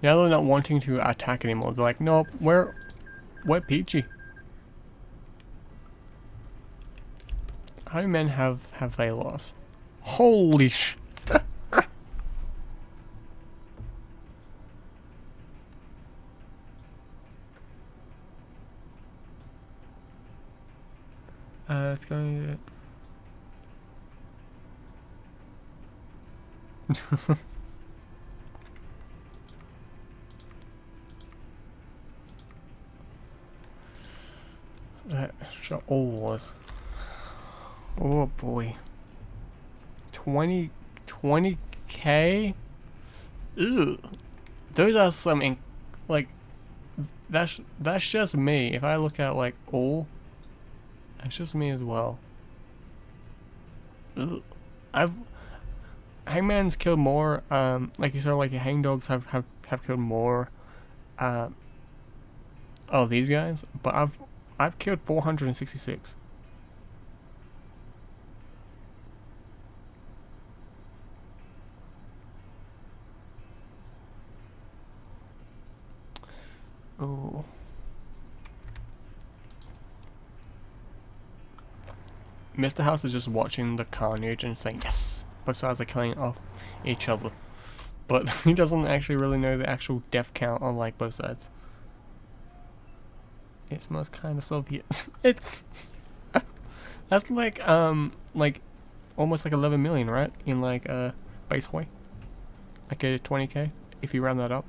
Now they're not wanting to attack anymore. They're like, nope, we're peachy. How many men have they lost? Holy sh! It's going to... That sure all was. Oh boy. 20k? Ew. Those are some like that's just me. If I look at like all, that's just me as well. Ugh. Hangman's killed more. Like you saw, like hangdogs have killed more. Oh, these guys. But I've killed 466. Oh. Mr. House is just watching the carnage and saying yes. Both sides are killing off each other, but he doesn't actually really know the actual death count on like both sides. It smells kind of Soviet. It's that's like almost like 11 million, right? In like base HoI, like a 20k if you round that up.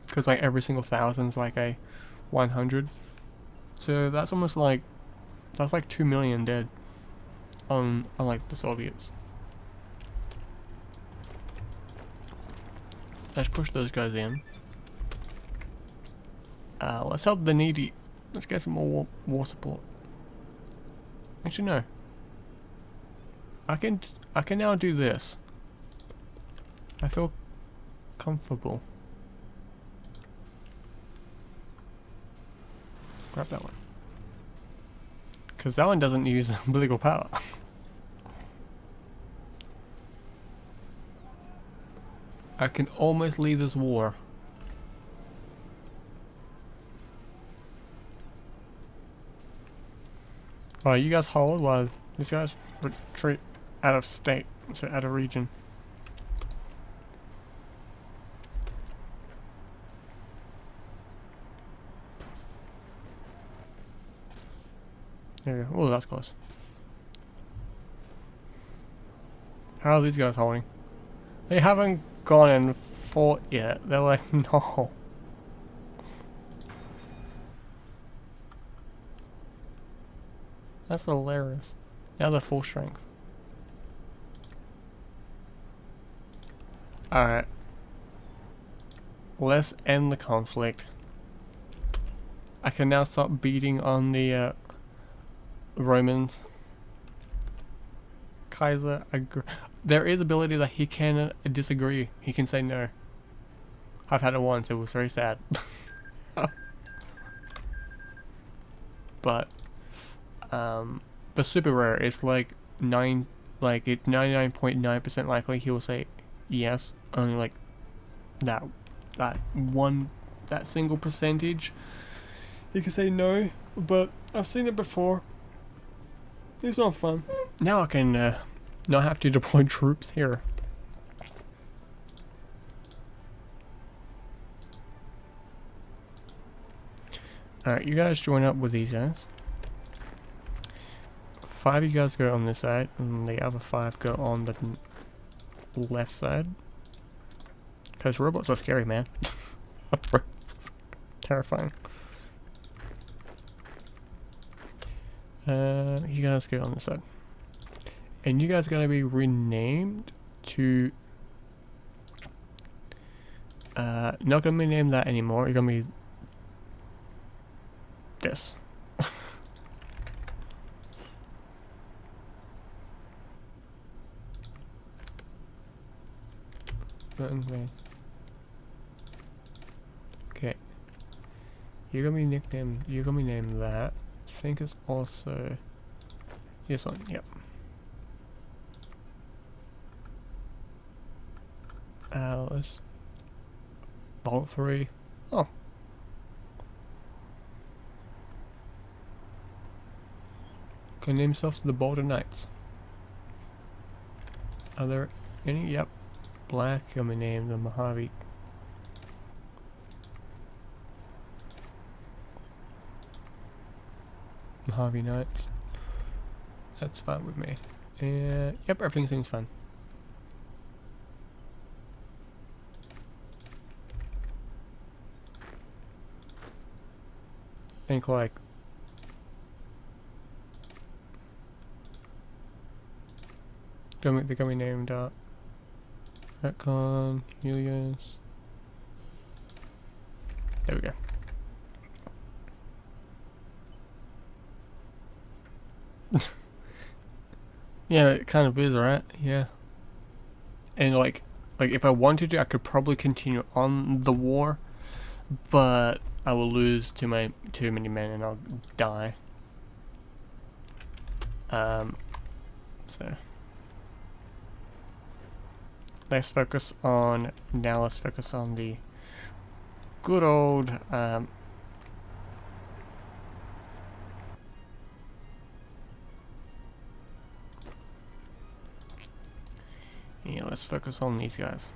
Because like every single thousand's like a 100, so that's almost like that's like 2 million dead on like the Soviets. Let's push those guys in. Let's help the needy. Let's get some more war support. Actually, no. I can now do this. I feel comfortable. Grab that one. Because that one doesn't use political power. I can almost leave this war. Alright, you guys hold while these guys retreat out of state, so out of region. There we go. Oh, that's close. How are these guys holding? They haven't gone and fought yet. They're like, no. That's hilarious. Now they're full strength. Alright. Let's end the conflict. I can now start beating on the Romans. Kaiser agree. There is ability that he can disagree. He can say no. I've had it once. It was very sad. But the super rare is like it's 99.9% likely he will say yes. Only like that single percentage he can say no. But I've seen it before. It's not fun. Now I can not have to deploy troops here. Alright, you guys join up with these guys. 5 of you guys go on this side, and the other 5 go on the left side. Because robots are scary, man. Terrifying. You guys go on this side. And you guys are going to be renamed to... not going to be named that anymore. You're going to be... this. Okay. You're going to be nicknamed... You're going to be named that. I think it's also... this one, yep. Alice. Vault 3. Oh. Can name himself the Boulder Knights. Are there any? Yep. Black, I'm gonna name the Mojave. Mojave Knights. That's fine with me. And yep, everything seems fine. Think like They're gonna be named Retcon, Helios. There we go. Yeah, it kind of is, right? Yeah. And like if I wanted to, I could probably continue on the war, but I will lose too many men and I'll die. So let's focus on the good old yeah, let's focus on these guys.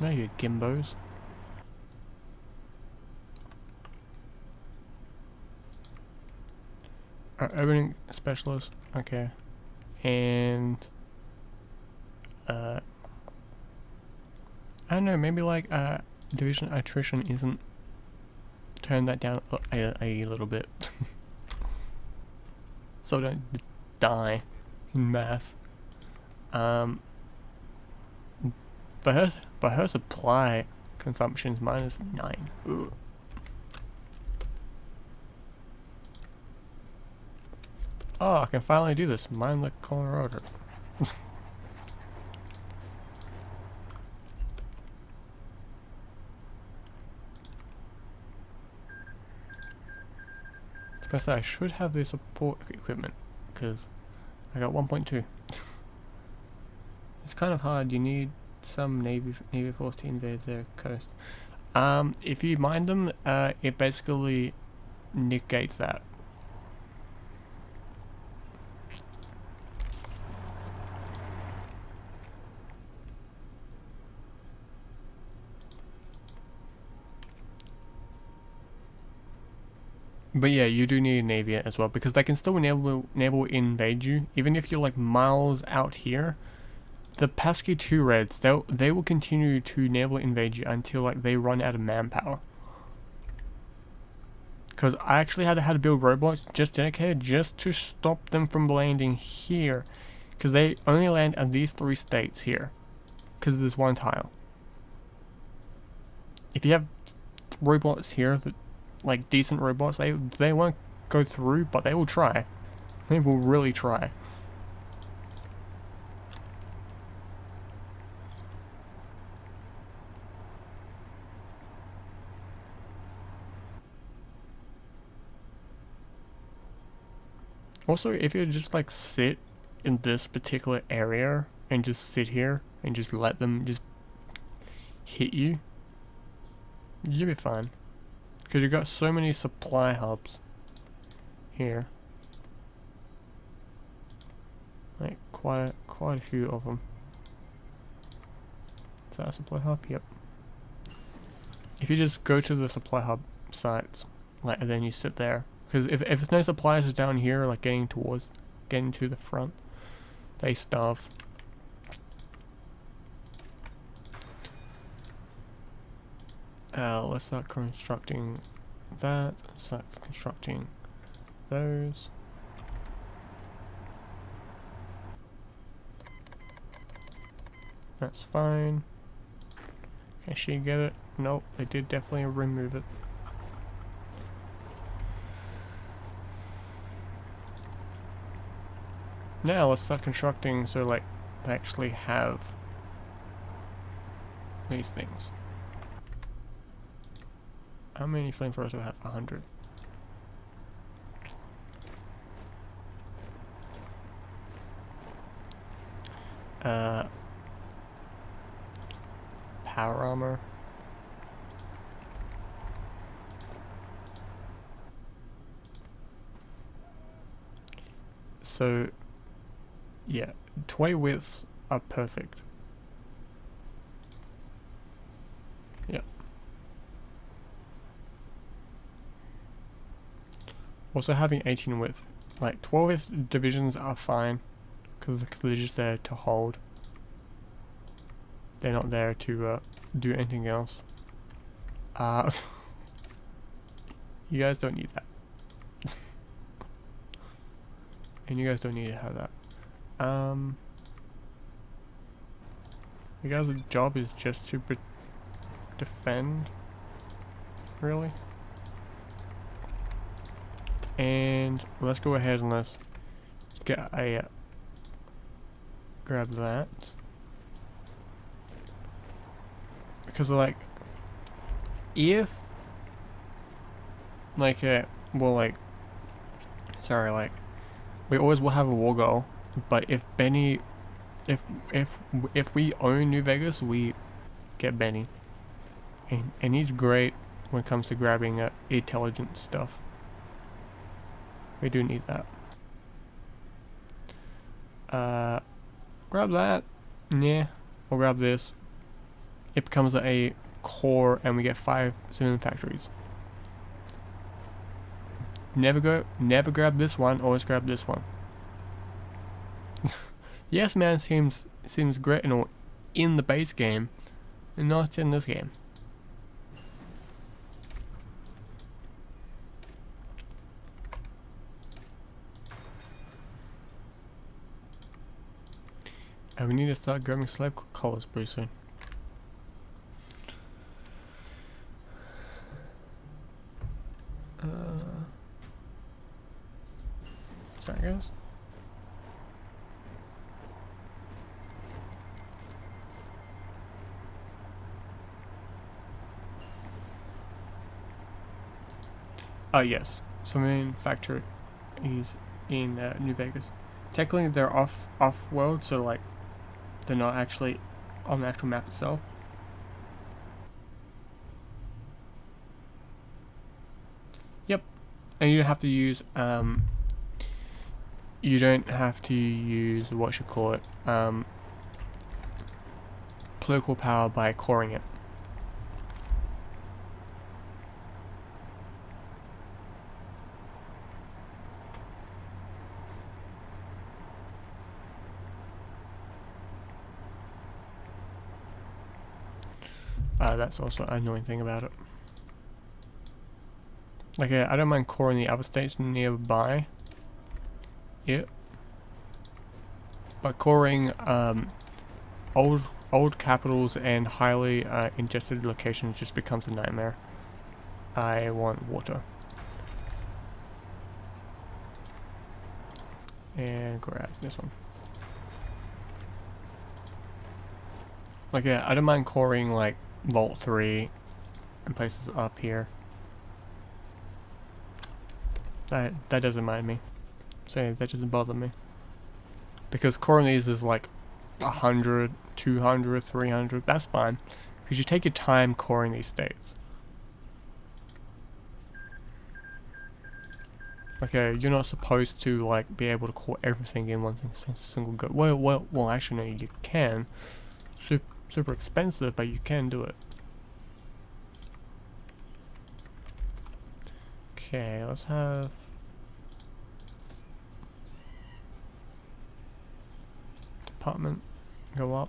No, you gimbos. Urban specialist, okay. And I don't know, maybe like division attrition isn't, turn that down a little bit. So don't die in mass. But her supply consumption is -9. Ugh. Oh, I can finally do this. Mine the Colorado. I should have the support equipment because I got 1.2. It's kind of hard. You need some Navy force to invade their coast. If you mine them, it basically negates that. But yeah, you do need a navy as well because they can still naval invade you even if you're like miles out here. The pesky 2 Reds, they will continue to naval invade you until like they run out of manpower. Because I actually had to build robots just dedicated just to stop them from landing here, because they only land at these 3 states here because of this one tile. If you have robots here that like decent robots, they won't go through, but they will try. They will really try. Also, if you just like sit in this particular area and just sit here and just let them just hit you, you'll be fine. Because you've got so many supply hubs here. Like quite a few of them. Is that a supply hub? Yep. If you just go to the supply hub sites, like, and then you sit there. Because if there's no supplies down here, like getting to the front, they starve. Let's start constructing that. Start constructing those. That's fine. Can she get it? Nope, they did definitely remove it. Now let's start constructing so like they actually have these things. How many flamethrowers do I have? 100. Power armor. So, yeah, 20 widths are perfect. Yeah. Also having 18 width like 12th divisions are fine because they're just there to hold. They're not there to do anything else. You guys don't need that. And you guys don't need to have that. You guys' job is just to defend, really. And let's go ahead and let's get a grab that, because like if like well, like, sorry, like we always will have a war goal, but if Benny, if we own New Vegas, we get Benny, and he's great when it comes to grabbing intelligent stuff. We do need that. Grab that. Yeah, we'll grab this. It becomes a core, and we get 5 civilian factories. Never grab this one. Always grab this one. Yes, man seems great and all in the base game, and not in this game. And we need to start grabbing slave collars pretty soon. Sorry guys. Yes. So main factory is in New Vegas. Technically they're off world, so like they're not actually on the actual map itself. Yep. And you don't have to use what you call it, political power by coring it. That's also an annoying thing about it. Like, I don't mind coring the other states nearby. Yep. But coring old capitals and highly ingested locations just becomes a nightmare. I want water. And grab this one. Like, yeah, I don't mind coring like Vault 3 and places up here. That doesn't mind me. So that doesn't bother me. Because coring these is like 100, 200, 300. That's fine. Because you take your time coring these states. Like, you're not supposed to like be able to core everything in one single go. Well, actually, no, you can. Super expensive, but you can do it. Okay, let's have department go up.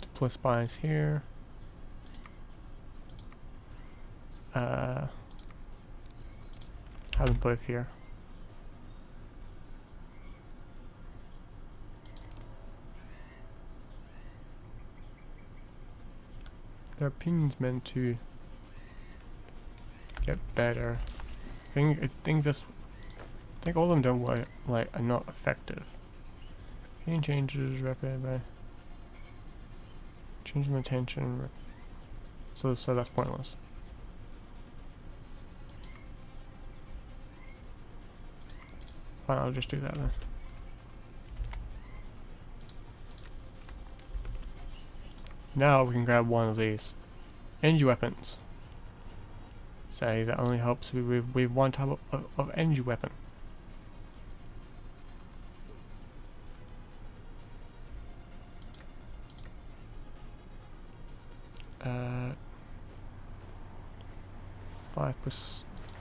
Deploy spies here. Have them both here. Their opinion's meant to get better. I think all of them don't work, like, are not effective. Opinion changes rapid by changing the attention. So that's pointless. Fine, I'll just do that then. Now we can grab one of these. Energy weapons. Say that only helps with one type of energy weapon.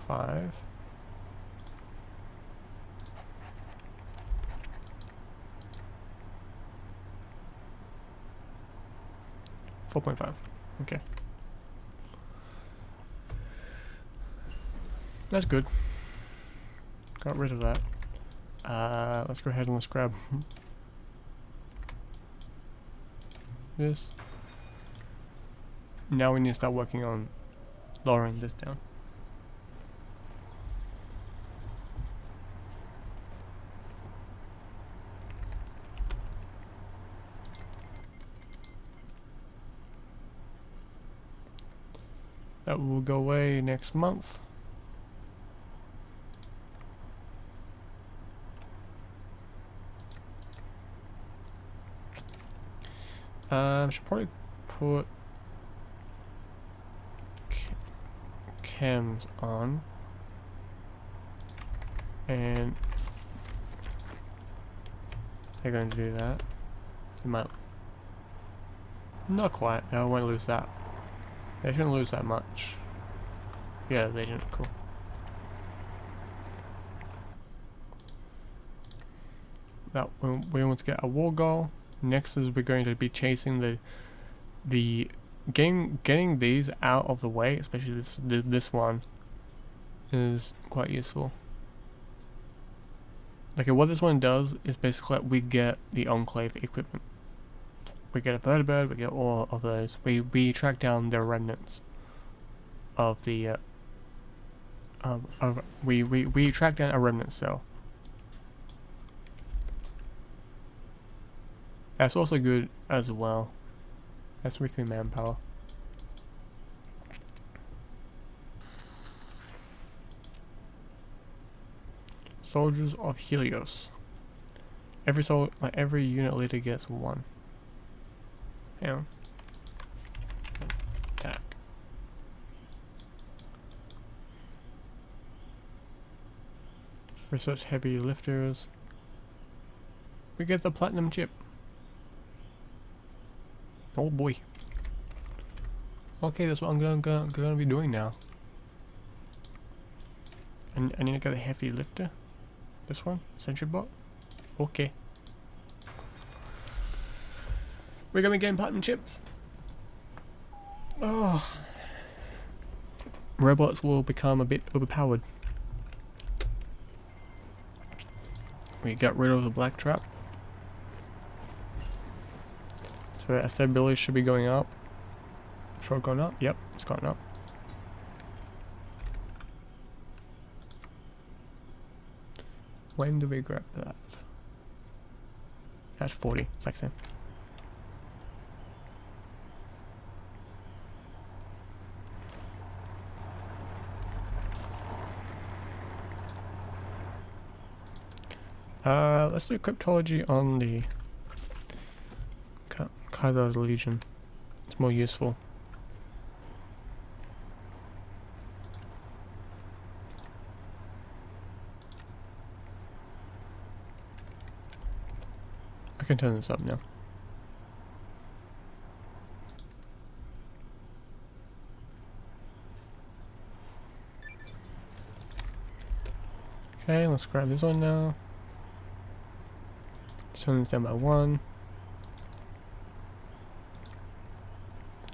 4.5. Okay. That's good. Got rid of that. Let's go ahead and let's grab this. Now we need to start working on lowering this down. That will go away next month. Should probably put cams on, and they're going to do that. They might not quite. I won't lose that. They shouldn't lose that much. Yeah, they didn't. Cool. That we want to get a war goal. Next is we're going to be chasing the getting these out of the way, especially this one is quite useful. Like what this one does is basically we get the enclave equipment. We get a vertibird, we get all of those. We track down the remnants of the we track down a remnant cell. That's also good as well. That's weekly manpower. Soldiers of Helios. Every unit leader gets one. Hang on. Attack. Research heavy lifters. We get the platinum chip. Oh boy. Okay, that's what I'm gonna be doing now. And I need to get a heavy lifter. This one, Sentry Bot. Okay. We're gonna be getting platinum chips. Oh. Robots will become a bit overpowered. We got rid of the black trap. So that stability should be going up. Sure, gone up? Yep, it's gone up. When do we grab that? That's 40, it's like same. Let's do cryptology on the Kaiser's Legion. It's more useful. I can turn this up now. Okay, let's grab this one now. Turn this down by 1.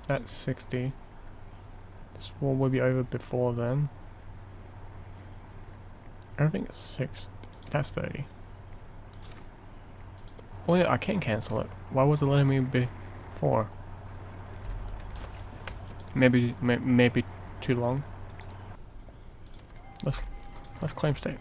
That's 60. This war will be over before then. I don't think it's 6. That's 30. Oh yeah, I can cancel it. Why was it letting me before? Maybe too long. Let's claim state.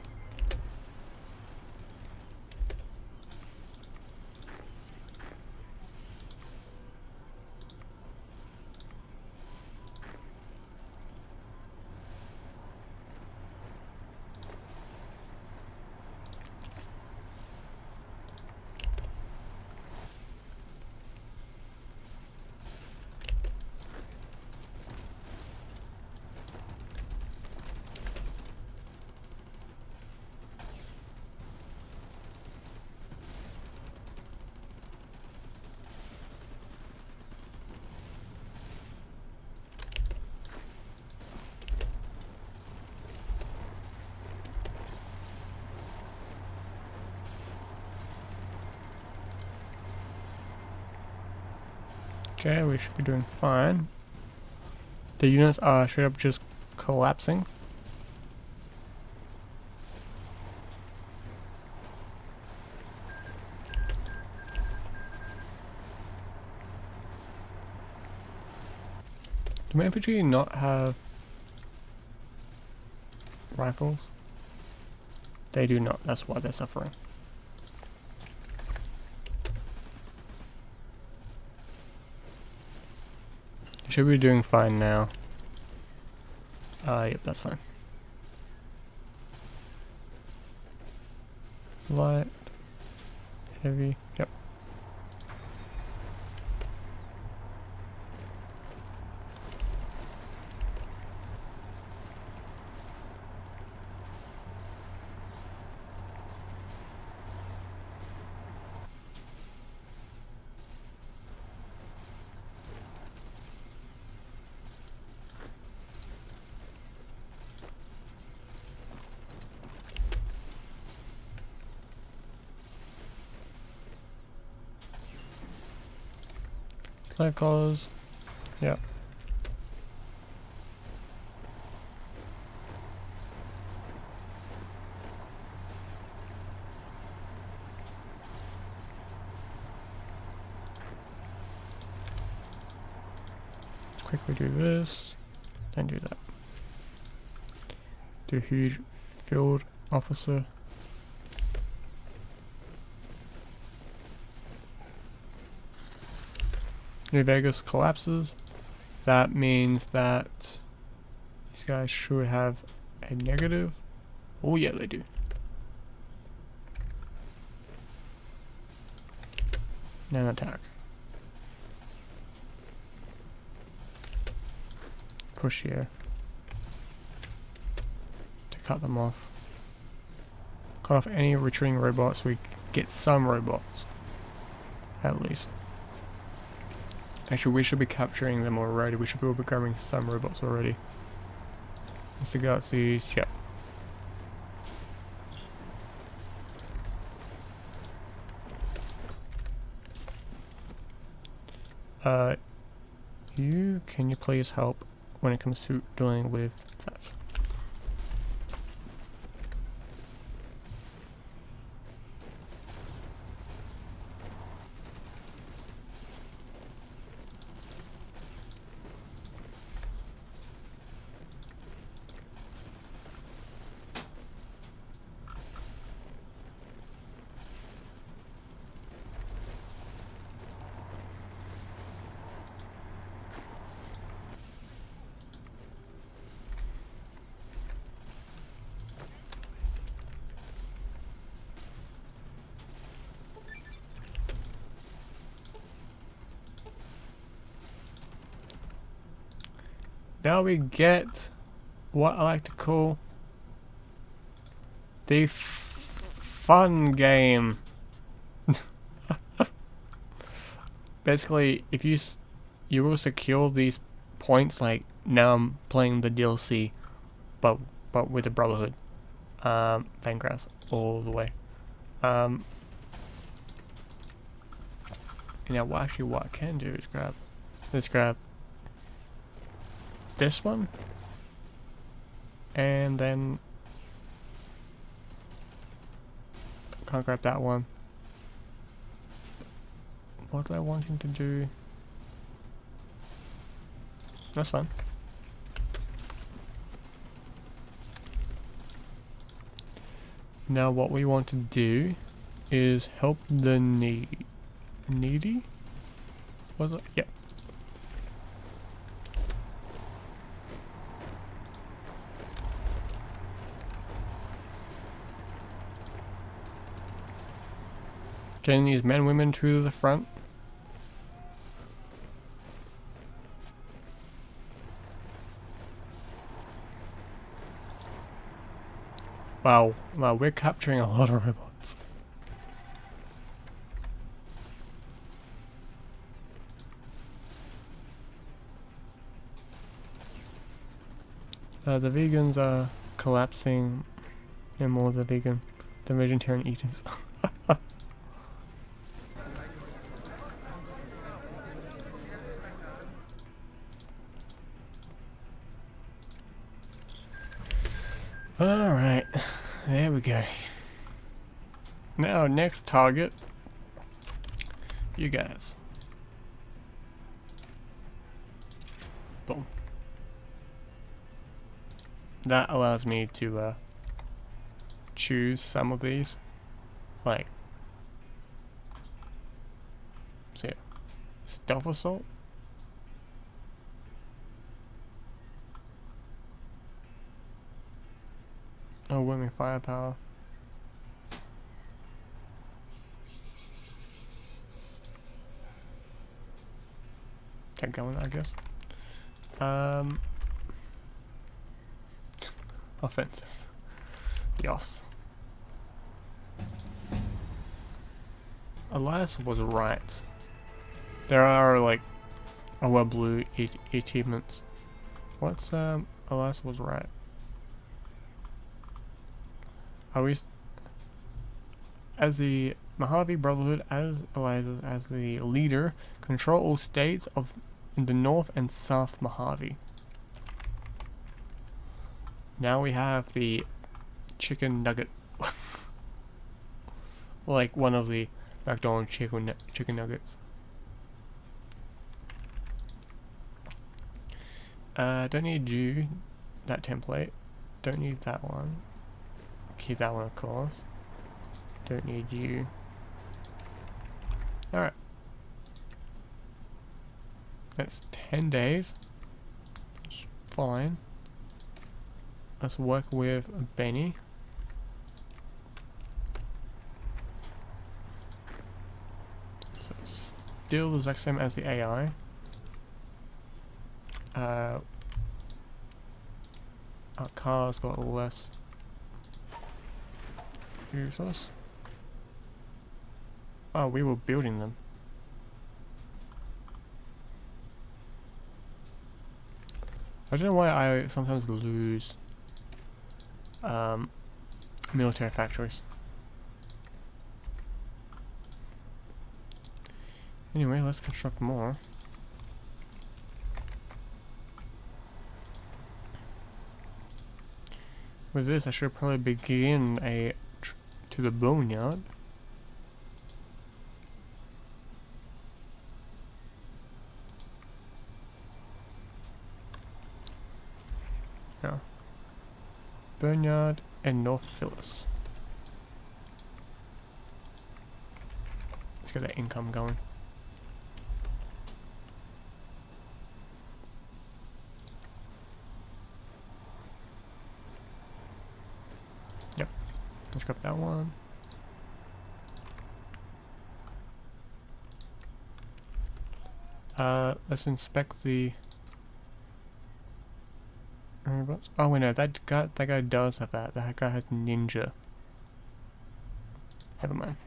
Okay, we should be doing fine. The units are straight up just collapsing. Do my infantry not have rifles? They do not, that's why they're suffering. Should be doing fine now. Yep, that's fine. Light, heavy, yep. Flag collars, yep. Quickly do this, then do that. Do a huge field officer. New Vegas collapses. That means that these guys should have a negative. Oh yeah, they do. Now attack. Push here to cut them off. Cut off any retreating robots. We get some robots, at least. Actually, we should be capturing them already. We should be grabbing some robots already. Mr. Gutsies, yep. Can you please help when it comes to dealing with that? Now we get what I like to call the fun game. Basically, if you will secure these points, like now I'm playing the DLC, but with the Brotherhood, Fangrass all the way. Now, what I can do is grab this one, and then can't grab that one. What was I wanting to do? That's fine. Now what we want to do is help the needy? Was it? Yeah. Getting these men and women to the front. Wow, we're capturing a lot of robots. The vegans are collapsing, and more the vegetarian eaters. Alright, there we go. Now, next target, you guys. Boom. That allows me to choose some of these, like, see, stealth assault. Overwhelming firepower. Keep going, I guess. Offensive. Yes. Elias was right. There are like our blue achievements. What's Elias was right. As the Mojave Brotherhood, as Elias as the leader, control all states in the North and South Mojave. Now we have the chicken nugget, like one of the McDonald's chicken nuggets. Don't need you, that template. Don't need that one. Keep that one, of course. Don't need you. Alright. That's 10 days. It's fine. Let's work with Benny. So it's still the exact same as the AI. Our car's got less users. Oh, we were building them. I don't know why I sometimes lose military factories. Anyway, let's construct more. With this, I should probably begin to the boneyard. Yeah. Boneyard and North Phyllis. Let's get that income going. Yep. Let's grab that one. Let's inspect the oh wait, no, that guy does have that. That guy has ninja. Never mind.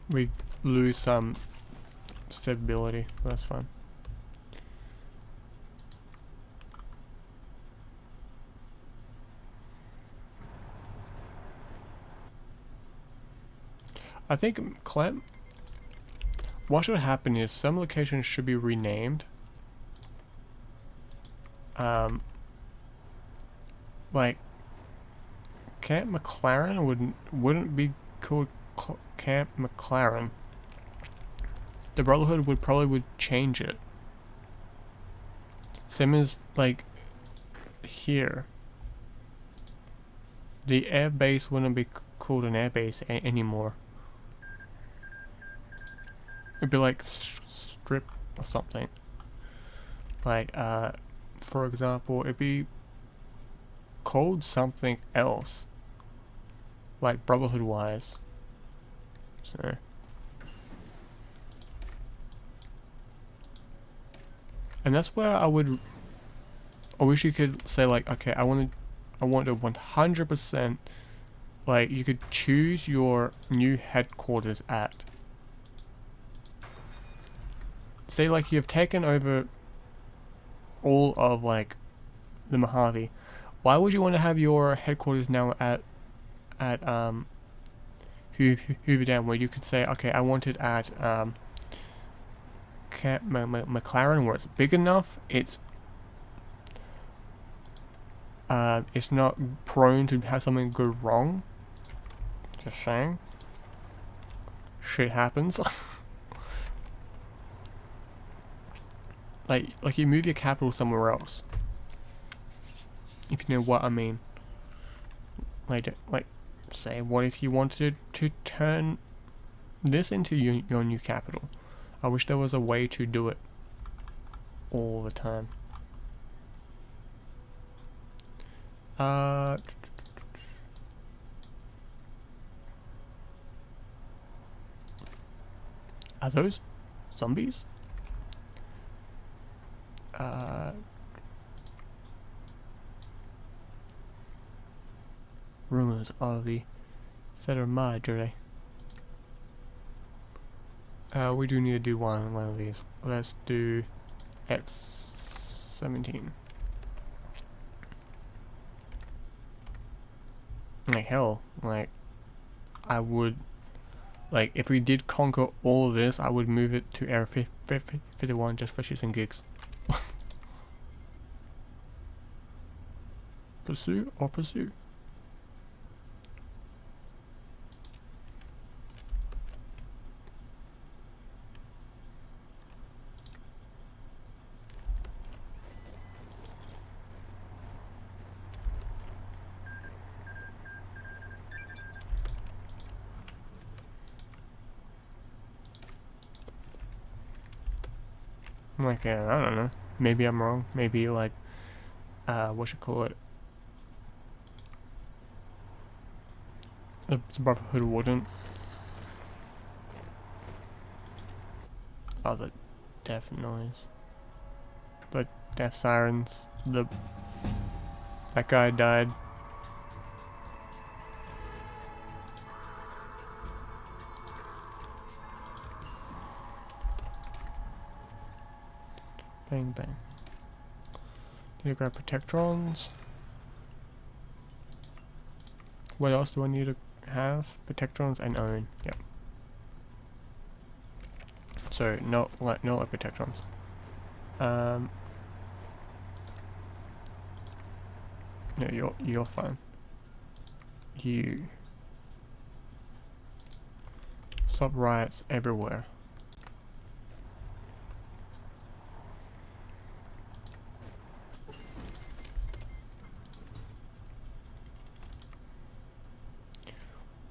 We lose some stability. That's fine. I think Clem. What should happen is some locations should be renamed. Like Camp McLaren wouldn't be called Camp McLaren. The Brotherhood would change it. Same as like here. The air base wouldn't be called an air base anymore. It'd be like strip or something. Like for example, it'd be called something else, like Brotherhood wise. So and that's where I wish you could say like, okay, I want to 100%, like you could choose your new headquarters at. Say like you've taken over all of like the Mojave. Why would you want to have your headquarters now at Hoover Dam, where you could say, okay, I want it at Camp McLaren, where it's big enough, it's it's not prone to have something go wrong. Just saying. Shit happens. like you move your capital somewhere else. If you know what I mean. Like say, what if you wanted to turn this into your new capital? I wish there was a way to do it all the time. Are those zombies? Rumors of the Center Madre. We do need to do one of these. Let's do X17. Like hell, like I would, like if we did conquer all of this, I would move it to Area 51 just for shits and gigs. Pursue or pursue? Like, I don't know. Maybe I'm wrong. Maybe, like, what you call it? The Brotherhood wouldn't. Oh, the death noise. The death sirens. That guy died. Bang bang. Need to grab protectrons. What else do I need to have? Protectrons and own. Yep. So not like protectrons. No, you're fine. You stop riots everywhere.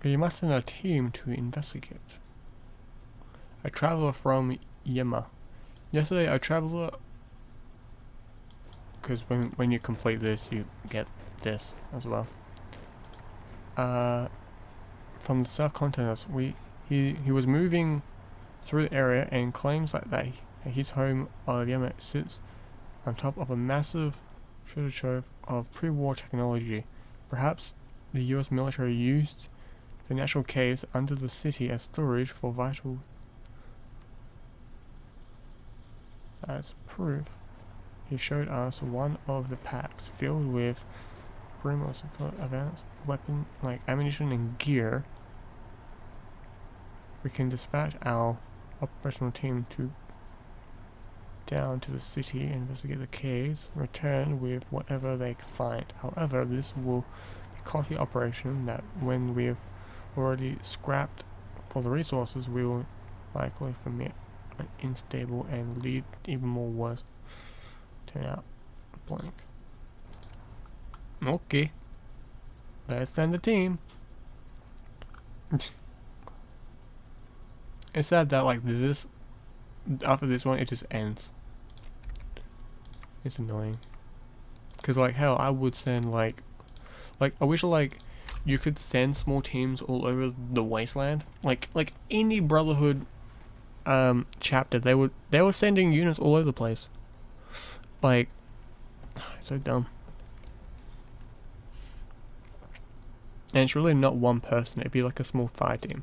You must send a team to investigate. A traveler from Yema. Yesterday, a traveler. Because when you complete this, you get this as well. From the South Continent, he was moving through the area and claims that his home of Yema sits on top of a massive treasure trove of pre-war technology. Perhaps the U.S. military used the natural caves under the city as storage for vital. As proof, he showed us one of the packs filled with primos, advanced weapon like ammunition and gear. We can dispatch our operational team down to the city, investigate the caves, return with whatever they find. However, this will be a costly operation that when we've already scrapped for the resources, we will likely commit an unstable and lead even more worse. Turn out blank. Okay. Let's send the team. It's sad that like this after this one it just ends. It's annoying. Cause like hell I would send like I wish like you could send small teams all over the wasteland. Like any Brotherhood chapter, they were sending units all over the place. Like, it's so dumb. And it's really not one person, it'd be like a small fire team.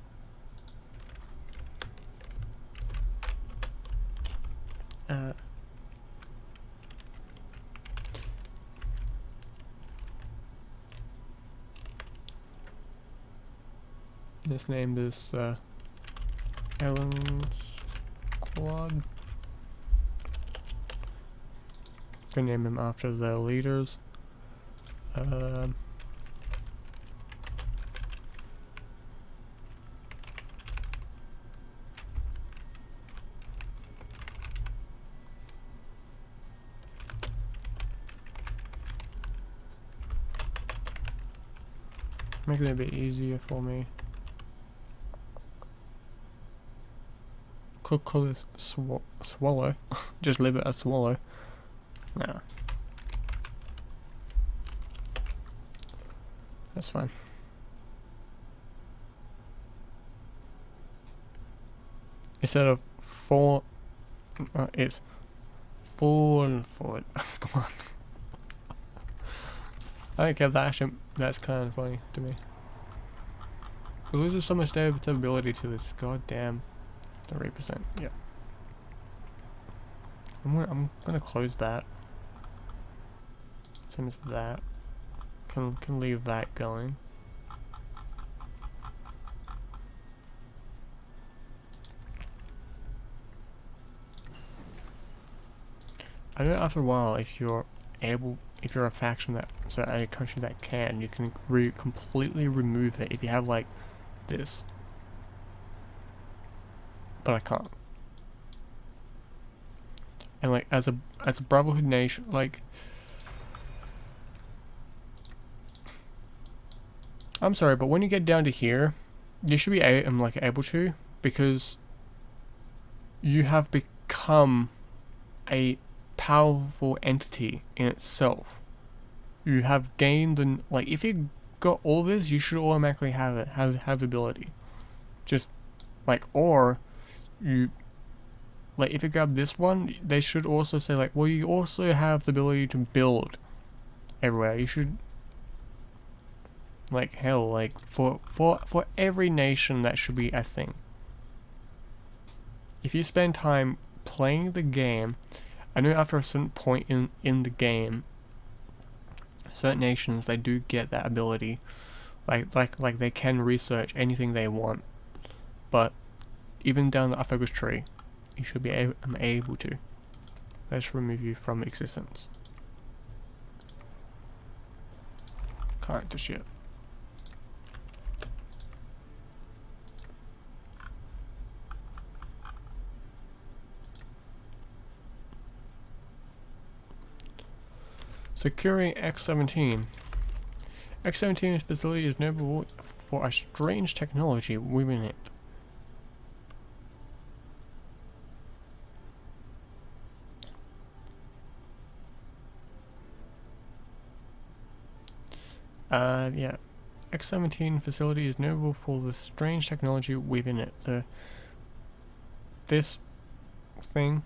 Let's name this Ellen's Squad. Can name them after the leaders. Um, Make it a bit easier for me. Could call this swallow. Just leave it as swallow. Nah. That's fine. Instead of four, it's forward. Come on. I don't care that actually, that's kind of funny to me. It loses so much stability to this goddamn 3%. Yeah. I'm gonna close that. Same as that. Can leave that going. I know after a while, if you're a faction that, so a country that can, you can completely remove it if you have like this. But I can't. And like as a brotherhood nation, like I'm sorry, but when you get down to here, you should be able to, because you have become a powerful entity in itself. You have gained the, like, if you got all this, you should automatically have it, have the ability. Just like, or you, like, if you grab this one, they should also say like, well, you also have the ability to build everywhere. You should, like, hell, like for every nation that should be a thing. If you spend time playing the game, I know after a certain point in the game, certain nations, they do get that ability, like they can research anything they want, but even down the focus tree, you should be able to. Let's remove you from existence. Character shit. Securing X-17. X-17's facility is notable for a strange technology within it. Yeah. X-17 facility is notable for the strange technology within it. This thing,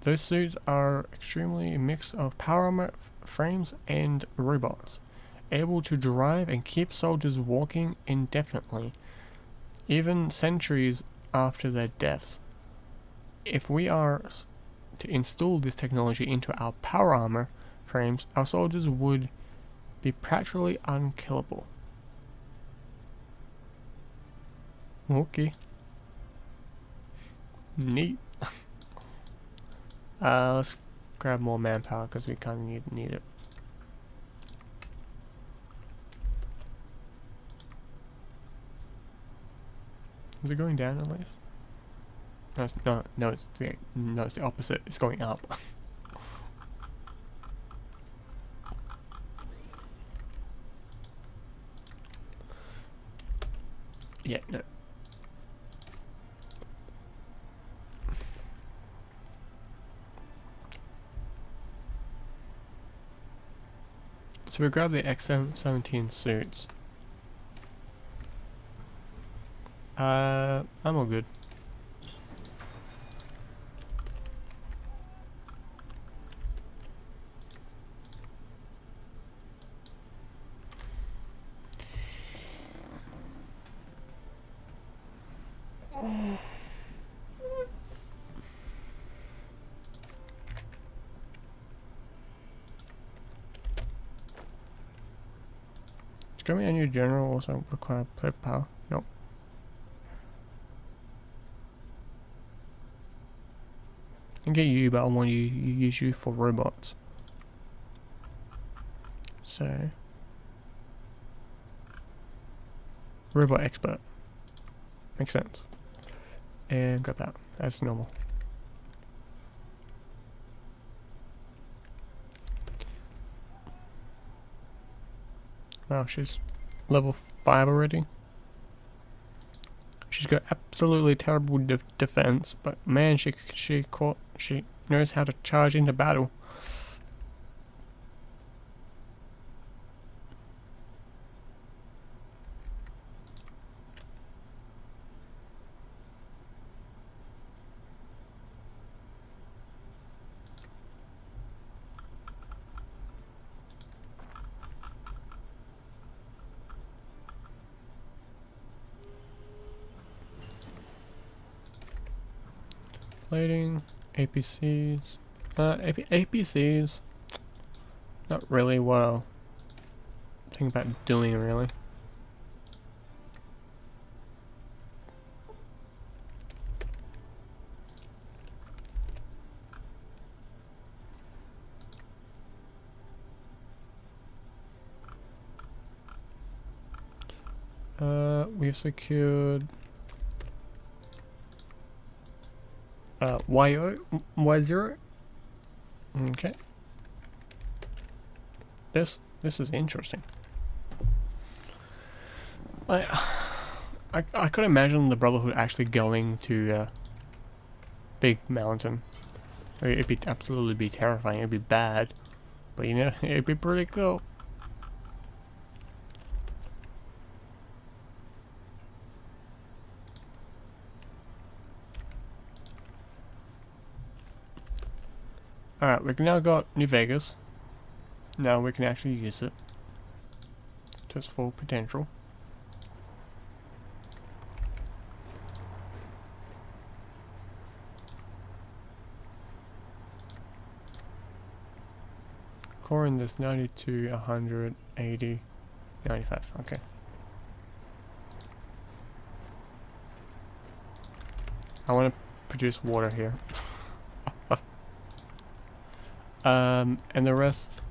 those suits are extremely a mix of power armor frames and robots, able to drive and keep soldiers walking indefinitely, even centuries after their deaths. If we are to install this technology into our power armor frames, our soldiers would be practically unkillable. Okay. Neat. Let's grab more manpower because we kind of need it. Is it going down at least? No, it's the opposite. It's going up. Yeah, no. So we grab the X-17 suits. I'm all good. Becoming a new general also require player power. Nope. I can get you, but I want you use you for robots. So Robot expert. Makes sense. And grab that. That's normal. Wow, she's level 5 already. She's got absolutely terrible defense, but man, she knows how to charge into battle. Plating, APCs. APCs. Not really what I'll think about doing, really. We've secured Y0. Okay. This is interesting. I could imagine the Brotherhood actually going to Big Mountain. It'd be absolutely be terrifying. It'd be bad, but you know, it'd be pretty cool. Alright, we've now got New Vegas. Now we can actually use it to its full potential. Core in this 92, 100, 80, 95. Okay. I want to produce water here. And the rest,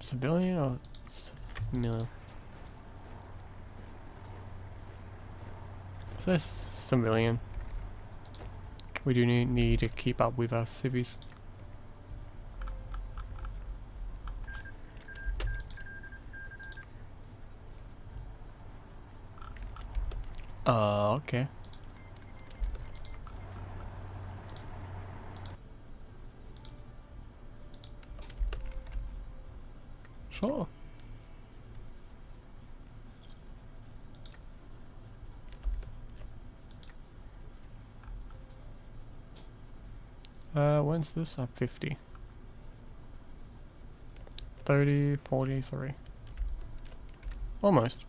civilian or civilian? So that's civilian. We do need to keep up with our civvies. Okay. Sure. When's this up? 50. 30, 43. Almost.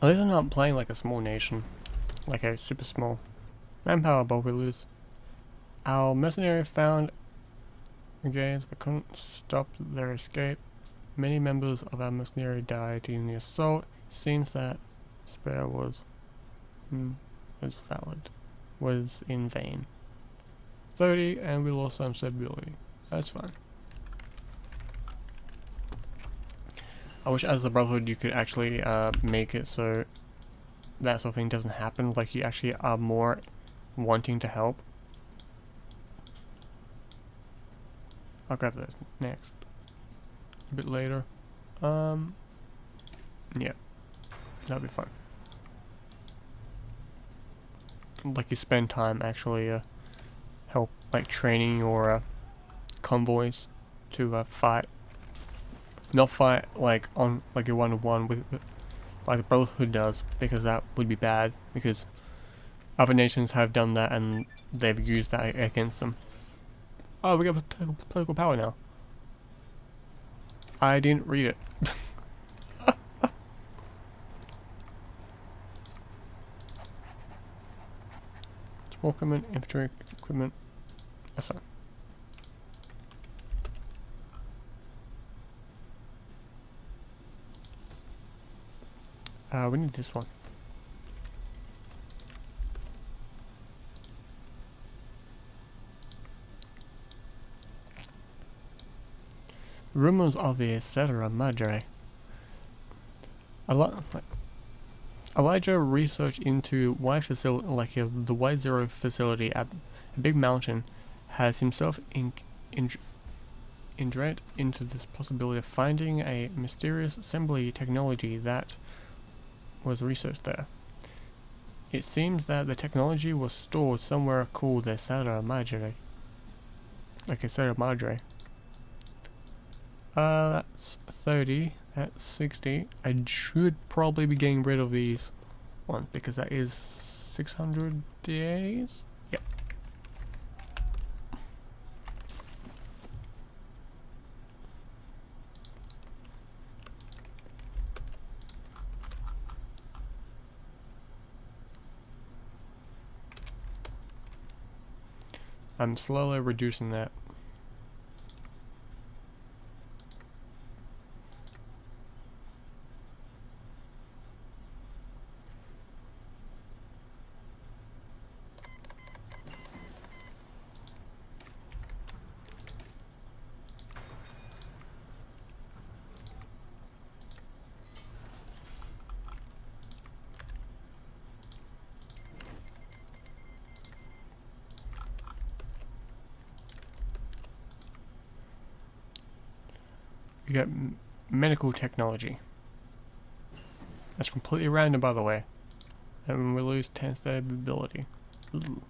At least I'm not playing like a small nation. Like a super small. Manpower, but we lose. Our mercenary found the games but couldn't stop their escape. Many members of our mercenary died in the assault. Seems that spare was valid. Was in vain. 30 and we lost some stability. That's fine. I wish as the Brotherhood you could actually make it so that sort of thing doesn't happen, like you actually are more wanting to help. I'll grab this next. A bit later. Yeah. That'll be fun. Like you spend time actually help, like training your convoys to fight. Not fight like on like a 1-to-1 with like the Brotherhood does, because that would be bad, because other nations have done that and they've used that against them. Oh, we got political power now. I didn't read it. War equipment, infantry equipment. That's fine. We need this one. Rumors of the etc. Madre. Elijah researched into why facility, the Y0 facility at a big mountain, has himself indread into this possibility of finding a mysterious assembly technology that was researched there. It seems that the technology was stored somewhere called the Sierra Madre. Like a Sierra Madre. That's 30, that's 60. I should probably be getting rid of these ones because that is 600 days. Yep. I'm slowly reducing that. You get medical technology. That's completely random, by the way. And we lose 10 stability. Ooh.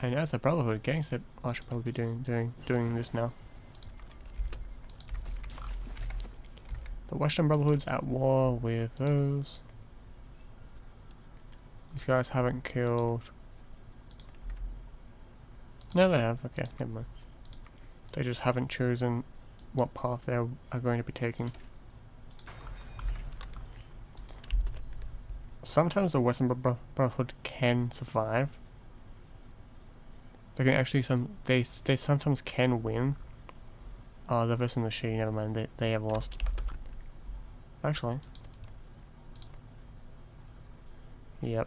And as a Brotherhood gangster, I should probably be doing this now. The Western Brotherhood's at war with those. These guys haven't killed. No, they have. Okay, never mind. They just haven't chosen what path they are going to be taking. Sometimes the Western Brotherhood can survive. They can actually they sometimes can win. They're versing the Shi. Never mind. They have lost. Actually. Yep.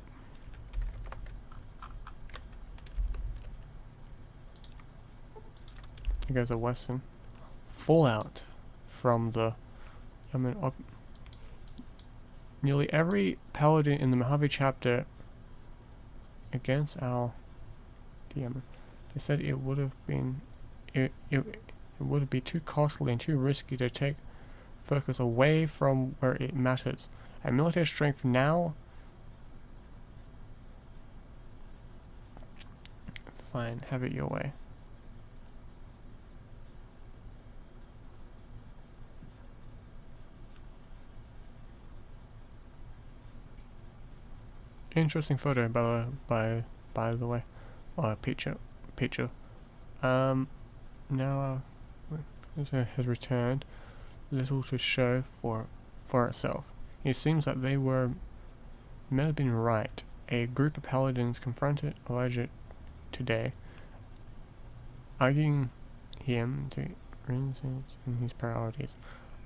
Here goes a Western. Fallout from the... nearly every paladin in the Mojave chapter against our... They said it would have been... It would be too costly and too risky to take focus away from where it matters. Our military strength now... Fine, have it your way. Interesting photo, by the way. Picture. Now has returned. Little to show for itself. It seems that they may have been right. A group of paladins confronted Elijah today, arguing him to in his priorities.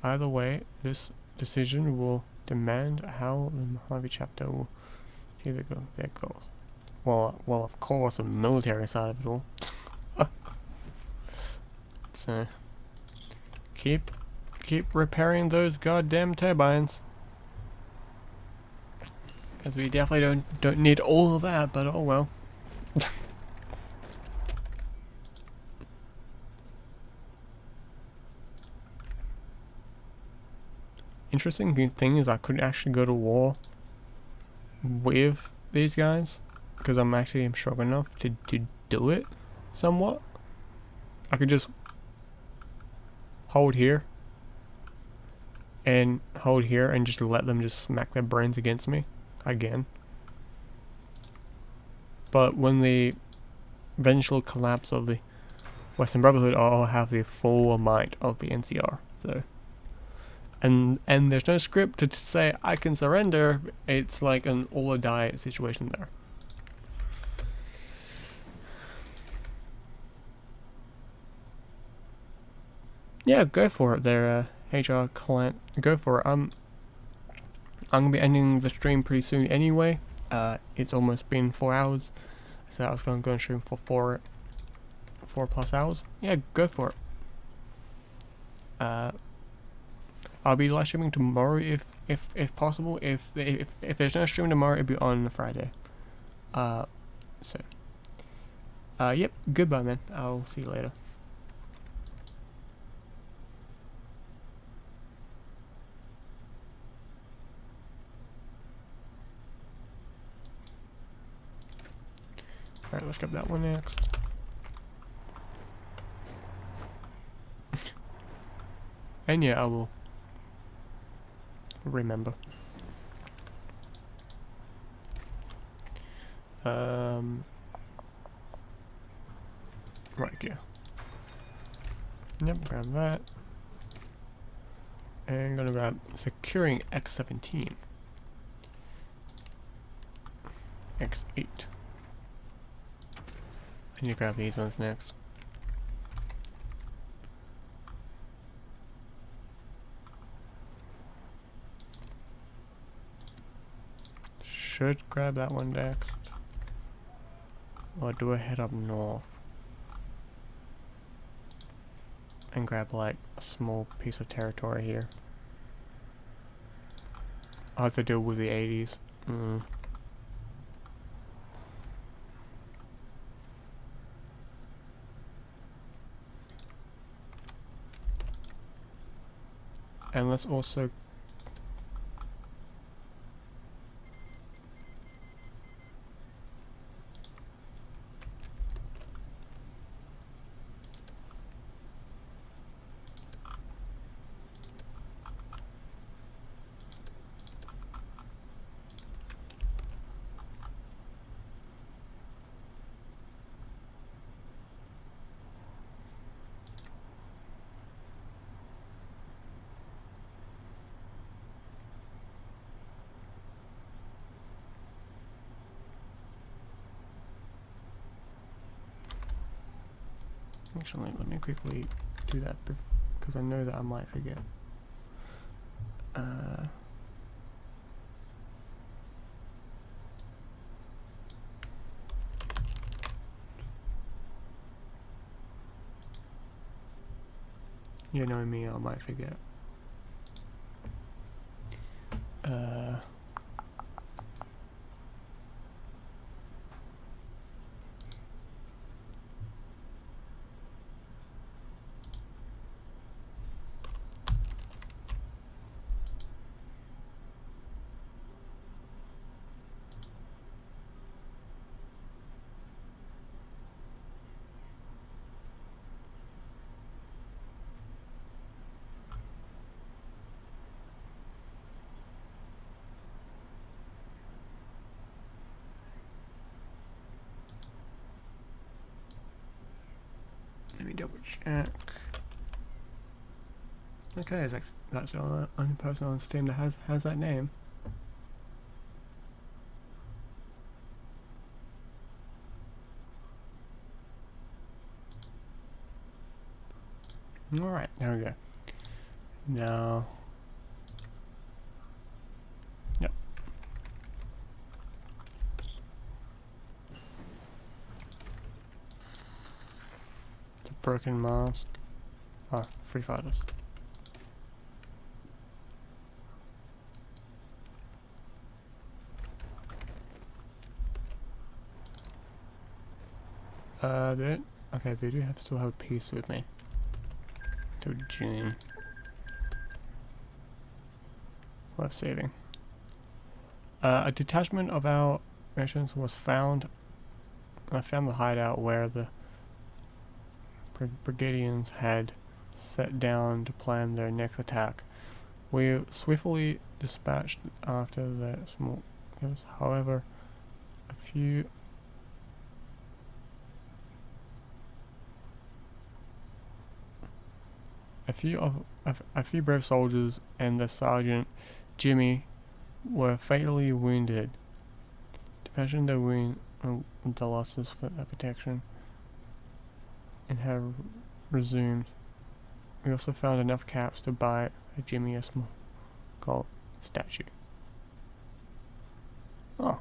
Either way, this decision will demand how the Mojave chapter will achieve their goals. Well, of course, the military side of it all. So, keep repairing those goddamn turbines. Because we definitely don't need all of that, but oh well. Interesting thing is I could actually go to war with these guys because I'm strong enough to do it somewhat. I could just hold here and just let them just smack their brains against me again. But when the eventual collapse of the Western Brotherhood, I'll have the full might of the NCR. So and there's no script to say I can surrender. It's like an all or die situation there. Yeah, go for it there, HR client. Go for it. I'm gonna be ending the stream pretty soon anyway. It's almost been 4 hours, so I was gonna go and stream for 4+ hours. Yeah, go for it. I'll be live streaming tomorrow if possible. If there's no stream tomorrow, it'll be on Friday. Yep. Goodbye, man. I'll see you later. Alright, let's grab that one next. And yeah, I will remember. Right here. Yep, grab that. And I'm gonna grab securing X17. X8. And you grab these ones next. Should grab that one next. Or do I head up north? And grab like a small piece of territory here. I'll have to deal with the 80s. And let's also actually, let me quickly do that because I know that I might forget. You know me, I might forget. Let me double check. Okay, that's the only person on Steam that has that name. Alright, there we go. Now, yep. The broken mask. Ah, free fighters. They do still have a piece with me. Till June. Worth saving. A detachment of our missions was found. I found the hideout where the Brigadians had set down to plan their next attack. We swiftly dispatched after the smoke. However, a few a few brave soldiers and the sergeant Jimmy were fatally wounded. Depending the wound, the losses for that protection, and have resumed. We also found enough caps to buy a Jimmy a small gold statue. Oh.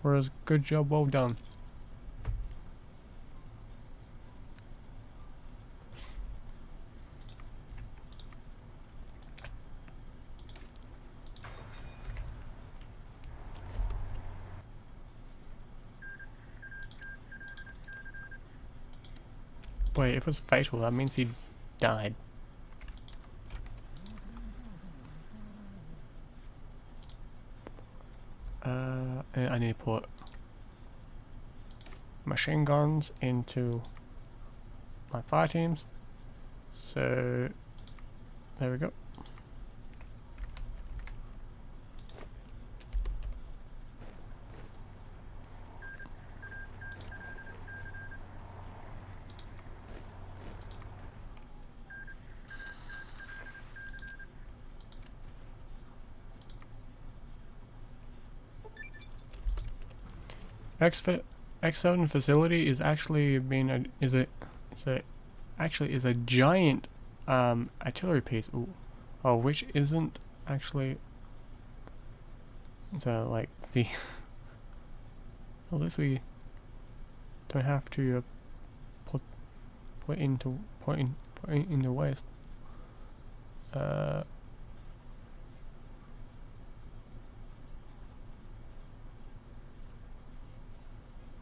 For a good job, well done. Wait, if it was fatal, that means he died. I need to put machine guns into my fire teams. So, there we go. X7 facility is actually is a giant artillery piece, which isn't actually like the at least we don't have to put in the waste.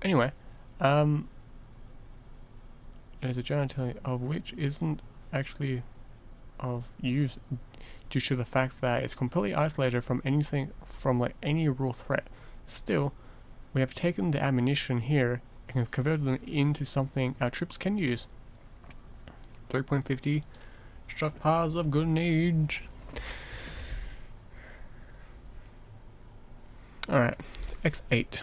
Anyway, there's a giant artillery of which isn't actually of use due to the fact that it's completely isolated from anything, from like any real threat. Still, we have taken the ammunition here and converted them into something our troops can use. 3.50 stockpiles of grenades. Alright, X8.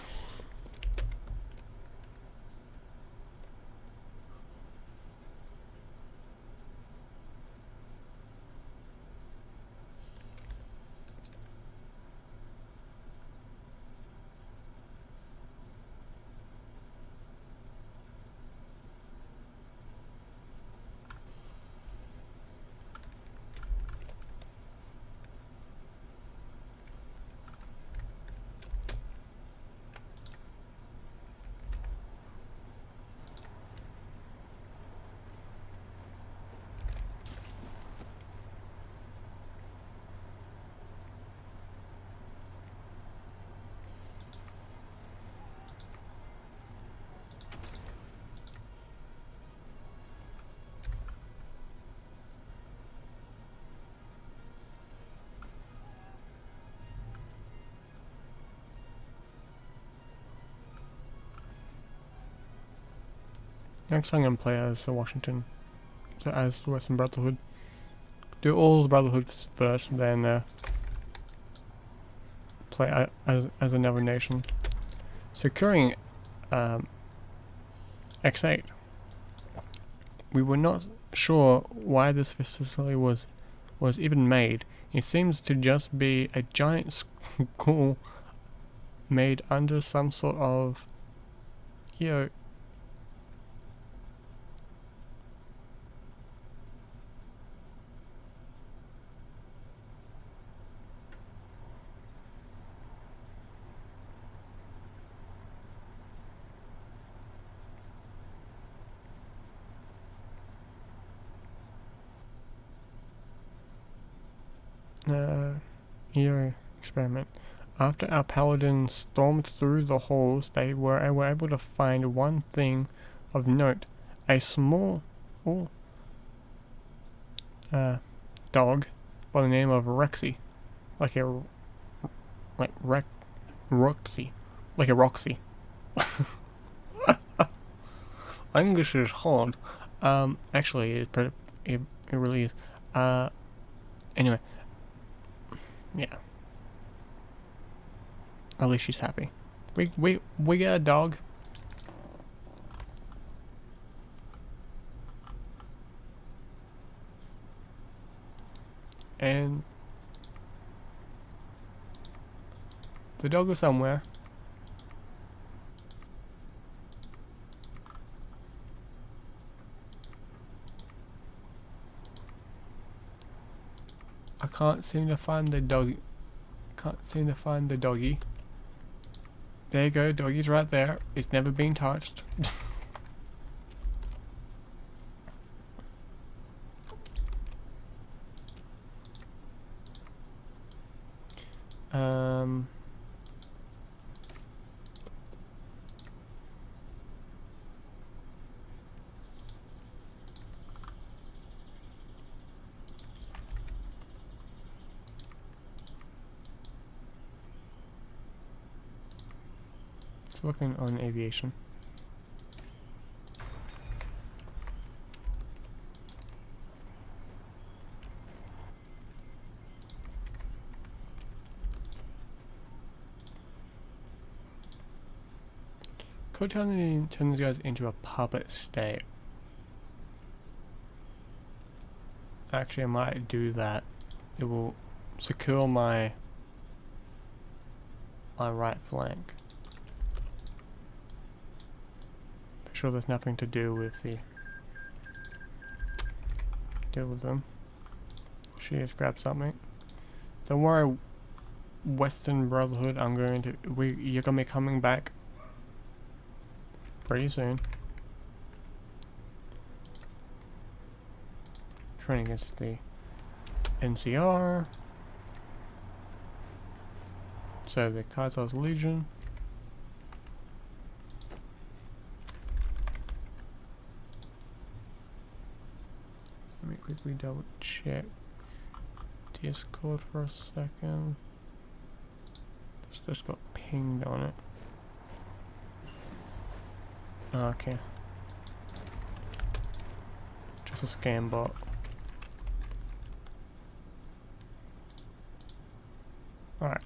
Next I'm gonna play as the Washington, so as the Western Brotherhood. Do all the Brotherhoods first, then play as another nation. Securing X8. We were not sure why this facility was even made. It seems to just be a giant school made under some sort of, you know, experiment. After our paladins stormed through the halls, they were able to find one thing of note: a small dog by the name of Rexy, Roxy, like a Roxy. English is hard. Actually, it really is. Anyway, yeah. At least she's happy. We got a dog. And the dog is somewhere. I can't seem to find the dog. Can't seem to find the doggy. There you go, doggy's right there. It's never been touched. Working on aviation. Could turn these guys into a puppet state. Actually, I might do that. It will secure my right flank. Make sure there's nothing to do with them. She has grabbed something. Don't worry, Western Brotherhood. You're gonna be coming back pretty soon. Training against the NCR. So the Kaiser's Legion. Let me quickly double check Discord for a second. Just got pinged on it. Okay. Just a scam bot. Alright.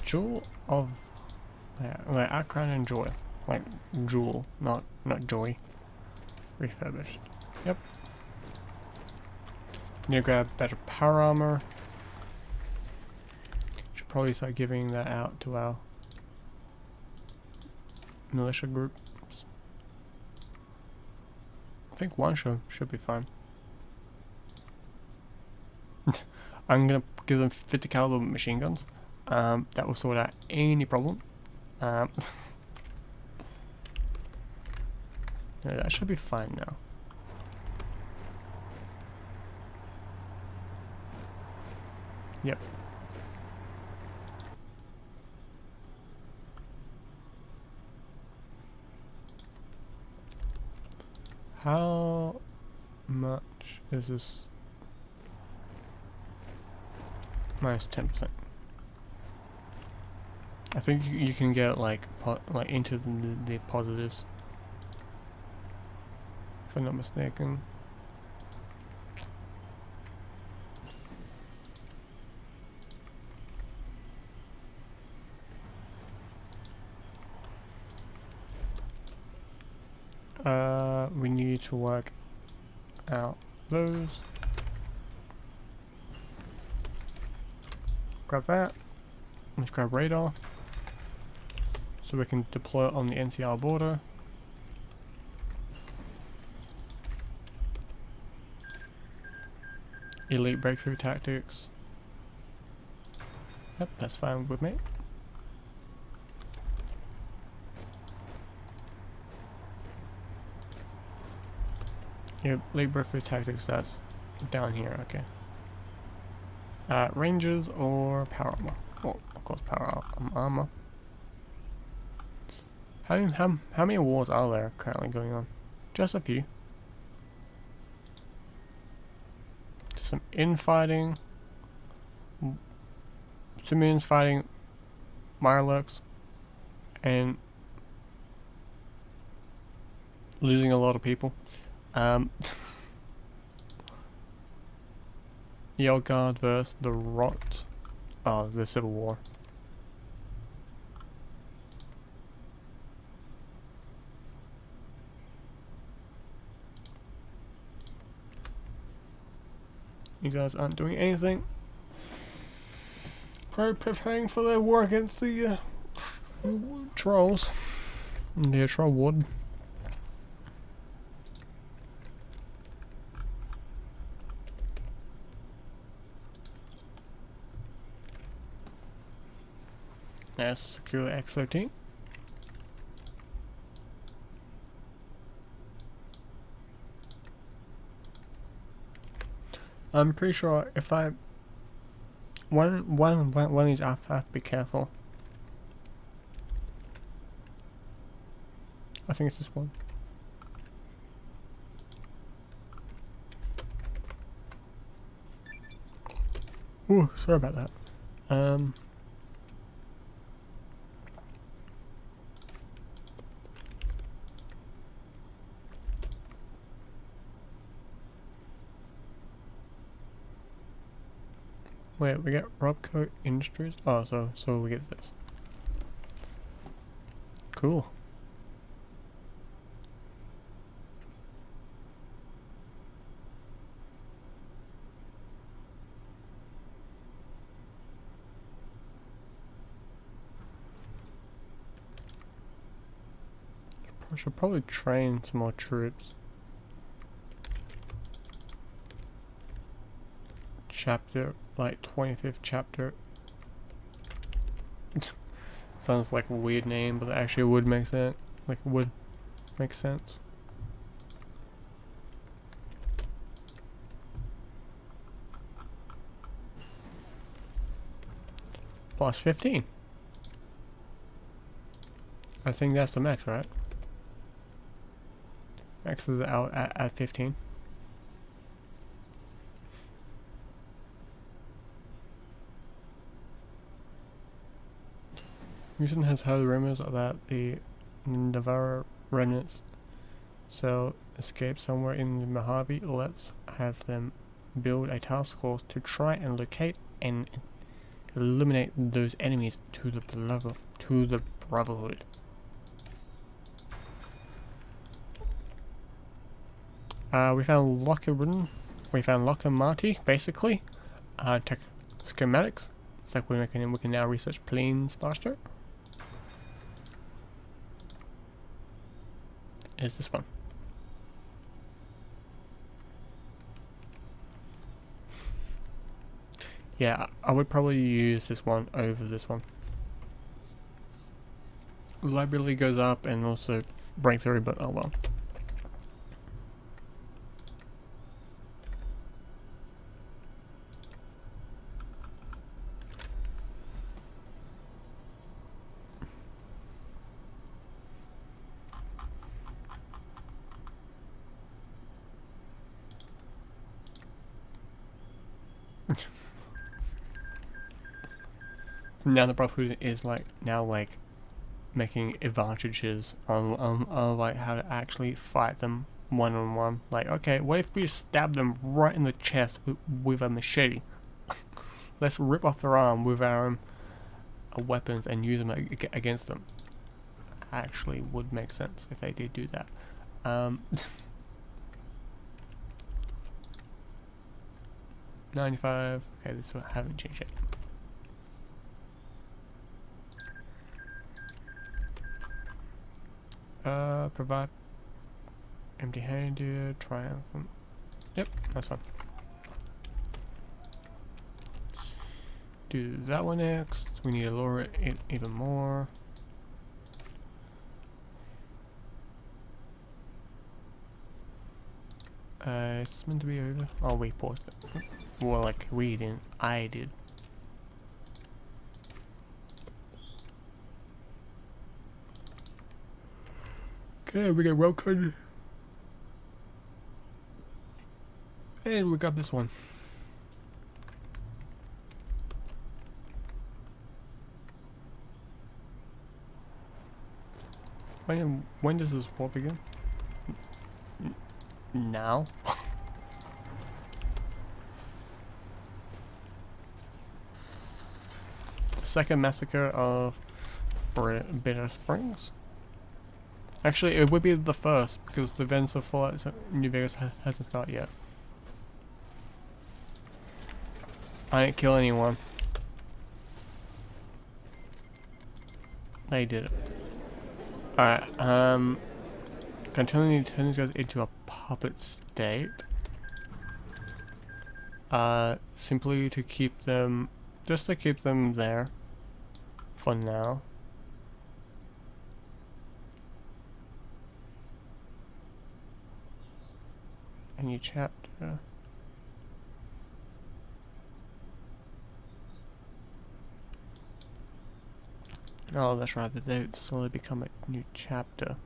Jewel of like Akron and Joy. Like Jewel, not Joy. Refurbished. Yep. Need to grab better power armor. Should probably start giving that out to our militia groups. I think one should be fine. I'm gonna give them 50 caliber machine guns. That will sort out any problem. No, that should be fine now. Yep. How much is this? Minus 10%. I think you can get like into the positives, if I'm not mistaken. We need to work out those. Grab that. Let's grab radar, so we can deploy it on the NCR border. Elite breakthrough tactics. Yep, that's fine with me. Yep, elite breakthrough tactics, that's down here, okay. Rangers or power armor? Well, of course, power armor. How many wars are there currently going on? Just a few. Just some infighting. Civilians fighting Mirelurks, and losing a lot of people. The Old Guard versus the Rot. Oh, the Civil War. You guys aren't doing anything. Probably preparing for their war against the trolls. The troll wood. Let's secure X13. I'm pretty sure if I one of these I have to be careful. I think it's this one. Ooh, sorry about that. Wait, we get Robco Industries? Oh, so we get this. Cool. I should probably train some more troops. Chapter, like 25th chapter. Sounds like a weird name, but it actually would make sense. Like it would make sense. Plus 15. I think that's the max, right? Max is out at 15. Houston has heard rumors that the Navarro remnants so escape somewhere in the Mojave. Let's have them build a task force to try and locate and eliminate those enemies to the Brotherhood. We found Locker Marty, basically. Tech schematics. It's like we can now research planes faster. Is this one? Yeah, I would probably use this one over this one. Reliability goes up and also breakthrough, but oh well. Now the Brotherhood is like making advantages on like how to actually fight them one on one. Like, okay, what if we stab them right in the chest with a machete? Let's rip off their arm with our weapons and use them against them. Actually, would make sense if they did do that. 95. Okay, this one haven't changed yet. Provide empty-handed, triumphant. Yep, that's fine. Do that one next. We need to lower it even more. It's meant to be over. Oh, we paused it. Well, like we didn't. I did. Okay, we got road code. And we got this one. When does this war begin? Now? Second massacre of Bitter Springs. Actually, it would be the first because the events of Fallout New Vegas hasn't started yet. I didn't kill anyone. They did it. Alright, can turn these guys into a puppet state. Simply to keep them, just to keep them there for now. A new chapter. Oh, that's right, they slowly become a new chapter.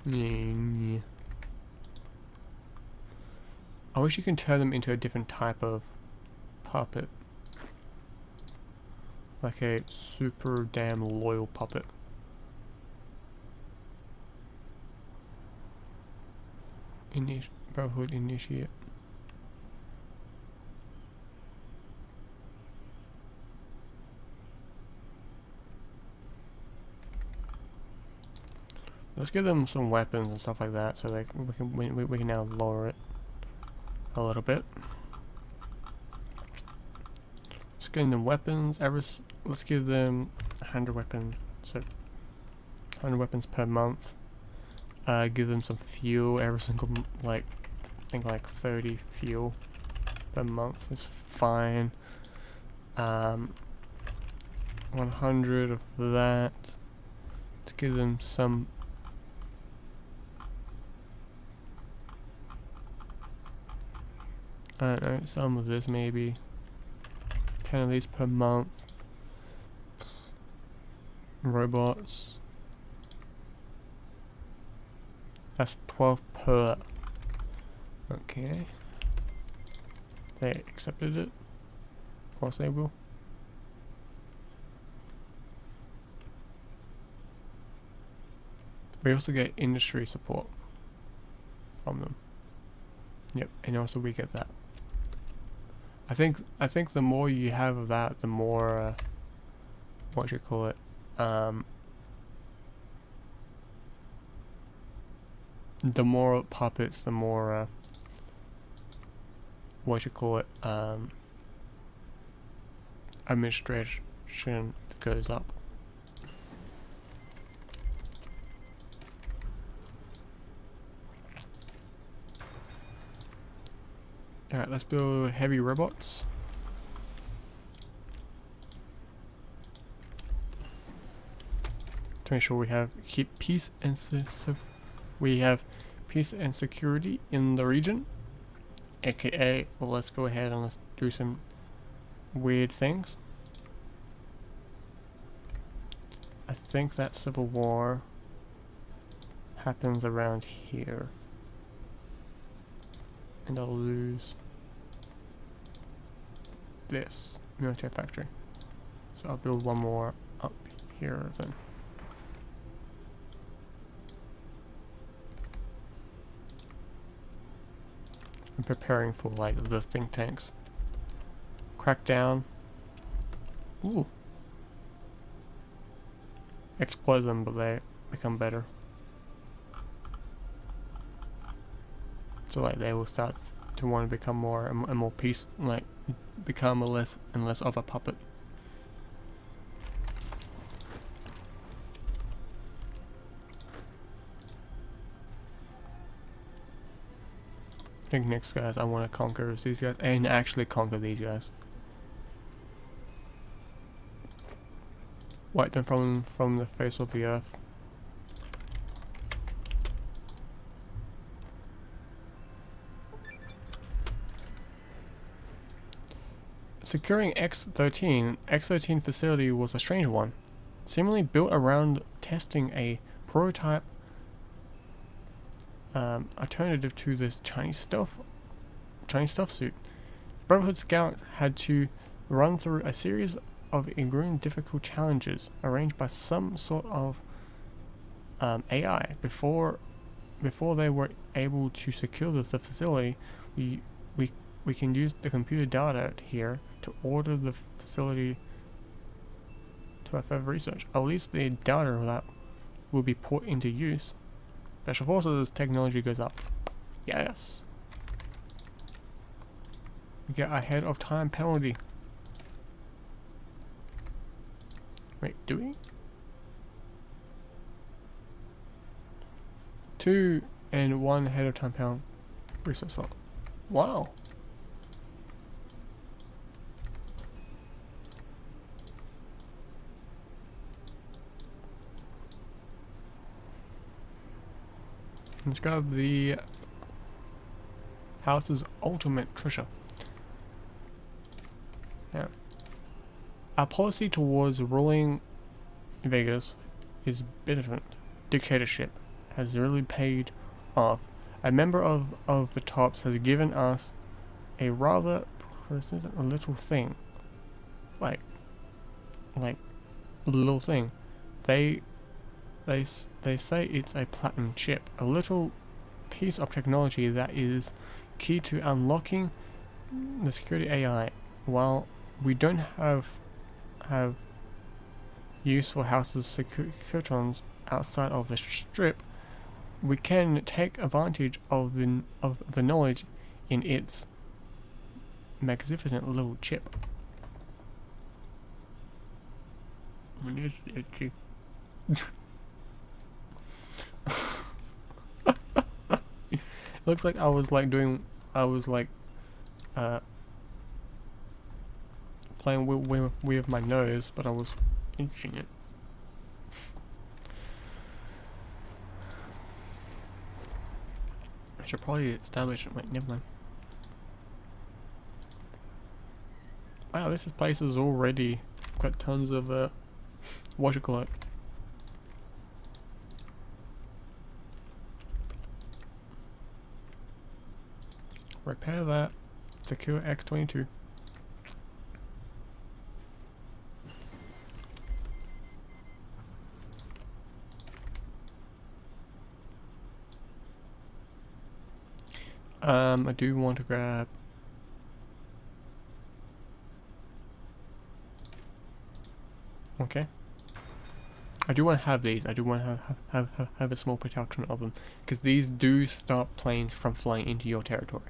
I wish you can turn them into a different type of puppet. Like a super damn loyal puppet. Brotherhood Initiate. Let's give them some weapons and stuff like that, so we can now lower it a little bit. Let's give them weapons. Let's give them 100 weapons. So 100 weapons per month. Give them some fuel every single I think like 30 fuel per month is fine. 100 of that. Let's give them some. I don't know, some of this maybe. 10 of these per month. Robots. That's 12 per. Okay. They accepted it. Of course they will. We also get industry support from them. Yep, and also we get that. I think the more you have of that, the more what you call it, the more puppets, the more what you call it, administration goes up. Alright, let's build heavy robots. To make sure we keep peace and we have peace and security in the region. AKA, well, let's go ahead and let's do some weird things. I think that civil war happens around here. And I'll lose this military factory. So I'll build one more up here then. I'm preparing for like the think tanks. Crackdown. Ooh. Exploit them, but they become better. So like they will start to want to become more and more peace, like become a less and less of a puppet. I think next guys I want to conquer is these guys and actually conquer these guys. Wipe them from the face of the earth. Securing X13 facility was a strange one, seemingly built around testing a prototype alternative to this Chinese stealth suit. Brotherhood scouts had to run through a series of extremely difficult challenges arranged by some sort of AI. Before they were able to secure the facility, we we can use the computer data here to order the facility to have further research. At least the data that will be put into use. Special Forces technology goes up. Yes. We get ahead of time penalty. Wait, do we? 2 and 1 ahead of time penalty. Resource swap. Wow. Let's grab the house's ultimate treasure. Yeah. Our policy towards ruling Vegas is different. Dictatorship has really paid off. A member of the tops has given us a rather a little thing. Like a little thing. They say it's a platinum chip, a little piece of technology that is key to unlocking the security AI. While we don't have use for houses securitrons outside of the strip, we can take advantage of the knowledge in its magnificent little chip. It's itchy. Looks like I was playing with my nose, but I was itching it. I should probably establish it. Wait, never mind. Wow, this place has already got tons of what you call it. Repair that. Secure X22. I do want to grab. Okay. I do want to have these. I do want to have a small protection of them, because these do stop planes from flying into your territory.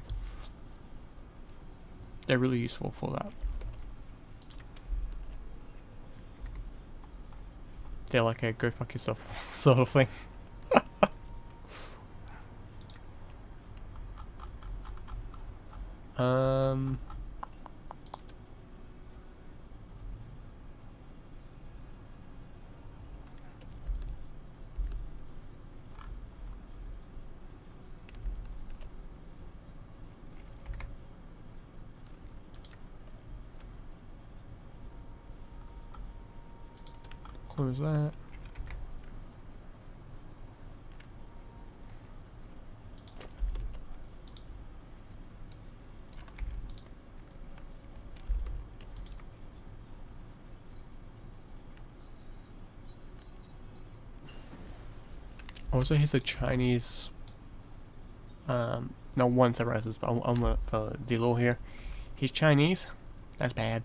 They're really useful for that. They're like a go fuck yourself sort of thing. Close that. Also, he's a Chinese, not one surprises, but I'm gonna for the law here. He's Chinese. That's bad.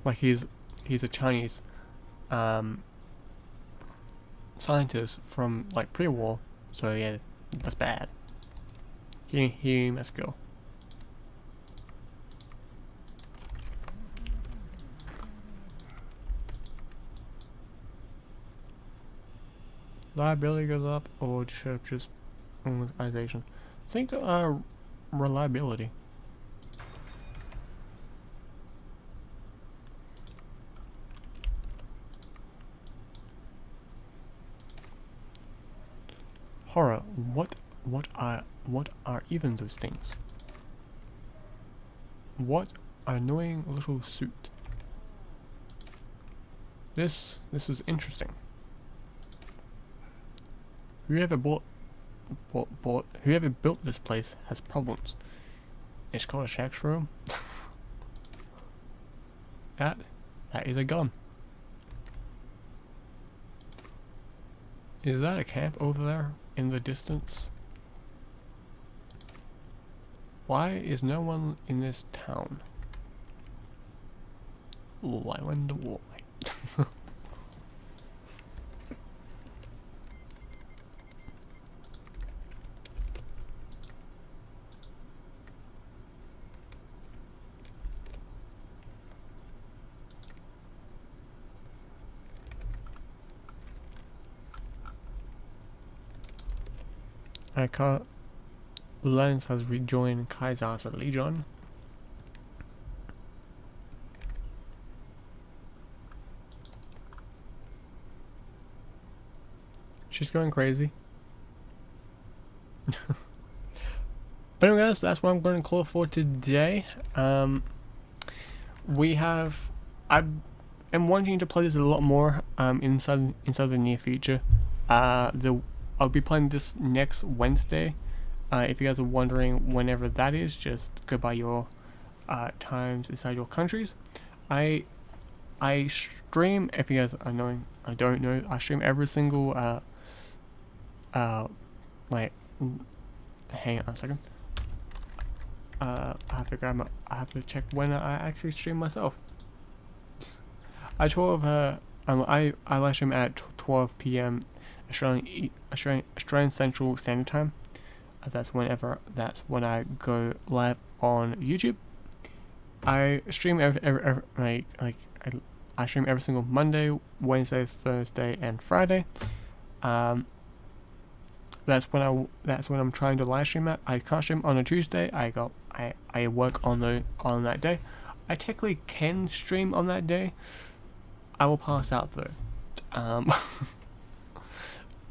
Like he's a Chinese, scientist from like pre-war. So yeah, that's bad. He must go. Liability goes up, or should have just organization. Think reliability. Horror. What are even those things? What annoying little suit. This is interesting. Whoever whoever built this place has problems. It's called a shack room. That is a gun. Is that a camp over there in the distance? Why is no one in this town? Oh, I wonder why. I can't. Lens has rejoined Kaiser's Legion. She's going crazy. But anyway, guys, that's what I'm going to call for today. We have. I am wanting to play this a lot more. Inside the near future. I'll be playing this next Wednesday. If you guys are wondering whenever that is, just go by your times inside your countries. I stream, if you guys are knowing, I don't know, I stream every single like, hang on a second. I have to check when I actually stream myself. I live stream at 12 p.m. Australian Central Standard Time. That's when I go live on YouTube. I stream I stream every single Monday, Wednesday, Thursday, and Friday. That's when I'm trying to live stream at. I can't stream on a Tuesday. I work on that day. I technically can stream on that day. I will pass out though,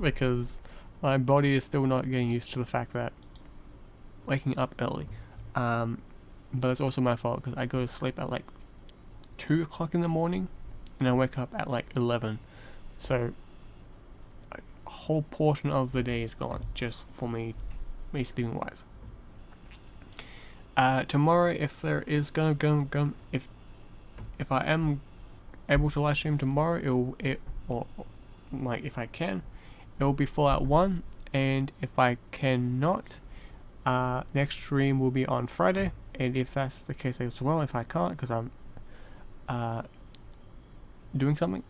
because my body is still not getting used to the fact that waking up early. But it's also my fault because I go to sleep at like 2 o'clock in the morning, and I wake up at like 11. So a whole portion of the day is gone just for me sleeping wise. Tomorrow, if there is if I am able to live stream tomorrow, if I can, it will be Fallout 1, and if I cannot, next stream will be on Friday, and if that's the case as well, if I can't because I'm doing something,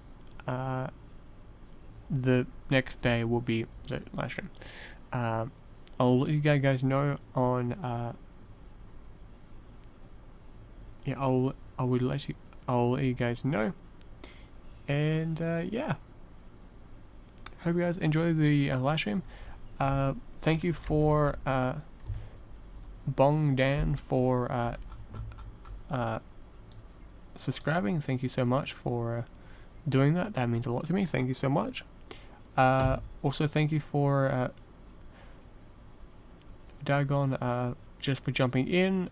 the next day will be the live stream. I'll let you guys know on I'll let you guys know, and yeah, hope you guys enjoy the live stream. Thank you for Bong Dan for subscribing. Thank you so much for doing that. That means a lot to me. Thank you so much. Also, thank you for Dagon just for jumping in.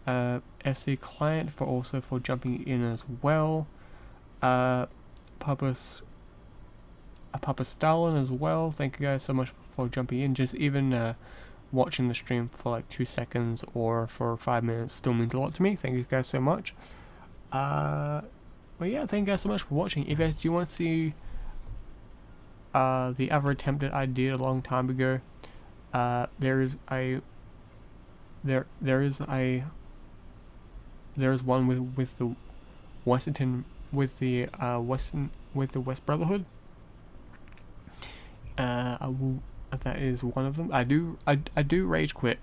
SC Client for jumping in as well. Papa Stalin as well. Thank you guys so much for jumping in. Just even watching the stream for like 2 seconds or for 5 minutes still means a lot to me. Thank you guys so much. But yeah, thank you guys so much for watching. If you guys do want to see the other attempt that I did a long time ago, there is one with the West Brotherhood. That is one of them. I do rage quit,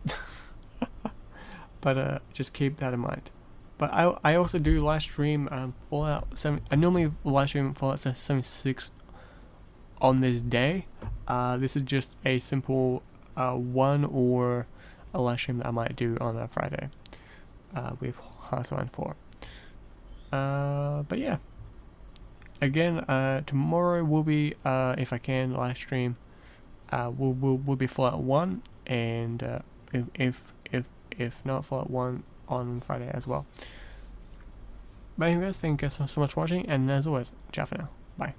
but just keep that in mind. But I also do live stream Fallout 7. I normally live stream Fallout 76 on this day. This is just a simple one or a live stream that I might do on a Friday with HoI4. But yeah, again, tomorrow will be if I can live stream. Will be Fallout 1, and if not, Fallout 1 on Friday as well. But anyways, thank you guys so much for watching, and as always, ciao for now. Bye.